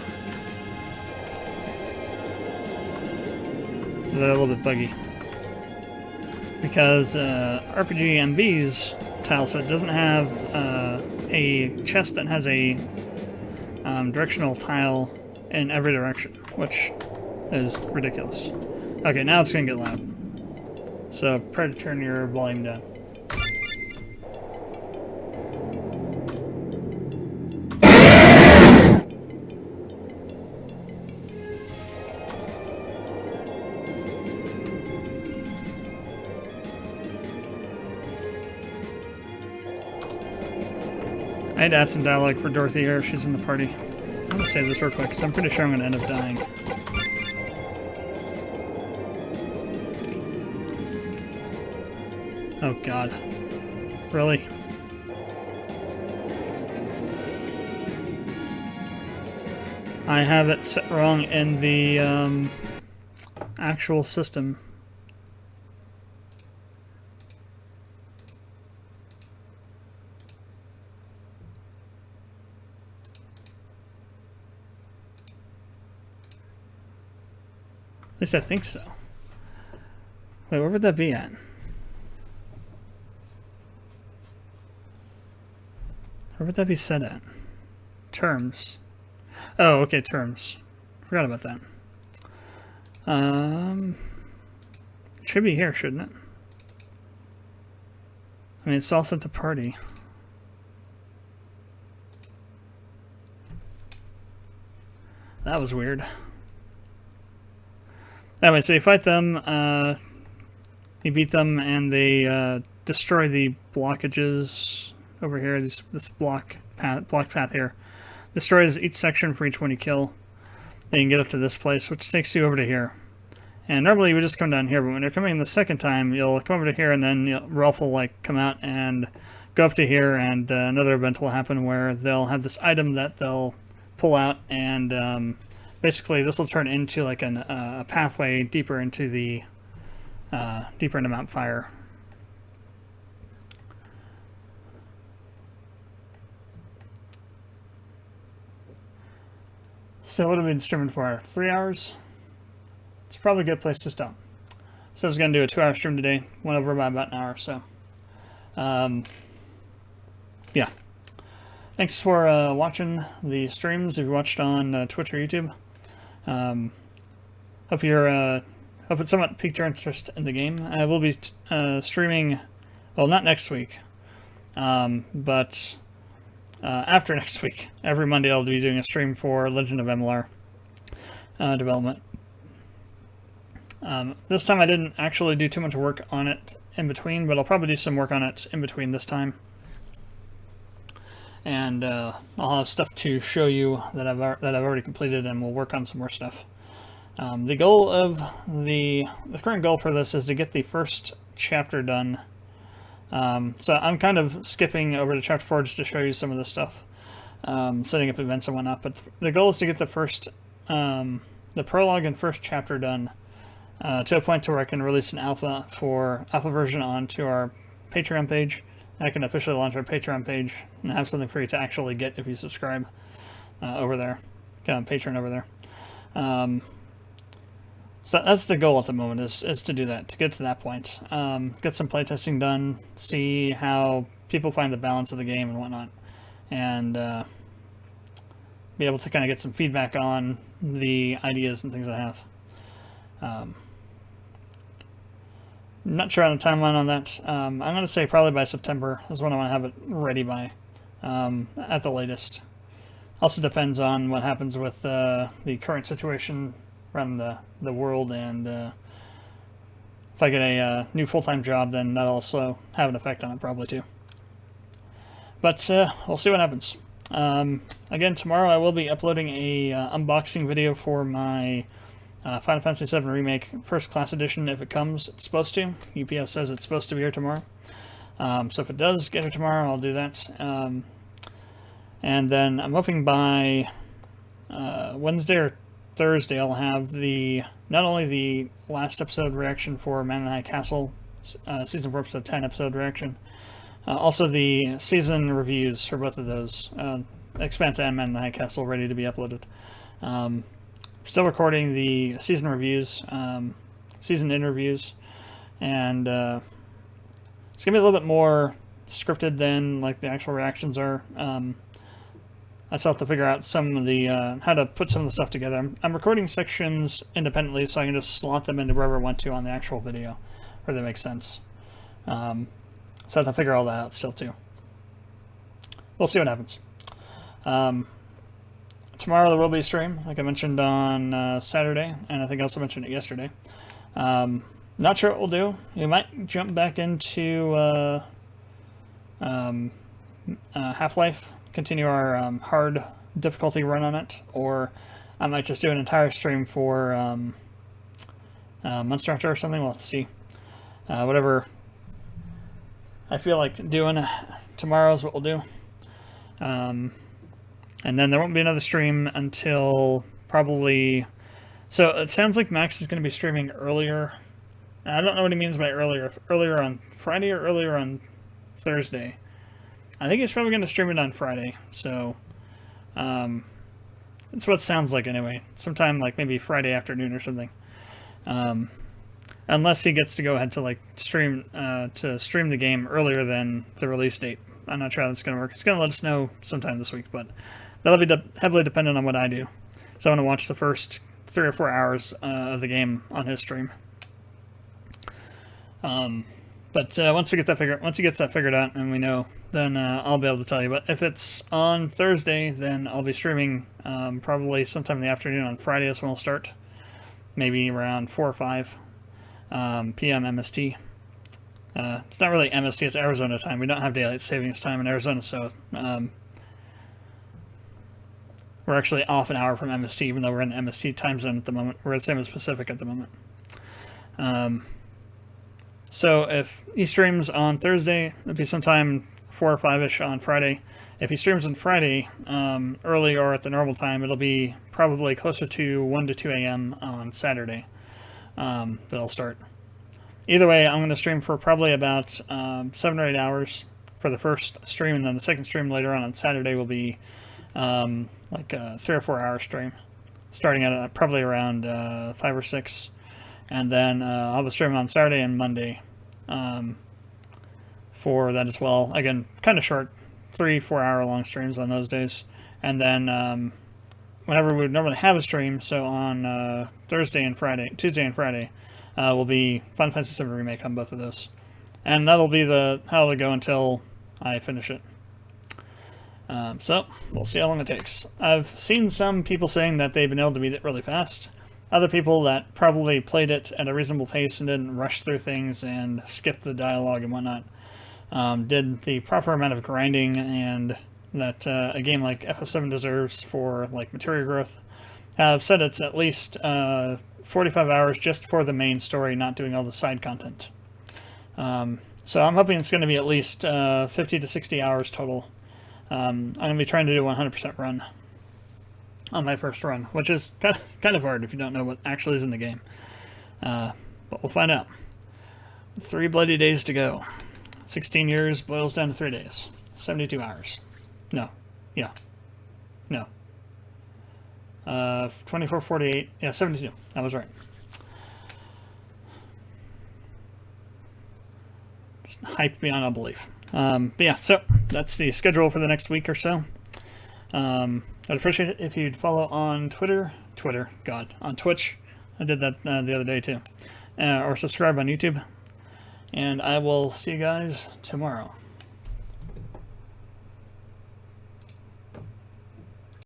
They're a little bit buggy. because RPG&V's tile set doesn't have a chest that has a directional tile in every direction, which is ridiculous. Okay, now it's gonna get loud. So prepare to turn your volume down. I had to add some dialogue for Dorothy here if she's in the party. I'm gonna save this real quick because I'm pretty sure I'm gonna end up dying. Oh god. Really? I have it set wrong in the actual system. At least I think so. Wait, where would that be at? Where would that be set at? Terms. Oh, okay, terms. Forgot about that. It should be here, shouldn't it? I mean, it's all set to party. That was weird. Anyway, so you fight them, you beat them, and they destroy the blockages over here. This block path here destroys each section for each one you kill. Then you can get up to this place, which takes you over to here. And normally you would just come down here, but when you're coming the second time, you'll come over to here, and then Ralph will like come out and go up to here, and another event will happen where they'll have this item that they'll pull out, and basically, this will turn into like a pathway deeper into Mount Fire. So what have we been streaming for? 3 hours? It's probably a good place to stop. So I was going to do a 2-hour stream today. Went over by about an hour, so. Yeah. Thanks for watching the streams if you watched on Twitch or YouTube. Hope it somewhat piqued your interest in the game. I will be streaming, well, not next week, but after next week. Every Monday I'll be doing a stream for Legend of Emilar development. This time I didn't actually do too much work on it in between, but I'll probably do some work on it in between this time. And I'll have stuff to show you that I've already completed, and we'll work on some more stuff. The goal of the current goal for this is to get the first chapter done. So I'm kind of skipping over to chapter 4 just to show you some of this stuff, setting up events and whatnot. But the goal is to get the prologue and first chapter done to a point to where I can release an alpha version onto our Patreon page. I can officially launch our Patreon page and have something for you to actually get if you subscribe over there. Get on Patreon over there. So that's the goal at the moment, is to do that, to get to that point. Get some playtesting done, see how people find the balance of the game and whatnot, and be able to kind of get some feedback on the ideas and things I have. I'm not sure on the timeline on that. I'm going to say probably by September is when I want to have it ready by, at the latest. Also depends on what happens with the current situation around the world, and if I get a new full-time job, then that'll also have an effect on it probably too. But we'll see what happens. Again, tomorrow I will be uploading a unboxing video for my Final Fantasy VII Remake First Class Edition if it comes. It's supposed to. UPS says it's supposed to be here tomorrow. So if it does get here tomorrow, I'll do that. And then I'm hoping by Wednesday or Thursday I'll have not only the last episode reaction for Man in the High Castle, Season 4 Episode 10 episode reaction, also the season reviews for both of those, Expanse and Man in the High Castle, ready to be uploaded. Still recording the season reviews, season interviews, and it's gonna be a little bit more scripted than like the actual reactions are. I still have to figure out some of the how to put some of the stuff together. I'm recording sections independently, so I can just slot them into wherever I want to on the actual video, where they make sense. So I have to figure all that out still too. We'll see what happens. Tomorrow there will be a stream, like I mentioned on Saturday, and I think I also mentioned it yesterday. Not sure what we'll do. We might jump back into Half-Life, continue our hard difficulty run on it, or I might just do an entire stream for Monster Hunter or something. We'll have to see. Whatever I feel like doing tomorrow is what we'll do. And then there won't be another stream until probably... So it sounds like Max is going to be streaming earlier. I don't know what he means by earlier. Earlier on Friday or earlier on Thursday. I think he's probably going to stream it on Friday. So that's what it sounds like anyway. Sometime like maybe Friday afternoon or something. Unless he gets to go ahead to like stream the game earlier than the release date. I'm not sure how that's going to work. It's going to let us know sometime this week, but that'll be heavily dependent on what I do. So I want to watch the first 3 or 4 hours of the game on his stream. But once he gets that figured out and we know, then I'll be able to tell you. But if it's on Thursday, then I'll be streaming probably sometime in the afternoon on Friday. Is when we'll start, maybe around 4 or 5 p.m. MST. It's not really MST, it's Arizona time. We don't have daylight savings time in Arizona, so we're actually off an hour from MST, even though we're in the MST time zone at the moment. We're the same as Pacific at the moment. So if he streams on Thursday, it'll be sometime 4 or 5-ish on Friday. If he streams on Friday early or at the normal time, it'll be probably closer to 1 to 2 a.m. on Saturday that I'll start. Either way, I'm going to stream for probably about 7 or 8 hours for the first stream, and then the second stream later on Saturday will be like a 3 or 4 hour stream, starting at probably around 5 or 6, and then I'll be streaming on Saturday and Monday for that as well. Again, kind of short, 3-4 hour long streams on those days, and then whenever we would normally have a stream, so on Tuesday and Friday, will be Final Fantasy VII Remake on both of those. And that'll be how it'll go until I finish it. So, we'll see how long it takes. I've seen some people saying that they've been able to beat it really fast. Other people that probably played it at a reasonable pace and didn't rush through things and skip the dialogue and whatnot, did the proper amount of grinding and that a game like FF7 deserves for like material growth, have said it's at least 45 hours just for the main story, not doing all the side content. So I'm hoping it's going to be at least 50 to 60 hours total. I'm going to be trying to do a 100% run on my first run, which is kind of hard if you don't know what actually is in the game. But we'll find out. 3 bloody days to go. 16 years boils down to 3 days. 72 hours. No. Yeah. No. 24, 48, yeah, 72. I was right. Just hyped beyond all belief. But yeah, so that's the schedule for the next week or so. I'd appreciate it if you'd follow on on Twitch. I did that the other day too. Or subscribe on YouTube. And I will see you guys tomorrow.